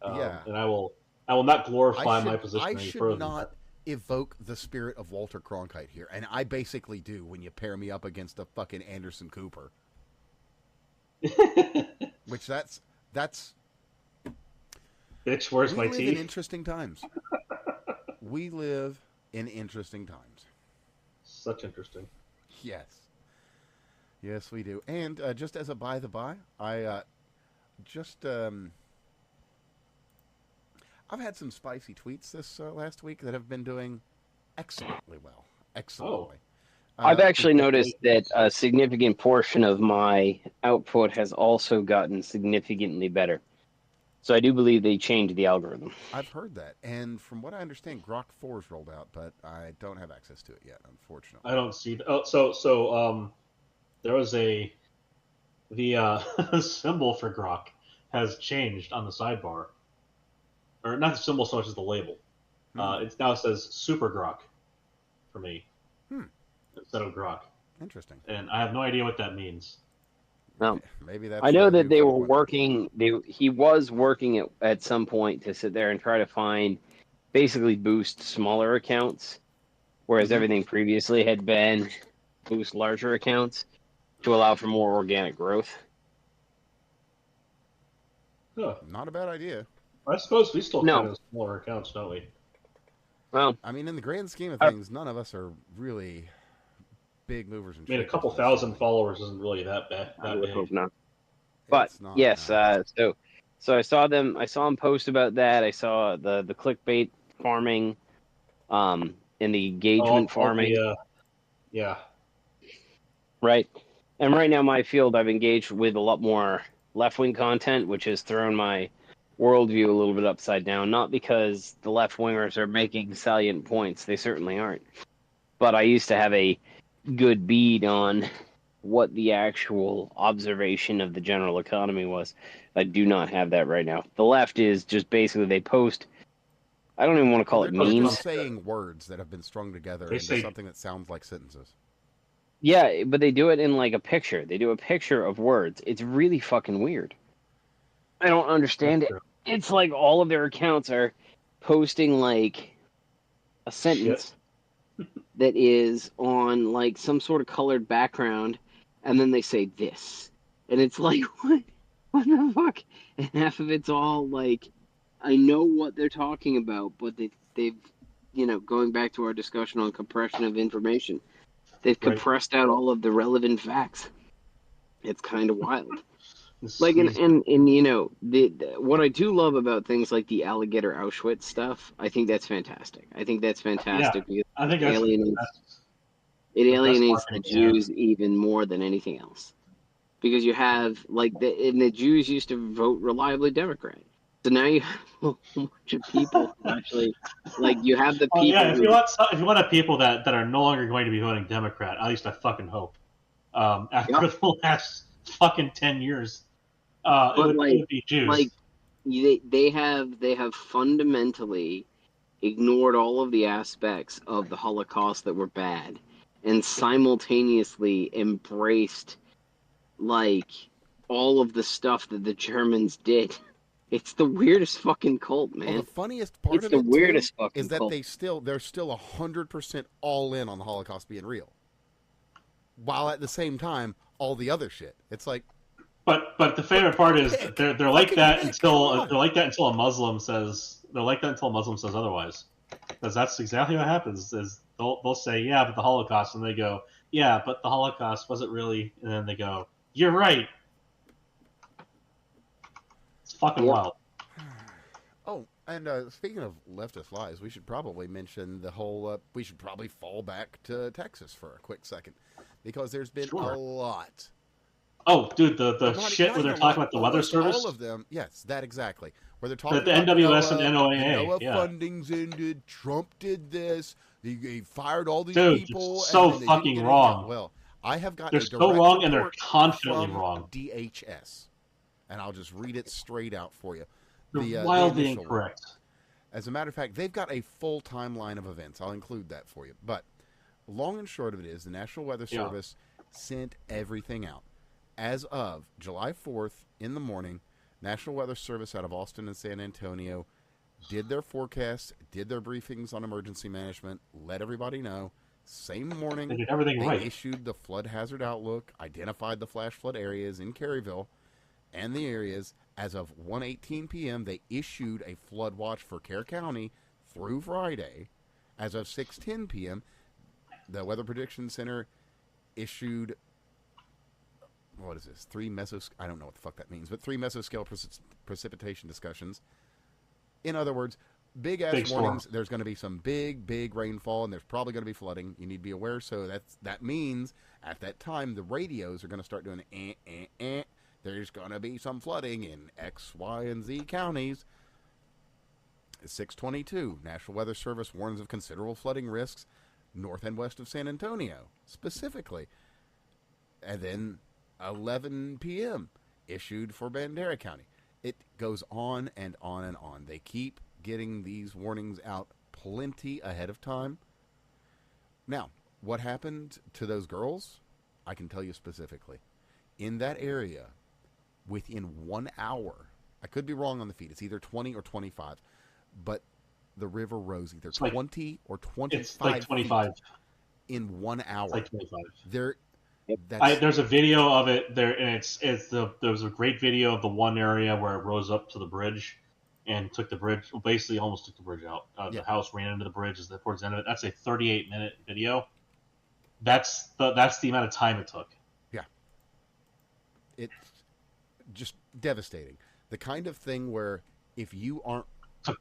Yeah. And I will not glorify my position any further. I should not evoke the spirit of Walter Cronkite here, and I basically do when you pair me up against a fucking Anderson Cooper. Which that's Bitch, where's my we live in teeth? interesting times. We live in interesting times. Such interesting. Yes. Yes, we do. And just as a by the by, I've had some spicy tweets this last week that have been doing excellently well. Excellently. I've actually noticed that a significant portion of my output has also gotten significantly better. So I do believe they changed the algorithm. I've heard that. And from what I understand, Grok 4's rolled out, but I don't have access to it yet, unfortunately. I don't see that. Oh, so there was the symbol for Grok has changed on the sidebar. Or not the symbol so much as the label. It now says Super Grok for me instead of Grok. Interesting. And I have no idea what that means. No. Maybe that's. I know that they were working. He was working at some point to sit there and try to find, basically boost smaller accounts, whereas everything previously had been boost larger accounts to allow for more organic growth. Huh. Not a bad idea. I suppose we still kind of smaller accounts, don't we? Well, I mean, in the grand scheme of things, none of us are really big movers and I mean, a shakers couple thousand followers isn't really that bad. I would big. hope not. But yes, so I saw them post about that. I saw the clickbait farming, and the engagement farming. Yeah. Right. And right now, my field, I've engaged with a lot more left-wing content, which has thrown my worldview a little bit upside down. Not because the left-wingers are making salient points. They certainly aren't. But I used to have a good bead on what the actual observation of the general economy was. I do not have that right now. The left is just basically they post, I don't even want to call it they're memes. just saying words that have been strung together into something that sounds like sentences. Yeah, but they do it in like a picture. They do a picture of words. It's really fucking weird. I don't understand it. It's like all of their accounts are posting like a sentence that is on like some sort of colored background, and then they say this. And it's like, what the fuck? And half of it's all like, I know what they're talking about, but they've going back to our discussion on compression of information, they've compressed out all of the relevant facts. It's kind of wild. Like, and what I do love about things like the alligator Auschwitz stuff, I think that's fantastic. I think that's fantastic. Yeah, I think it alienates the Jews even more than anything else. Because you have, the Jews used to vote reliably Democrat. So now you have a whole bunch of people who actually, you have the people. If you want people that are no longer going to be voting Democrat, at least I fucking hope. After the last fucking 10 years. But it would be Jews. they have fundamentally ignored all of the aspects of the Holocaust that were bad, and simultaneously embraced like all of the stuff that the Germans did. It's the weirdest fucking cult, Well, the man. funniest part It's of the it too weirdest is fucking that cult. they're still 100% all in on the Holocaust being real, while at the same time all the other shit. It's like, But the favorite part is pick, they're like fucking that pick. Come until on. a Muslim says otherwise. Because that's exactly what happens. Is they'll say, yeah, but the Holocaust, and they go, yeah, but the Holocaust wasn't really, and then they go, you're right. It's fucking Yep. wild. Oh, and speaking of leftist lies, we should probably mention the whole. We should probably fall back to Texas for a quick second, because there's been Sure. a lot. Oh, dude, the Well, shit where they're even a talking lot. about the Weather Almost Service. all of them, yes, that exactly. Where they're talking The about NWS and the NOAA, NOAA yeah. funding's ended. Trump did this. He fired all these Dude, people, it's so and then they fucking didn't get wrong. anything. Well, I have got They're a so direct wrong, and they're report confidently from wrong. DHS, and I'll just read it straight out for you. They're The wildly initial one. incorrect. As a matter of fact, they've got a full timeline of events. I'll include that for you. But long and short of it is the National Weather Service sent everything out. As of July 4th in the morning, National Weather Service out of Austin and San Antonio did their forecasts, did their briefings on emergency management, let everybody know. Same morning, They did everything they right. issued the flood hazard outlook, identified the flash flood areas in Caryville and the areas. As of 1:18 p.m., they issued a flood watch for Kerr County through Friday. As of 6:10 p.m., the Weather Prediction Center issued, what is this? I don't know what the fuck that means, but 3 mesoscale precipitation discussions. In other words, big ass Big storm. warnings. There's going to be some big rainfall, and there's probably going to be flooding. You need to be aware. So that means at that time the radios are going to start doing There's going to be some flooding in X, Y, and Z counties. 6:22, National Weather Service warns of considerable flooding risks north and west of San Antonio, specifically. And then 11 p.m., issued for Bandera County. It goes on and on and on. They keep getting these warnings out plenty ahead of time. Now, what happened to those girls? I can tell you specifically. In that area, within 1 hour, I could be wrong on the feet, it's either 20 or 25, but the river rose either 20 or 25 It's like 25 feet in 1 hour. It's like 25. There's a video of it there, and there was a great video of the one area where it rose up to the bridge and took the bridge, basically almost took the bridge out. The house ran into the bridge towards the end of it. That's a 38-minute video. That's the amount of time it took. Yeah. It's just devastating. The kind of thing where if you aren't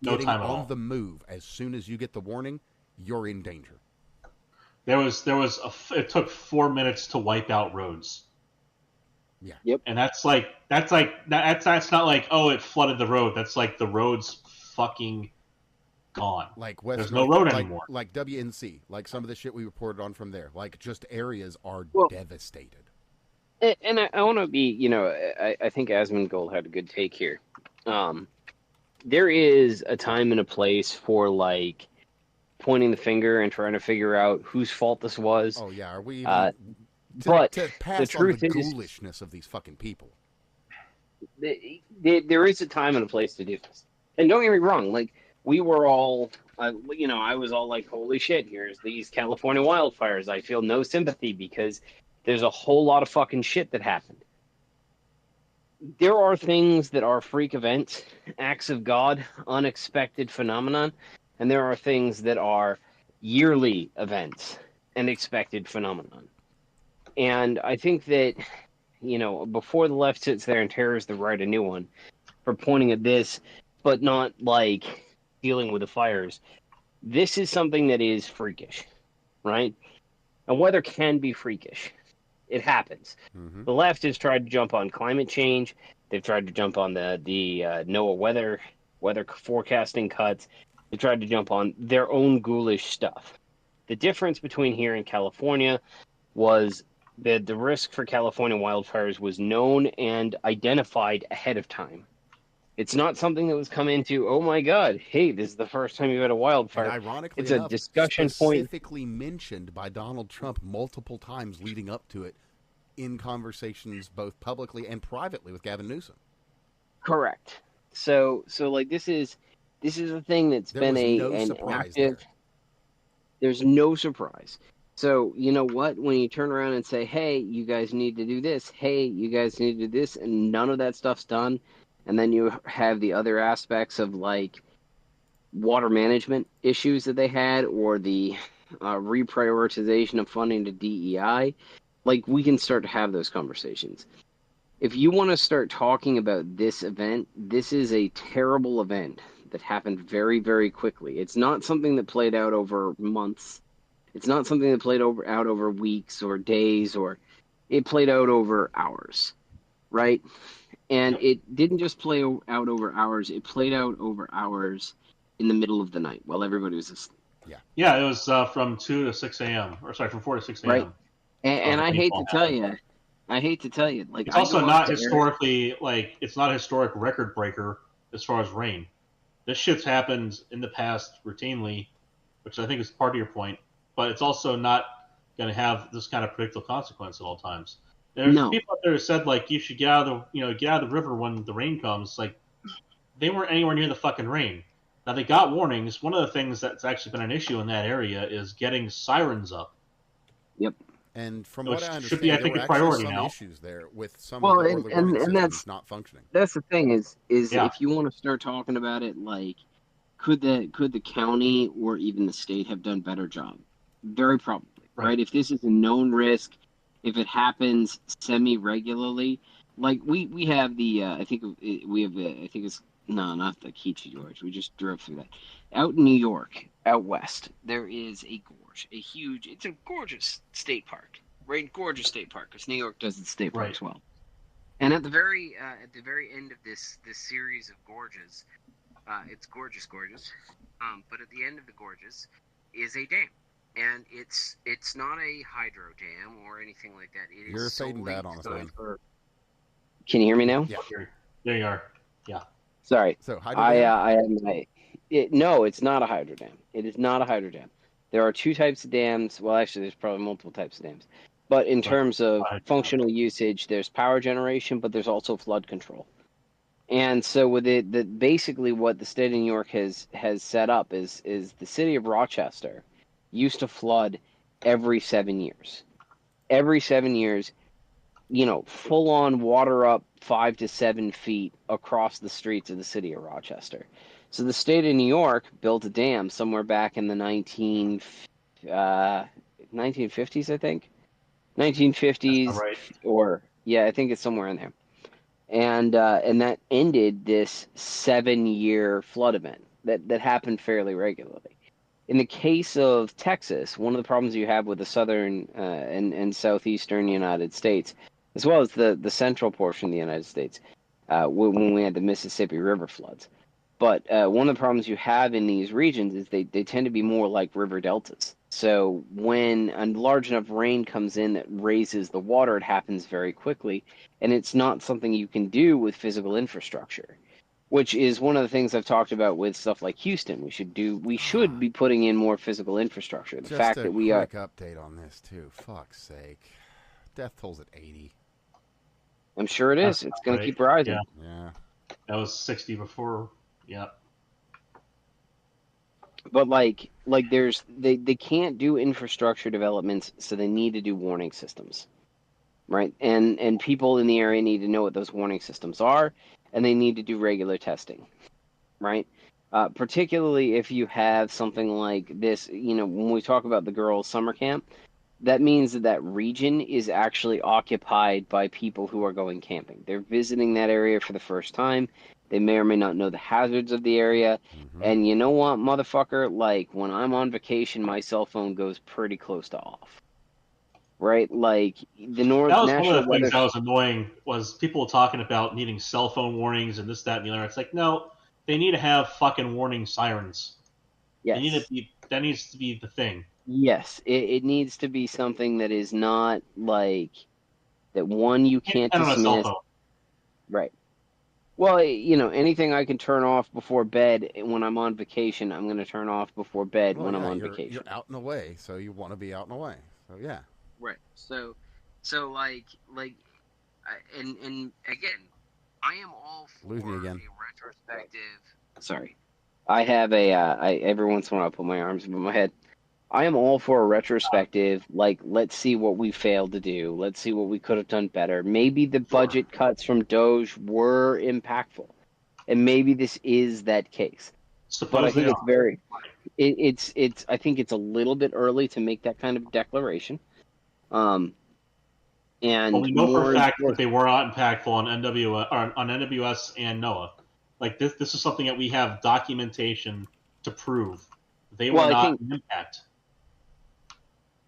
getting on the move as soon as you get the warning, you're in danger. It took 4 minutes to wipe out roads. Yeah. Yep. And that's not like, oh, it flooded the road. That's like the road's fucking gone. Like there's no road anymore. Like WNC, like some of the shit we reported on from there. Like just areas are devastated. And I want to be, I think Asmongold had a good take here. There is a time and a place for like pointing the finger and trying to figure out whose fault this was. Oh yeah, are we? But to pass the truth on the is, ghoulishness of these fucking people. There is a time and a place to do this. And don't get me wrong, like we were all, I was all like, holy shit, here's these California wildfires. I feel no sympathy because there's a whole lot of fucking shit that happened. There are things that are freak events, acts of God, unexpected phenomenon, and there are things that are yearly events and expected phenomenon. And I think that, before the left sits there and tears the right a new one for pointing at this, but not like dealing with the fires, this is something that is freakish, right? And weather can be freakish. It happens. Mm-hmm. The left has tried to jump on climate change. They've tried to jump on the NOAA weather forecasting cuts. They tried to jump on their own ghoulish stuff. The difference between here and California was the risk for California wildfires was known and identified ahead of time. It's not something that was come into, oh my God, hey, this is the first time you had a And wildfire. ironically It's a enough, discussion point. specifically mentioned by Donald Trump multiple times leading up to it in conversations both publicly and privately with Gavin Newsom. Correct. So like this is a thing that's There been was no an surprise active. there. There's no surprise. So you know what? When you turn around and say, "Hey, you guys need to do this. Hey, you guys need to do this," and none of that stuff's done, and then you have the other aspects of like water management issues that they had, or the reprioritization of funding to DEI, like we can start to have those conversations. If you want to start talking about this event, this is a terrible event that happened very, very quickly. It's not something that played out over months. It's not something that played out over weeks or days, or it played out over hours, right? And Yep. it didn't just play out over hours, it played out over hours in the middle of the night while everybody was asleep. Yeah, it was from 2 to 6 a.m. Or sorry, from 4 to 6 Right? a.m. And The I hate rainfall to tell happened. you, like It's I also go out not to area. historically it's not a historic record breaker as far as rain. This shit's happened in the past routinely, which I think is part of your point. But it's also not going to have this kind of predictable consequence at all times. There's No, people out there who said like you should get out of the river when the rain comes. Like they weren't anywhere near the fucking rain. Now they got warnings. One of the things that's actually been an issue in that area is getting sirens up, yep. And from what which I should be, I understand, there think, were a actually priority some now. issues there with some of Well, the early warning and systems not functioning. that's the thing is Yeah, if you want to start talking about it, like could the county or even the state have done better job? Very probably, right. right? If this is a known risk, if it happens semi regularly, like we have the I think we have the I think it's no, not the Keechee Gorge. We just drove through that. Out in New York, out west, there is a gorge, a huge. It's a gorgeous state park, right? Gorgeous state park because New York does its state Right. parks well. And at the very end of this series of gorges, it's gorgeous, gorgeous. But at the end of the gorges is a dam, and it's not a hydro dam or anything like that. It is You're fading solely bad on us, designed man. for. Can you hear me now? Yeah. There you are. Yeah. Sorry, So hydro dam. I had my. No, it's not a hydro dam. It is not a hydro dam. There are two types of dams. Well, actually, there's probably multiple types of dams. But in But terms of functional usage, there's power generation, but there's also flood control. And so with it, basically what the state of New York has set up is the city of Rochester used to flood every 7 years. Every 7 years, full on water up 5 to 7 feet across the streets of the city of Rochester. So the state of New York built a dam somewhere back in the 1950s, I think. that's not 1950s, right. or yeah, I think it's somewhere in there, and that ended this 7 year flood event that happened fairly regularly. In the case of Texas, one of the problems you have with the southern and southeastern United States, as well as the central portion of the United States, when we had the Mississippi River floods. But one of the problems you have in these regions is they tend to be more like river deltas. So when a large enough rain comes in that raises the water, it happens very quickly, and it's not something you can do with physical infrastructure, which is one of the things I've talked about with stuff like Houston. We should be putting in more physical infrastructure. The Just fact a that we are, quick update on this too. Fuck's sake, death toll's at 80. I'm sure it That's is. It's not going to right. keep rising. Yeah, Yeah. that was 60 before. Yeah. But they can't do infrastructure developments, so they need to do warning systems, right? And people in the area need to know what those warning systems are, and they need to do regular testing, right? Particularly if you have something like this, when we talk about the girls' summer camp, that means that region is actually occupied by people who are going camping. They're visiting that area for the first time. They may or may not know the hazards of the area. Mm-hmm. And you know what, motherfucker? Like, when I'm on vacation, my cell phone goes pretty close to off. Right? Like, the That was one National of the things Weather. that was annoying was people talking about needing cell phone warnings and this, that, and the other. It's like, no, they need to have fucking warning sirens. They need to Yes. be. That needs to be the thing. Yes, it needs to be something that is not like that one you can't And on a cell dismiss. phone. Right. Well, anything I can turn off before bed when I'm on vacation, I'm going to turn off before bed Well, when I'm yeah, on you're vacation. out and away, so you want to be out and away. So yeah, Right. So and again, I am all lose me for again. a retrospective. Sorry, I have a. Every once in a while I put my arms above my head. I am all for a retrospective. Like, let's see what we failed to do. Let's see what we could have done better. Maybe the Sure. budget cuts from Doge were impactful, and maybe this is that case. But I Suppose they think it's are. very. It's. I think it's a little bit early to make that kind of declaration. Um, But and we know for a more fact that important. they were not impactful on NWS, or on NWS and NOAA. Like this is something that we have documentation to prove they were Well, not an impact.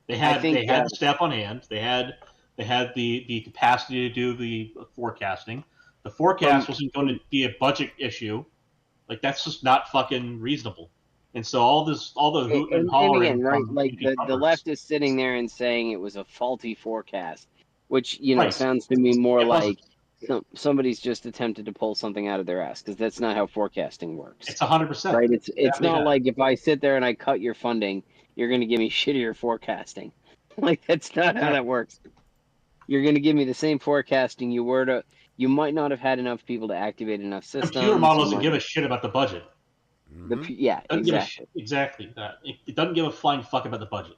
They I had think they had the staff on hand. They had the capacity to do the forecasting. The from forecast wasn't going to be a budget issue. Like that's just not fucking reasonable. And so all the hooting and and hollering again, right, from like VP the Trumpers. left is sitting there and saying it was a faulty forecast, which Right. sounds to me more It wasn't. like somebody's just attempted to pull something out of their ass because that's not how forecasting works, It's 100%. right? It's Exactly not that. like if I sit there and I cut your funding, you're going to give me shittier forecasting. Like that's not how that Exactly. works. You're going to give me the same forecasting you were to. You might not have had enough people to activate enough Computer systems. model You doesn't might, give a shit about the budget. Mm-hmm. yeah, Doesn't give a exactly. exactly that. It doesn't give a flying fuck about the budget.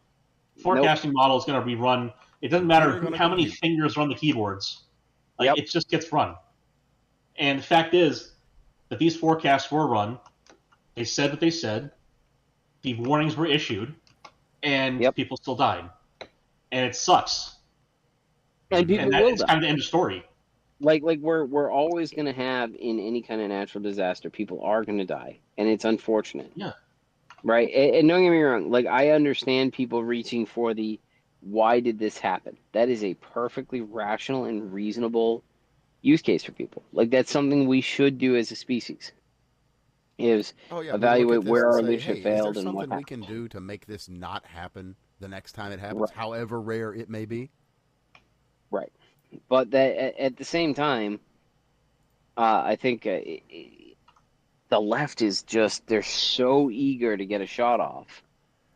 Nope. Forecasting model is going to be run. It doesn't matter Computer gonna how many compute. fingers run the keyboards. Like Yep. it just gets run. And the fact is that these forecasts were run. They said what they said. The warnings were issued, and Yep. people still died. And it sucks. And Mm-hmm. people And that will is die. kind of the end of story. Like we're always going to have in any kind of natural disaster, people are going to die, and it's unfortunate. Yeah. Right. And don't get me wrong. Like I understand people reaching for the why did this happen? That is a perfectly rational and reasonable use case for people. Like that's something we should do as a species. Is Oh yeah, we look at evaluate this where and our say, hey, leadership is there failed and what something we happened. can do to make this not happen the next time it happens, Right. however rare it may be? Right. But that at the same time, I think the left is just they're so eager to get a shot off,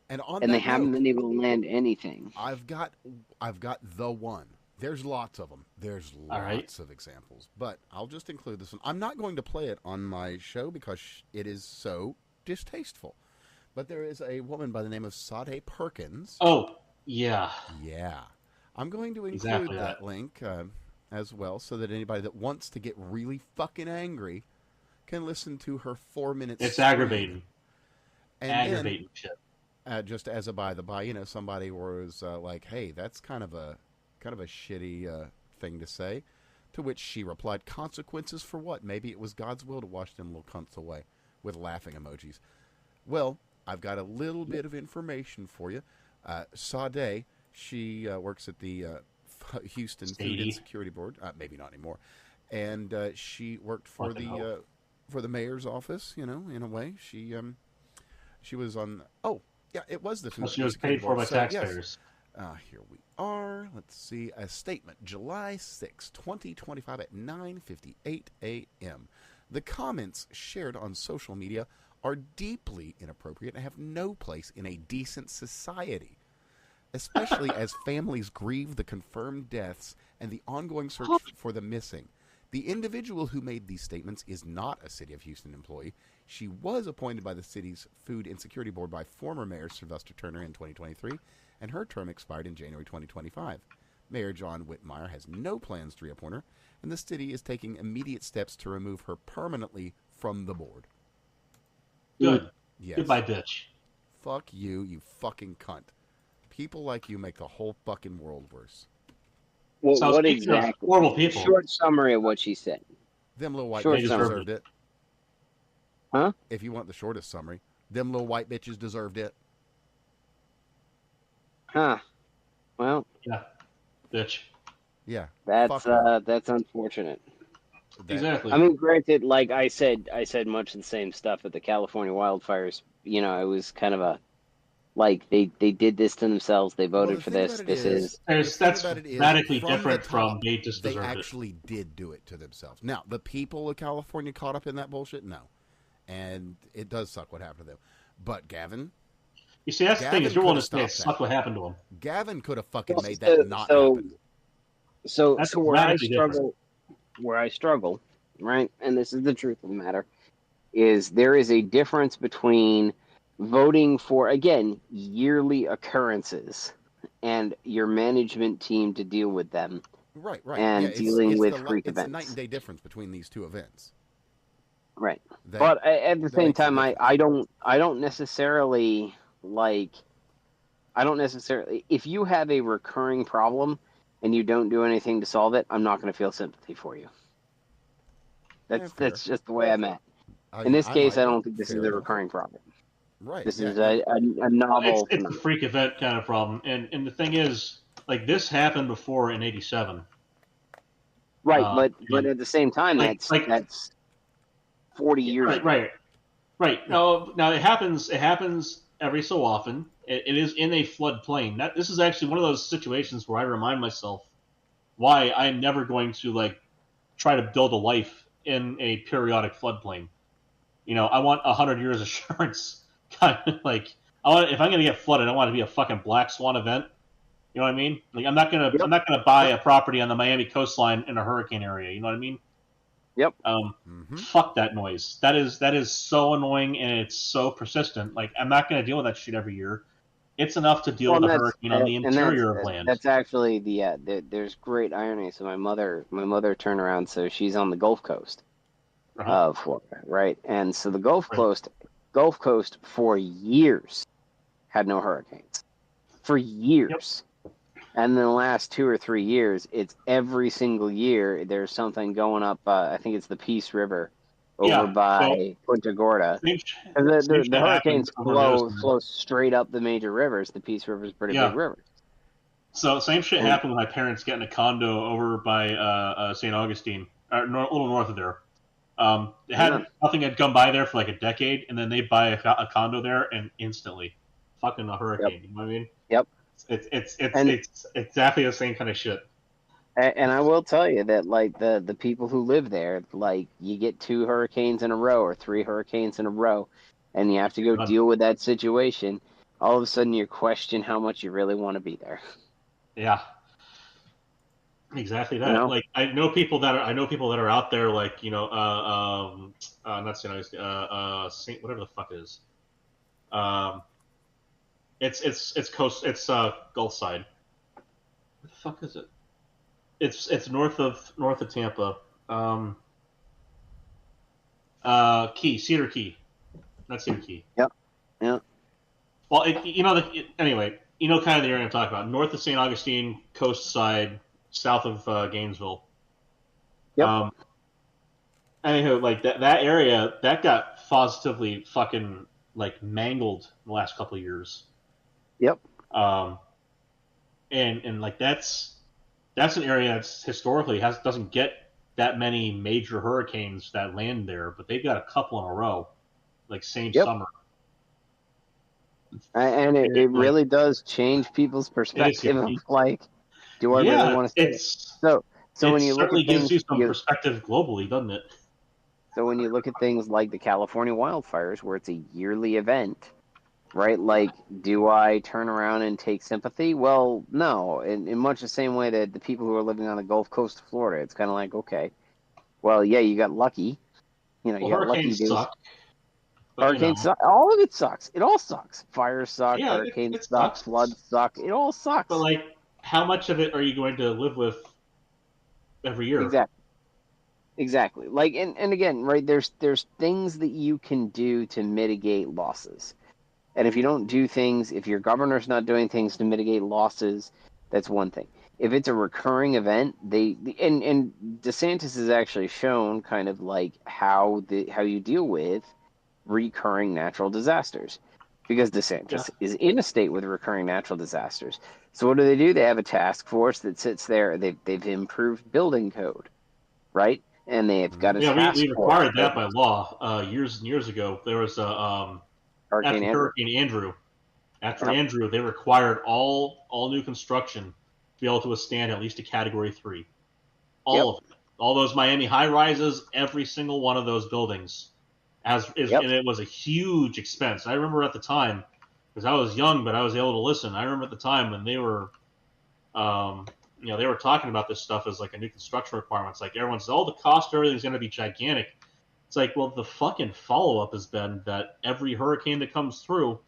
And on and they that haven't note, been able to land anything. I've got the one. There's lots of them. There's All right. lots of examples, but I'll just include this one. I'm not going to play it on my show because it is so distasteful. But there is a woman by the name of Sade Perkins. Oh, yeah. Yeah. I'm going to include Exactly that that. link as well so that anybody that wants to get really fucking angry can listen to her 4 minutes. It's aggravating. And Aggravating shit. just as a by the by, somebody was like, "Hey, that's kind of a shitty thing to say." To which she replied, "Consequences for what? Maybe it was God's will to wash them little cunts away," with laughing emojis. Well, I've got a little bit of information for you. Sade, she works at the Houston Food and Security Board. Maybe not anymore. And she worked for the mayor's office. In a way, she was on. Oh, yeah, it was the Food Well, she and was Security paid for Board. by So, taxpayers. yes. Here we are. Let's see. A statement, July 6, 2025 at 9:58 a.m. The comments shared on social media are deeply inappropriate and have no place in a decent society, especially as families grieve the confirmed deaths and the ongoing search for the missing. The individual who made these statements is not a City of Houston employee. She was appointed by the city's Food and Security Board by former Mayor Sylvester Turner in 2023, and her term expired in January 2025. Mayor John Whitmire has no plans to reappoint her, and the city is taking immediate steps to remove her permanently from the board. Good. Yes. Goodbye, bitch. Fuck you, you fucking cunt. People like you make the whole fucking world worse. What exactly? Horrible people. Short summary of what she said. Them little white Short bitches summary. deserved it. Huh? If you want the shortest summary, them little white bitches deserved it. Huh. Well, Yeah. Bitch. Yeah. that's unfortunate. Exactly. I mean, granted, like I said much of the same stuff at the California wildfires. It was kind of Like they did this to themselves. They Well, voted the for thing this. about it This is, is That's radically from the different from top, they just they deserved it. actually did do it to themselves. Now, the people of California caught up in that bullshit? No. And it does suck what happened to them. But Gavin, You see, that's the thing, is Gavin you're could willing have to say it stopped sucked that. what happened to him. Gavin could have fucking made so that not so happen. so, That's so radically different. where I struggle, right? And this is the truth of the matter, is there is a difference between voting for, again, yearly occurrences and your management team to deal with them Right, right. Yeah, and dealing with freak it's a night and events. day difference between these two events. Right. That But at the that same makes a time, difference. I don't necessarily like, I don't necessarily, if you have a recurring problem and you don't do anything to solve it, I'm not going to feel sympathy for you. Yeah, fair. That's just the way I'm at. I In mean, this I case, might, I but don't think this is fair a enough. recurring problem. Right. This Yeah. is No. a novel It's a phenomenon. freak event kind of problem, and the thing is, like this happened before in '87. Right, but And at the same time, that's 40 years ago. Right. Now it happens. It happens every so often. It is in a floodplain. This is actually one of those situations where I remind myself why I'm never going to like try to build a life in a periodic floodplain. I want 100 years assurance. Kind of like if I'm gonna get flooded, I want it to be a fucking black swan event. You know what I mean? Like Yep, I'm not gonna buy yep, a property on the Miami coastline in a hurricane area. You know what I mean? yep. Mm-hmm. Fuck that noise. That is so annoying and it's so persistent. Like I'm not gonna deal with that shit every year. It's enough to deal Well, with a hurricane on the and interior of land. that's actually there's great irony. So my mother turned around, so she's on the Gulf Coast Uh-huh. of Florida, right? And so the Right. Gulf Coast for years had no hurricanes. For Yep. years. And in the last 2 or 3 years, it's every single year there's something going up. I think it's the Peace River over Yeah. So by Punta Gorda. same, same The shit happened hurricanes over this. flow straight up the major rivers. The Peace River is a pretty big Yeah. river. So same shit And happened with my parents getting a condo over by St. Augustine, or a little north of there. yeah, Nothing had gone by there for like a decade, and then they buy a condo there, and instantly, fucking a yep, hurricane. You know what I mean? yep. And It's exactly the same kind of shit. and I will tell you that like the people who live there, like you get 2 hurricanes in a row or 3 hurricanes in a row, and you have to go Done. deal with that situation. All of a sudden, you question how much you really want to be there. Yeah, exactly You that. know? Like I know people that are out there, like not St. Augustine, Saint whatever the fuck it is. Um, it's coast, it's Gulf side. What the fuck is it? It's north of Tampa. Cedar Key, not Cedar Key. Yep. Yeah. Well, anyway, kind of the area I'm talking about. North of St. Augustine, coast side, south of Gainesville. Yep. Anywho, like that area, that got positively fucking like mangled in the last couple of years. Yep. And like that's an area that's historically doesn't get that many major hurricanes that land there, but they've got a couple in a row, like same Yep. summer. And it really does change people's perspective of like, do I really want to stay there? So it when you look certainly at gives things, you some perspective globally, doesn't it? so when you look at things like the California wildfires, where it's a yearly event, right? Like, do I turn around and take sympathy? Well, no. In much the same way that the people who are living on the Gulf Coast of Florida, it's kind of like, okay, well, yeah, you got lucky. Well, You got lucky hurricanes dudes. suck. But, Hurricanes suck. All of it sucks. It all sucks. Fires suck. yeah, Hurricanes it suck. sucks. Floods suck. It all sucks. But like, how much of it are you going to live with every year? Exactly. Like, and again, right? There's things that you can do to mitigate losses. And if you don't do things, if your governor's not doing things to mitigate losses, that's one thing. If it's a recurring event, and DeSantis has actually shown kind of like how you deal with recurring natural disasters, because DeSantis is in a state with recurring natural disasters. So what do? They have a task force that sits there. They've improved building code, right? And they've got a task we force. required that by law years and years ago. There was Hurricane after Andrew. Hurricane Andrew, After Andrew, they required all new construction to be able to withstand at least a Category 3. All of it. All those Miami high-rises, every single one of those buildings. And it was a huge expense. I remember at the time, because I was young, but I was able to listen. I remember at the time when they were, they were talking about this stuff as like a new construction requirement. It's like everyone says, "Oh, the cost of everything's going to be gigantic." It's like, well, the fucking follow-up has been that every hurricane that comes through,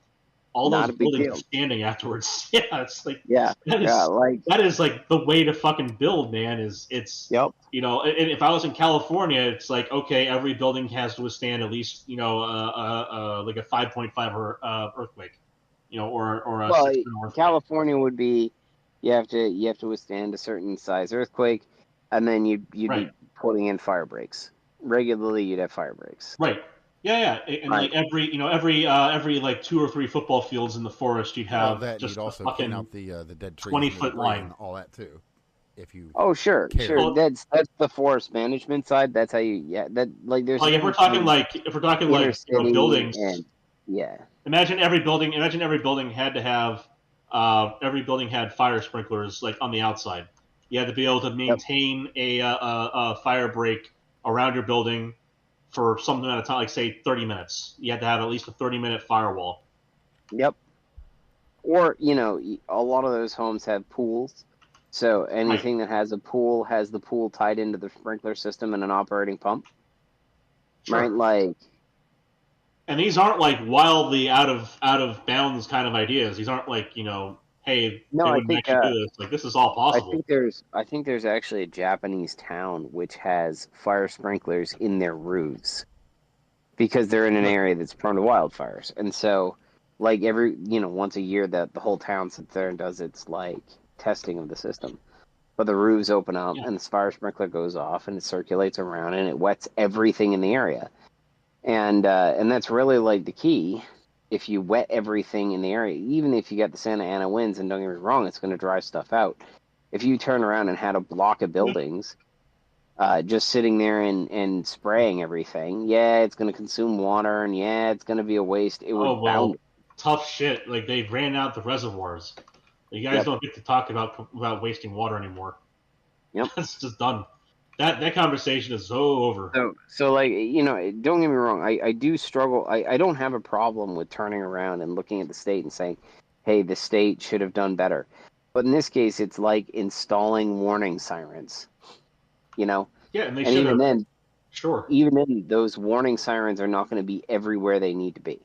all those buildings are standing afterwards. Yeah, it's like that is like the way to fucking build, man. And if I was in California, it's like, okay, every building has to withstand at least like a 5.5 earthquake, or a 6 earthquake. California would be you have to withstand a certain size earthquake, and then you'd be putting in fire breaks regularly. You'd have fire breaks. Right. Yeah, and like every like 2 or 3 football fields in the forest, you'd have you'd also clean out the dead trees, 20-foot line, and all that too. If you sure. That's the forest management side. That's how there's if we're talking like buildings, Imagine every building had to have every building had fire sprinklers like on the outside. You had to be able to maintain a fire break around your building for something at a time, like say 30 minutes. You had to have at least a 30-minute firewall. Yep. Or, a lot of those homes have pools. So anything that has a pool has the pool tied into the sprinkler system and an operating pump. Sure. Right? And these aren't like wildly out of bounds kind of ideas. These aren't like, hey, no, they wouldn't actually do this. Like, this is all possible. I think there's actually a Japanese town which has fire sprinklers in their roofs because they're in an area that's prone to wildfires. And so, like once a year, that the whole town sits there and does its like testing of the system. But the roofs open up and the fire sprinkler goes off and it circulates around and it wets everything in the area. And that's really like the key. If you wet everything in the area, even if you got the Santa Ana winds, and don't get me wrong, it's going to dry stuff out. If you turn around and had a block of buildings just sitting there and spraying everything, it's going to consume water, and it's going to be a waste. It would bound. Tough shit. Like, they ran out the reservoirs. You guys don't get to talk about wasting water anymore. Yep. That's just done. That conversation is so over. So like, don't get me wrong. I do struggle. I don't have a problem with turning around and looking at the state and saying, hey, the state should have done better. But in this case, it's like installing warning sirens, Yeah, and they should have. Even then, sure. Even then, those warning sirens are not going to be everywhere they need to be.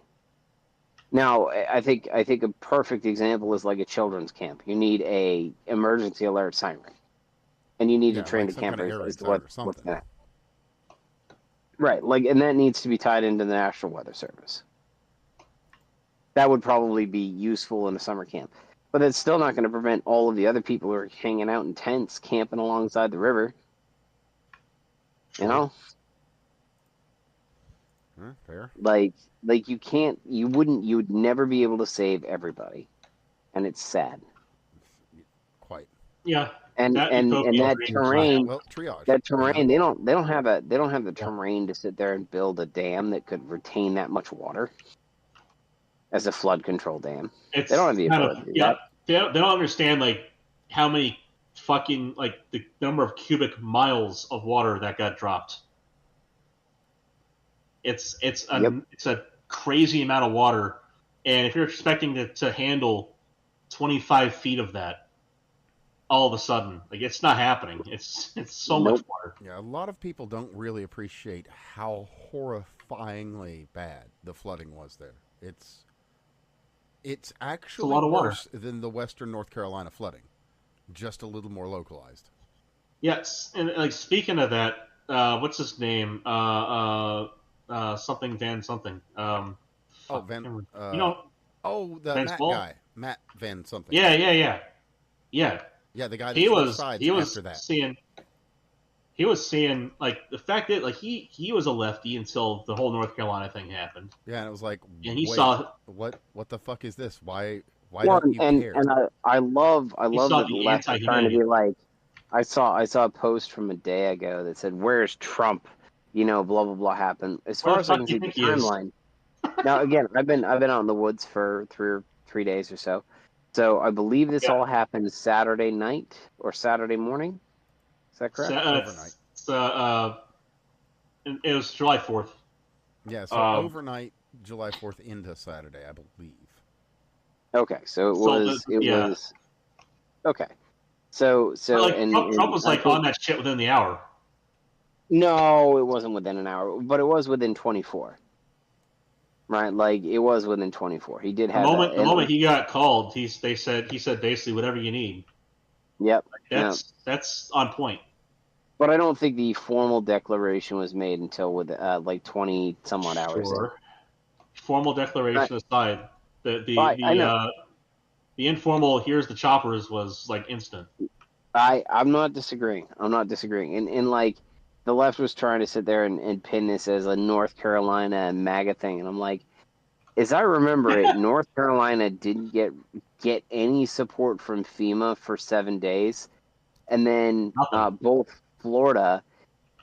Now, I think a perfect example is like a children's camp. You need a emergency alert siren. And you need to train the campers as to what's going to. Right, and that needs to be tied into the National Weather Service. That would probably be useful in a summer camp. But it's still not going to prevent all of the other people who are hanging out in tents, camping alongside the river. Fair. Like you would never be able to save everybody. And it's sad. Quite. Yeah. And that terrain, triage. That terrain, they don't have the terrain to sit there and build a dam that could retain that much water as a flood control dam. They don't have the ability to do that. They don't understand like how many fucking like the number of cubic miles of water that got dropped. It's a crazy amount of water, and if you're expecting it to handle 25 feet of that. All of a sudden, like, it's not happening. It's so much water. Yeah, a lot of people don't really appreciate how horrifyingly bad the flooding was there. It's actually worse than the Western North Carolina flooding, just a little more localized. Yes, and like speaking of that, what's his name? Something Van something. The Van Matt Small? guy, Matt Van something. Yeah. Yeah, the guy that he was after that. He was seeing like the fact that like he was a lefty until the whole North Carolina thing happened. Yeah, and it was like, and he saw what the fuck is this? Why don't you care? And I love that the left are trying to be like, I saw a post from a day ago that said, "Where's Trump?" Blah blah blah happened. As far as I can see the timeline. Now again, I've been out in the woods for 3 days or so. So I believe this Yeah. all happened Saturday night or Saturday morning. Is that correct? Overnight. It was July 4th. Yeah, so overnight, July 4th into Saturday, I believe. Okay, so it yeah. was okay. So Trump was like on that shit within the hour. No, it wasn't within an hour, but it was within 24. Right, like it was within 24. He did have the moment he got called, he said basically whatever you need. Yep. That's on point. But I don't think the formal declaration was made until with like 20 some odd hours. Sure. Formal declaration aside, the informal "here's the choppers" was like instant. I'm not disagreeing. And like the left was trying to sit there and pin this as a North Carolina MAGA thing, and I'm like, as I remember it, North Carolina didn't get any support from FEMA for 7 days, and then both Florida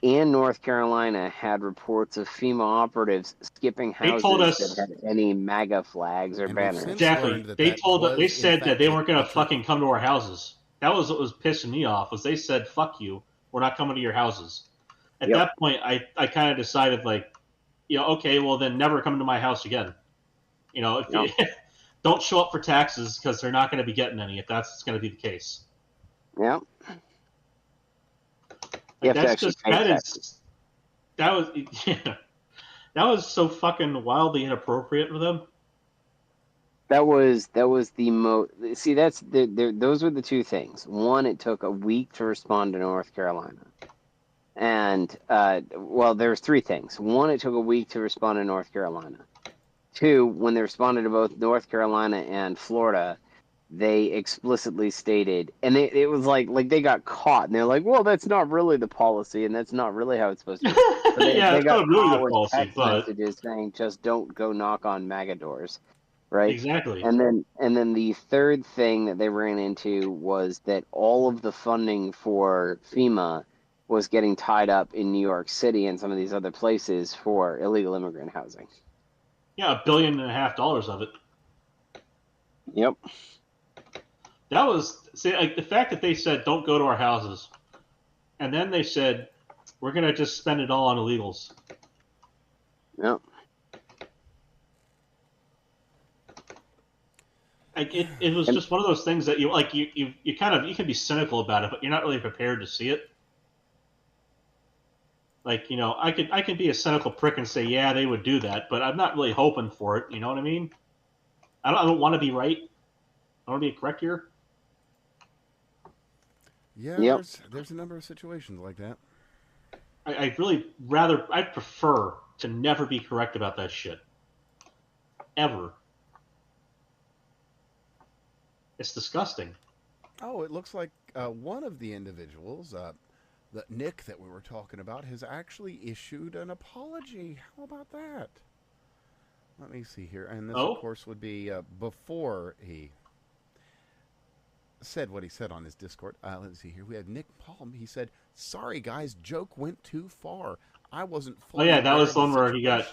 and North Carolina had reports of FEMA operatives skipping houses that had any MAGA flags or banners. Exactly. They said that they weren't going to fucking come to our houses. That was what was pissing me off. Was they said, "Fuck you, we're not coming to your houses." At that point, I kind of decided, like, okay, well then never come to my house again. If you don't show up for taxes because they're not going to be getting any if that's going to be the case. Yeah. Like, that was so fucking wildly inappropriate for them. That was the most. See, those were the two things. One, it took a week to respond to North Carolina, and there's three things. One, it took a week to respond to North Carolina. Two, when they responded to both North Carolina and Florida, they explicitly stated, and it was like they got caught, and they're like, well, that's not really the policy, and that's not really how it's supposed to be. So they got caught with text messages saying, just don't go knock on MAGA doors, right? Exactly. And then the third thing that they ran into was that all of the funding for FEMA was getting tied up in New York City and some of these other places for illegal immigrant housing. Yeah, $1.5 billion of it. Yep. That was the fact that they said don't go to our houses, and then they said we're gonna just spend it all on illegals. Yep. Like it was just one of those things that you can be cynical about it, but you're not really prepared to see it. Like, I could be a cynical prick and say, yeah, they would do that, but I'm not really hoping for it. You know what I mean? I don't want to be right. I want to be correct here. Yeah, there's a number of situations like that. I prefer to never be correct about that shit. Ever. It's disgusting. Oh, it looks like one of the individuals, Nick that we were talking about, has actually issued an apology. How about that? Let me see here. And this, of course, would be before he said what he said on his Discord. Let's see here. We have Nick Palm. He said, "Sorry, guys, joke went too far. I wasn't fully aware that was the one where he got...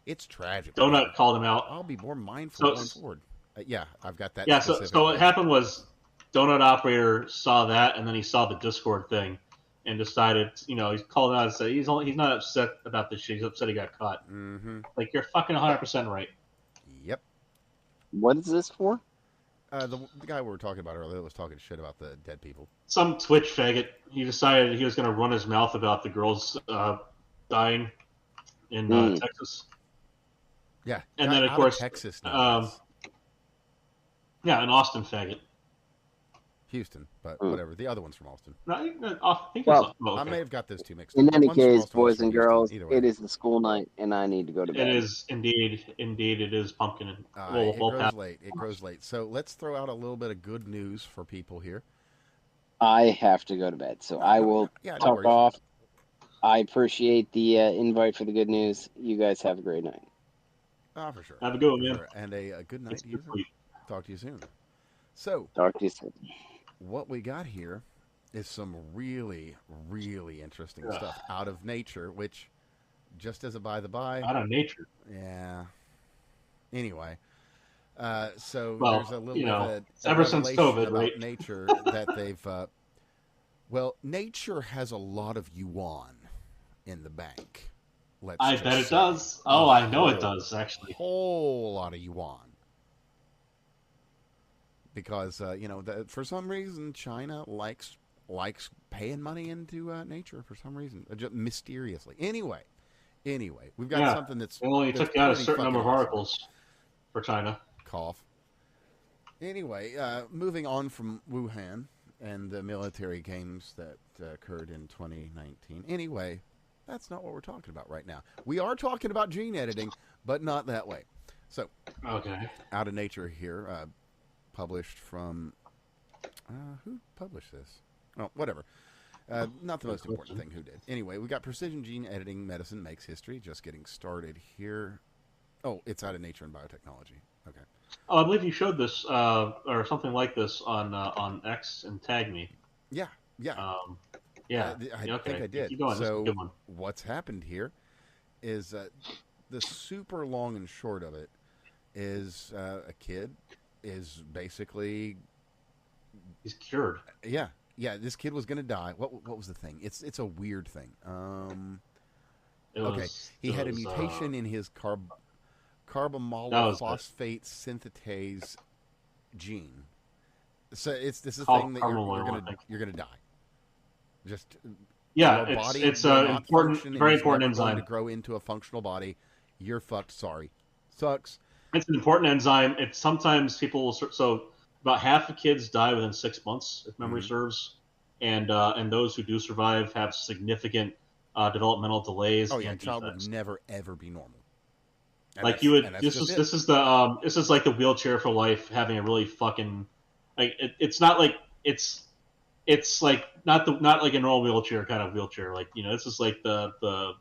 It's tragic. Donut called him out. I'll be more mindful going forward." Yeah, I've got that. Yeah, so what happened was Donut Operator saw that, and then he saw the Discord thing, and decided, he's called out and said he's not upset about this shit. He's upset he got caught. Mm-hmm. Like, you're fucking 100% right. Yep. What is this for? The guy we were talking about earlier was talking shit about the dead people. Some Twitch faggot. He decided he was going to run his mouth about the girls dying in Texas. Yeah, and then of course Texas. Yeah, an Austin faggot. Houston, but whatever. The other one's from Austin. No, I think okay. I may have got those two mixed up. In any One's case, boys and girls, it is the school night, and I need to go to bed. It is indeed. It is pumpkin. It grows late. So let's throw out a little bit of good news for people here. I have to go to bed, so I will talk off. I appreciate the invite for the good news. You guys have a great night. For sure. Have a good one, man. Sure. And a good night to you. Talk to you soon. So, talk to you soon. What we got here is some really, really interesting stuff out of nature, which, just as a by the by... Out of nature? Yeah. Anyway, So Well, there's a little bit of a ever since revelation COVID, about right? nature that they've. Well, nature has a lot of yuan in the bank. Let's I just bet it say. does. A Oh, I know it whole- does, actually. Whole lot of yuan. Because for some reason China likes paying money into nature for some reason, just mysteriously. Anyway, we've got something that's They only that's took out a pretty certain number of fucking awesome. articles for China. Cough. Anyway, moving on from Wuhan and the military games that occurred in 2019. Anyway, that's not what we're talking about right now. We are talking about gene editing, but not that way. So, Okay. Out of Nature here, published from who published this? Oh, whatever. Not the most important thing who did. Anyway, we got Precision Gene Editing Medicine Makes History. Just getting started here. Oh, it's Out of Nature and Biotechnology. Okay. Oh, I believe you showed this or something like this on X and tagged me. Yeah. Yeah. I okay. think I did. Keep going. This is a So good one. what's happened here is the super long and short of it is a kid is basically He's cured. yeah. This kid was going to die. What was the thing? It's a weird thing. He had a mutation in his carbamylophosphate synthetase gene. So this is a thing that you're gonna die. Just yeah, your body it's will an not important, function and very it's important never going enzyme. to grow into a functional body. You're fucked. Sorry, sucks. It's an important enzyme. It's sometimes people will so about half of kids die within 6 months, if memory serves, and those who do survive have significant developmental delays. Oh yeah, a and child defects. would never ever be normal. And Like you would. This is like the wheelchair for life having a really fucking like it's not like it's like not like a normal wheelchair kind of wheelchair. Like this is like the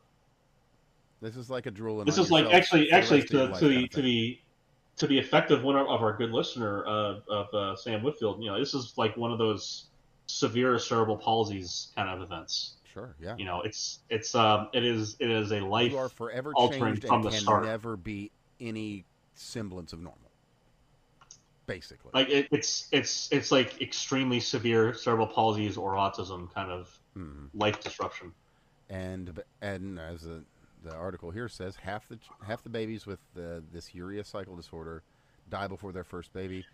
This is like a drooling. this on is like yourself actually for the rest of your life kind of to thing. be effective. One of our good listener of Sam Whitfield. This is like one of those severe cerebral palsies kind of events. Sure, yeah. It is a life. You are forever altering changed from and the can start. never be any semblance of normal. Basically, Like it's like extremely severe cerebral palsies or autism kind of life disruption. And as the article here says, half the babies with this urea cycle disorder die before their first baby,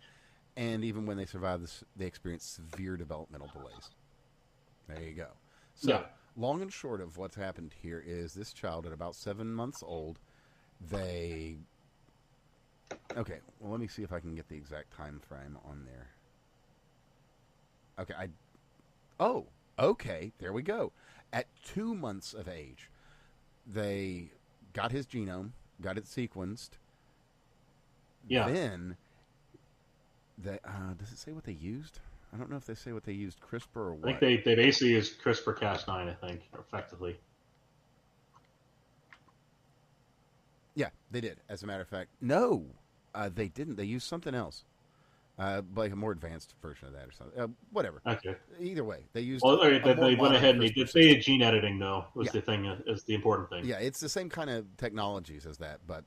and even when they survive this, they experience severe developmental delays. There you go. So, long and short of what's happened here is this child at about 7 months old, okay, well, let me see if I can get the exact time frame on there. Okay, there we go. At 2 months of age, they got his genome, got it sequenced. Yeah. Then, does it say what they used? I don't know if they say what they used, CRISPR or what. I think they basically used CRISPR-Cas9, I think, effectively. Yeah, they did. As a matter of fact, no, they didn't. They used something else, like a more advanced version of that or something. Whatever. Okay. Either way, they used. Well, they more went modern ahead and CRISPR they did system. gene editing, though, was the thing, is the important thing. Yeah, it's the same kind of technologies as that, but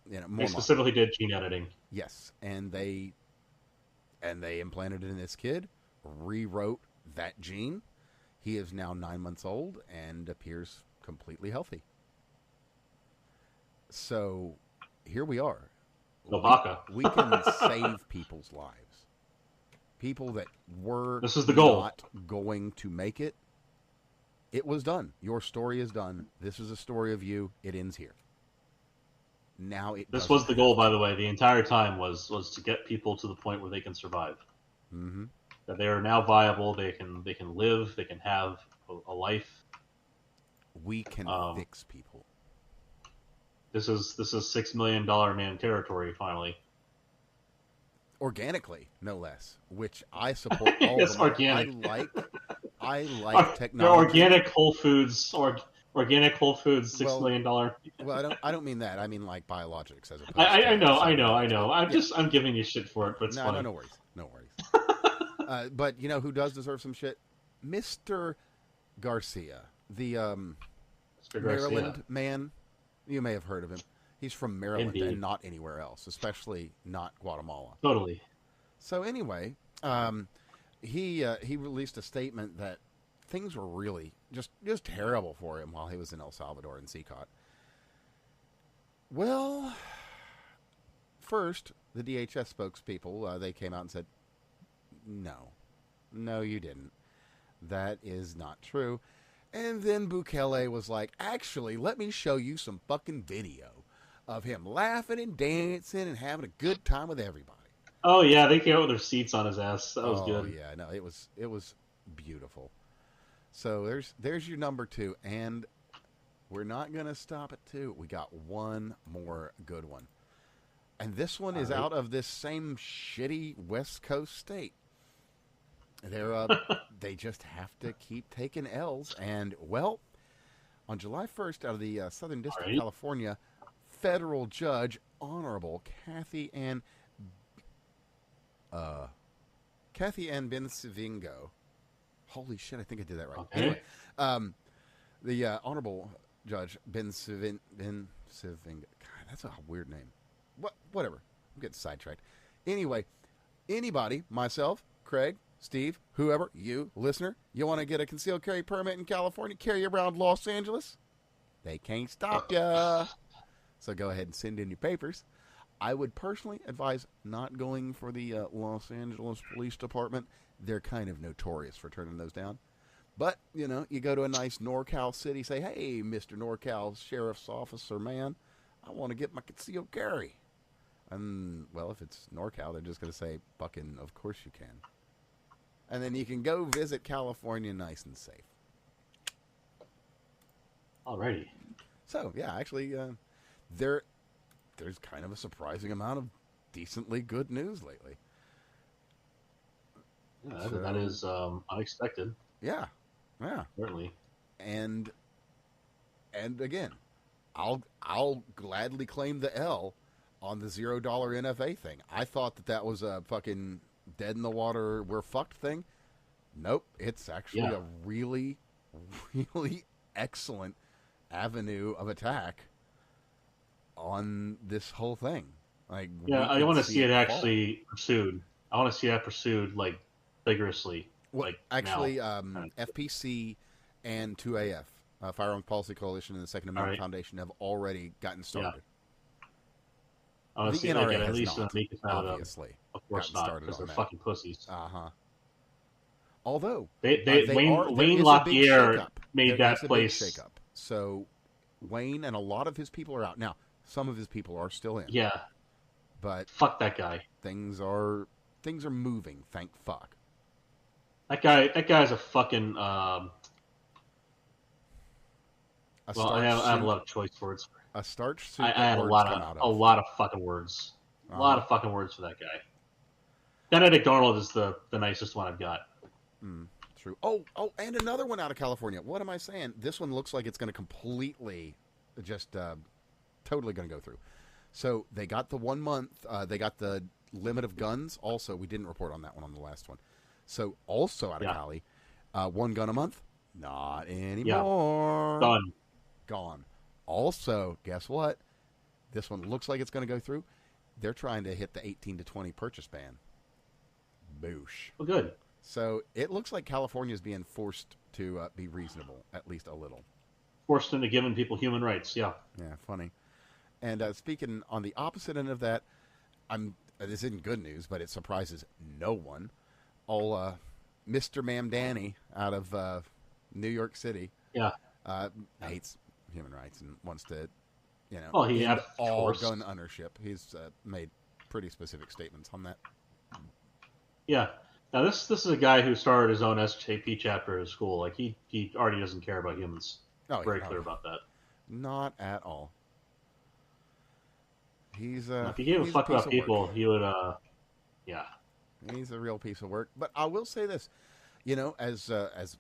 more They specifically modern. did gene editing. Yes, and they implanted it in this kid, rewrote that gene. He is now 9 months old and appears completely healthy. So here we are. Novaka. We can save people's lives. People that were This is the goal. not going to make it. It was done. Your story is done. This is a story of you. It ends here. Now it. This was the goal, by the way. The entire time was to get people to the point where they can survive. Mm-hmm. That they are now viable. They can live. They can have a life. We can fix people. This is $6 million man territory finally. Organically, no less. Which I support. All Yes, of them. organic. I like technology. Organic Whole Foods organic Whole Foods $6 million. Well, I don't mean that. I mean like biologics as opposed. I to know. I'm giving you shit for it, but it's funny. No worries. But you know who does deserve some shit? Mr. Garcia, the Mr. Maryland Garcia. man. You may have heard of him. He's from Maryland Indeed. and not anywhere else, especially not Guatemala. Totally. So anyway, he released a statement that things were really just terrible for him while he was in El Salvador and CCOT. Well, first, the DHS spokespeople, they came out and said, no, you didn't. That is not true. And then Bukele was like, actually, let me show you some fucking video of him laughing and dancing and having a good time with everybody. Oh yeah, they came out with their seats on his ass. That was good. Oh yeah, no, it was beautiful. So there's your number 2, and we're not gonna stop at 2. We got one more good one, and this one is out of this same shitty West Coast state. They just have to keep taking L's, and well, on July 1st, out of the Southern District of California, federal judge Honorable Kathy Ann Bensivingo. Holy shit, I think I did that right. Okay. Anyway, the Honorable Judge Bensivingo. God, that's a weird name. Whatever. I'm getting sidetracked. Anyway, anybody, myself, Craig, Steve, whoever, you, listener, you want to get a concealed carry permit in California, carry around Los Angeles? They can't stop ya. So go ahead and send in your papers. I would personally advise not going for the Los Angeles Police Department. They're kind of notorious for turning those down. But, you go to a nice NorCal city, say, hey, Mr. NorCal Sheriff's Officer, man, I want to get my concealed carry. And, well, if it's NorCal, they're just going to say, fucking, of course you can. And then you can go visit California nice and safe. Alrighty. So, yeah, actually, there's kind of a surprising amount of decently good news lately. Yeah, that is unexpected. Yeah. Certainly. And again, I'll gladly claim the L on the $0 NFA thing. I thought that was a fucking dead in the water, we're fucked thing. Nope, it's actually a really, really excellent avenue of attack on this whole thing. Like, I want to see it actually pursued. I want to see that pursued like vigorously. Well, like actually, FPC and 2AF, Firearms Policy Coalition, and the Second Amendment Foundation have already gotten started. I want to see NRA like, at has least not, make it out obviously. Of course not, because they're fucking pussies. Although Wayne Lapierre made that place. Shake-up. So Wayne and a lot of his people are out now. Some of his people are still in. Yeah, but fuck that guy. Things are moving. Thank fuck. That guy's a fucking. I have a lot of choice words. A starch soup. I had a lot of fucking words. A lot of fucking words for that guy. Benedict Arnold is the nicest one I've got. True. Oh, and another one out of California. What am I saying? This one looks like it's going to completely, just totally going to go through. So they got the 1 month. They got the limit of guns. Also, we didn't report on that one on the last one. So also out of Cali, 1 gun a month. Not anymore. Yeah. Gone. Also, guess what? This one looks like it's going to go through. They're trying to hit the 18 to 20 purchase ban. Boosh. Well, good. So it looks like California is being forced to be reasonable, at least a little. Forced into giving people human rights, yeah. Yeah, funny. And speaking on the opposite end of that, this isn't good news, but it surprises no one. Mr. Mamdani out of New York City hates human rights and wants to, end all gun ownership. He's made pretty specific statements on that. Yeah. Now this is a guy who started his own SJP chapter at his school. Like he already doesn't care about humans. Very clear about that. Not at all. He's if he gave a fuck about people, he would. He's a real piece of work. But I will say this, as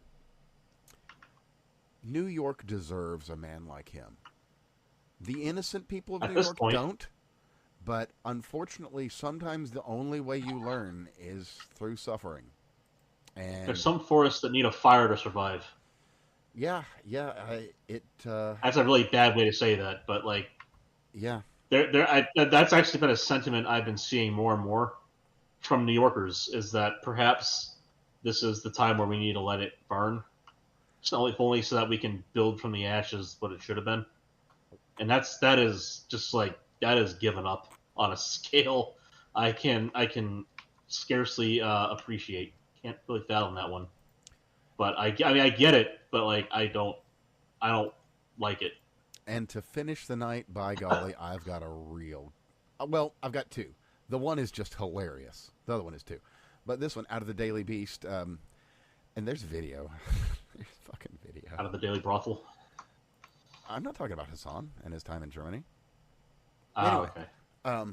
New York deserves a man like him. The innocent people of New York don't. But unfortunately, sometimes the only way you learn is through suffering. And there's some forests that need a fire to survive. Yeah. That's a really bad way to say that, but like. Yeah. that's actually been a sentiment I've been seeing more and more from New Yorkers, is that perhaps this is the time where we need to let it burn. It's only so that we can build from the ashes what it should have been. And that is just like, that is given up on a scale I can scarcely appreciate. Can't really fathom that one. But I mean, I get it, but like I don't like it. And to finish the night, by golly, I've got a real... Well, I've got two. The one is just hilarious. The other one is two. But this one, out of the Daily Beast, and there's video. There's fucking video. Out of the Daily Brothel? I'm not talking about Hasan and his time in Germany. Oh, Anyway, okay.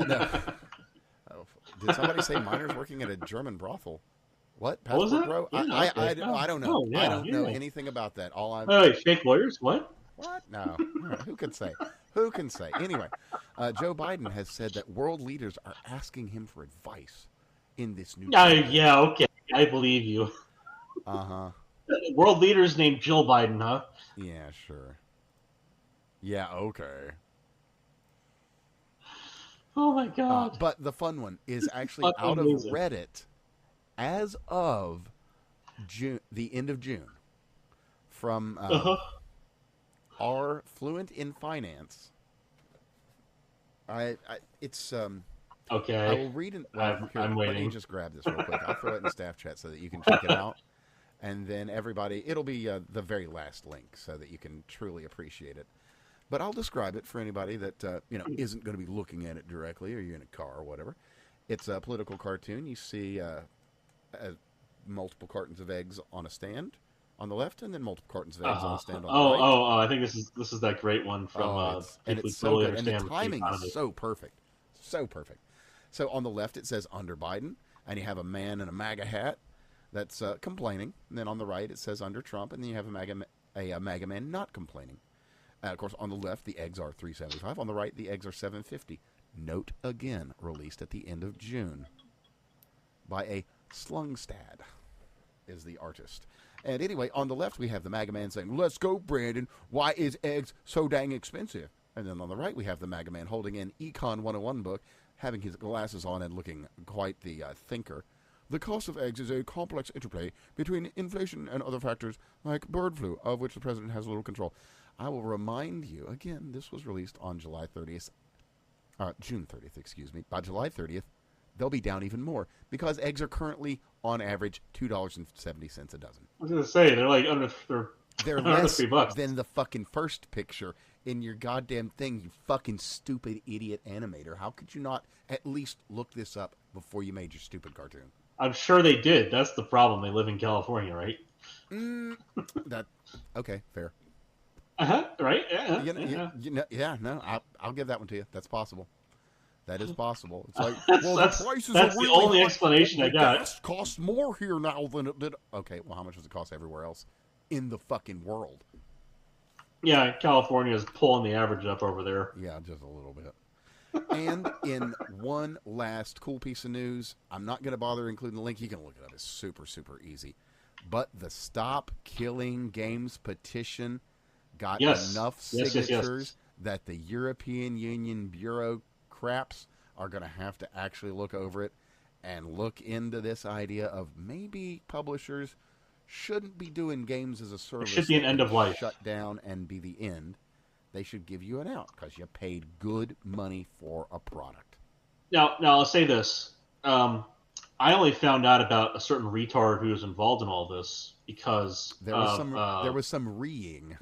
no. Oh, did somebody say minors working at a German brothel? What? What was Passport that? Bro? Yeah, I okay. don't know. Oh, yeah, I don't know yeah. anything about that. All I Wait, fake lawyers? What? What? No. Who can say? Who can say? Anyway, Joe Biden has said that world leaders are asking him for advice in this new. Yeah, okay. I believe you. Uh-huh. World leaders named Jill Biden, huh? Yeah, sure. Yeah, okay. Oh my god. But the fun one is actually Fucking out of amazing. Reddit as of June, the end of June, from our Fluent in Finance. It's Okay. I will read it. I'm Let me waiting. just grab this real quick. I'll throw it in the staff chat so that you can check it out, and then everybody, it'll be the very last link so that you can truly appreciate it. But I'll describe it for anybody that isn't going to be looking at it directly, or you're in a car or whatever. It's a political cartoon. You see multiple cartons of eggs on a stand on the left, and then multiple cartons of eggs on a stand on the right. Oh! I think this is that great one from. And it's so good, and the timing is so perfect, so perfect. So on the left it says under Biden, and you have a man in a MAGA hat that's complaining. And then on the right it says under Trump, and then you have a MAGA man not complaining. Of course, on the left, the eggs are $3.75. On the right, the eggs are $7.50. Note again, released at the end of June by a Slungstad, is the artist. And anyway, on the left, we have the MAGA man saying, "Let's go, Brandon. Why is eggs so dang expensive?" And then on the right, we have the MAGA man holding an Econ 101 book, having his glasses on and looking quite the thinker. "The cost of eggs is a complex interplay between inflation and other factors like bird flu, of which the president has little control." I will remind you, again, this was released on June 30th, excuse me. By July 30th, they'll be down even more because eggs are currently, on average, $2.70 a dozen. I was going to say, they're like They're under less $3 than the fucking first picture in your goddamn thing, you fucking stupid idiot animator. How could you not at least look this up before you made your stupid cartoon? I'm sure they did. That's the problem. They live in California, right? Okay, fair. Right? Yeah. I'll give that one to you. That's possible. That is possible. It's like, that's the prices that's are the really only high. explanation I got. Gas costs more here now than it did. Okay, well, how much does it cost everywhere else in the fucking world? Yeah, California is pulling the average up over there. Yeah, just a little bit. And in one last cool piece of news, I'm not going to bother including the link. You can look it up. It's super, super easy. But the Stop Killing Games petition got enough signatures that the European Union bureaucrats are going to have to actually look over it and look into this idea of maybe publishers shouldn't be doing games as a service. It should be an end of life. Shut down and be the end. They should give you an out because you paid good money for a product. Now I'll say this. I only found out about a certain retard who was involved in all this because there was some reeing.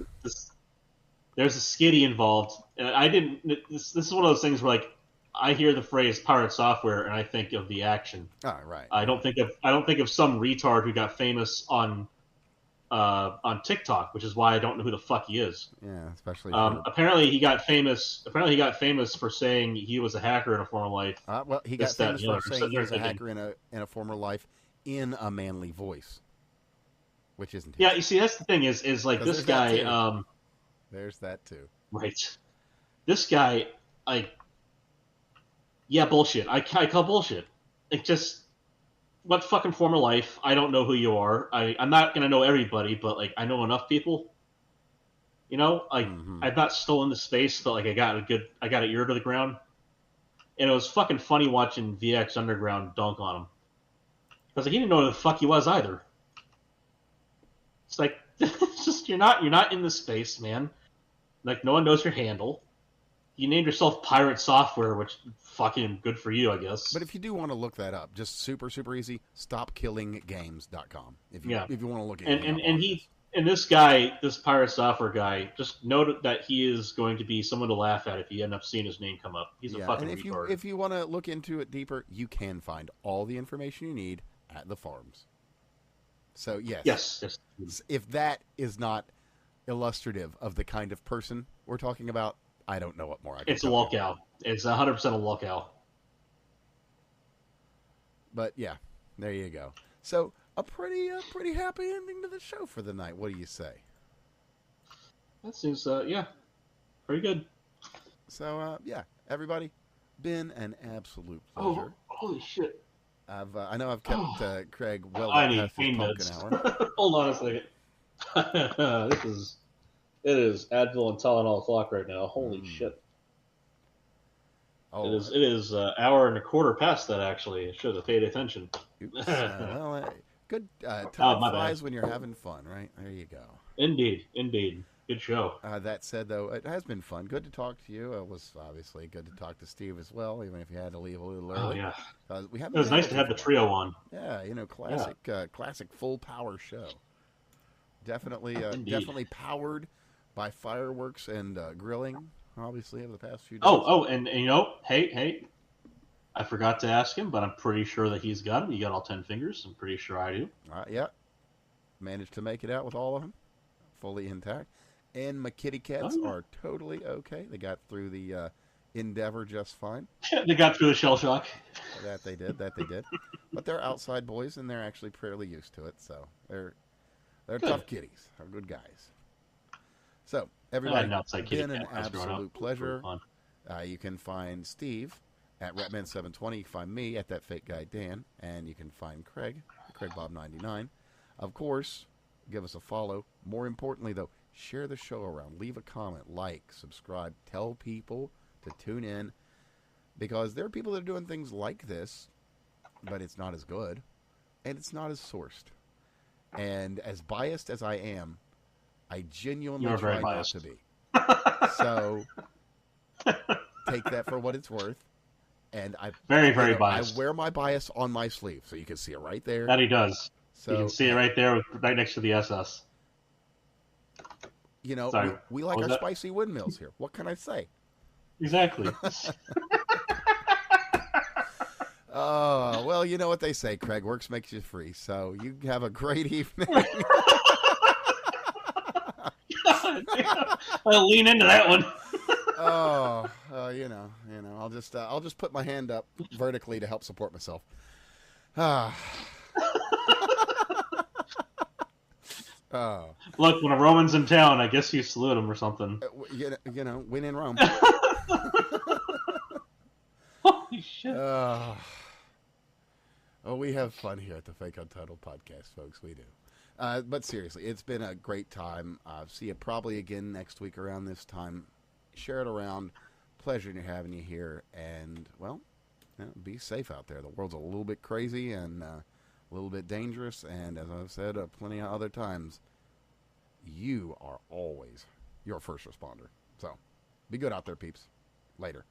There's a skitty involved, and I didn't. This is one of those things where, like, I hear the phrase pirate software and I think of the action. Oh, right. I don't think of some retard who got famous on TikTok, which is why I don't know who the fuck he is. Yeah, especially. Apparently he got famous for saying he was a hacker in a former life. Well, he got famous for saying he was a hacker in a former life in a manly voice, which isn't. Yeah, you see, that's the thing is like this guy. There's that too. Right. This guy, bullshit. I call bullshit. It just. What fucking former life? I don't know who you are. I'm not gonna know everybody, but like I know enough people. You know, like Mm-hmm. I've not stolen the space, but like I got an ear to the ground, and it was fucking funny watching VX Underground dunk on him because he didn't know who the fuck he was either. It's like it's just you're not in the space, man. Like no one knows your handle. You named yourself Pirate Software, which fucking good for you, I guess. But if you do want to look that up, just super easy, stopkillinggames.com. Yeah, If you want to look and anything and, up and on he this. and this guy, this Pirate Software guy, just note that he is going to be someone to laugh at if you end up seeing his name come up. He's a Yeah, fucking and retard. if you want to look into it deeper, you can find all the information you need at the forums. So Yes. if that is not illustrative of the kind of person we're talking about, I don't know what more I can It's a tell you. walkout. It's 100% a walkout. But yeah, there you go. So a pretty happy ending to the show for the night. What do you say? That seems, yeah, pretty good. So yeah, everybody, been an absolute Oh, pleasure. holy shit. I know I've kept Craig well I need past his pain pumpkin meds. hour. Hold on a second. It is Advil and Tylenol o'clock right now. Holy shit. Oh, It is hour and a quarter past that, actually. I should have paid attention. oops. Good. Oh, Time my flies bad. when you're having fun, right? There you go. Indeed. Good show. That said, though, it has been fun. Good to talk to you. It was obviously good to talk to Steve as well, even if you had to leave a little Oh, early. yeah. We It haven't was been nice able to have the for a trio while. on. Yeah, classic full power show. Definitely, Indeed. definitely powered by fireworks and grilling. Obviously, over the past few days. And you know, hey, I forgot to ask him, but I'm pretty sure that he's got them. You got all 10 fingers. I'm pretty sure I do. Yeah, managed to make it out with all of them, fully intact. And my kitty cats are totally okay. They got through the endeavor just fine. They got through the shell shock. That they did. But they're outside boys, and they're actually fairly used to it. So they're Good. tough kitties. They're good guys. So everybody, been an absolute pleasure. You can find Steve at Ratman720. You can find me at that fake guy Dan, and you can find Craig, CraigBob99. Of course, give us a follow. More importantly, though, share the show around. Leave a comment, like, subscribe, tell people to tune in, because there are people that are doing things like this, but it's not as good, and it's not as sourced. And as biased as I am, I genuinely try not to be. So take that for what it's worth. And I very biased. I wear my bias on my sleeve, so you can see it right there. That he does. So you can see it right there, right next to the SS. You know, Sorry, we like our spicy windmills here. What can I say? Exactly. Well, you know what they say, Craig. Works makes you free. So you have a great evening. I'll lean into that one. I'll just put my hand up vertically to help support myself. Look, when a Roman's in town, I guess you salute him or something. Win in Rome. Holy shit. We have fun here at the Fake Untitled podcast, folks. We do. But seriously, it's been a great time. See you probably again next week around this time. Share it around. Pleasure in having you here. And, well, be safe out there. The world's a little bit crazy and a little bit dangerous. And as I've said plenty of other times, you are always your first responder. So be good out there, peeps. Later.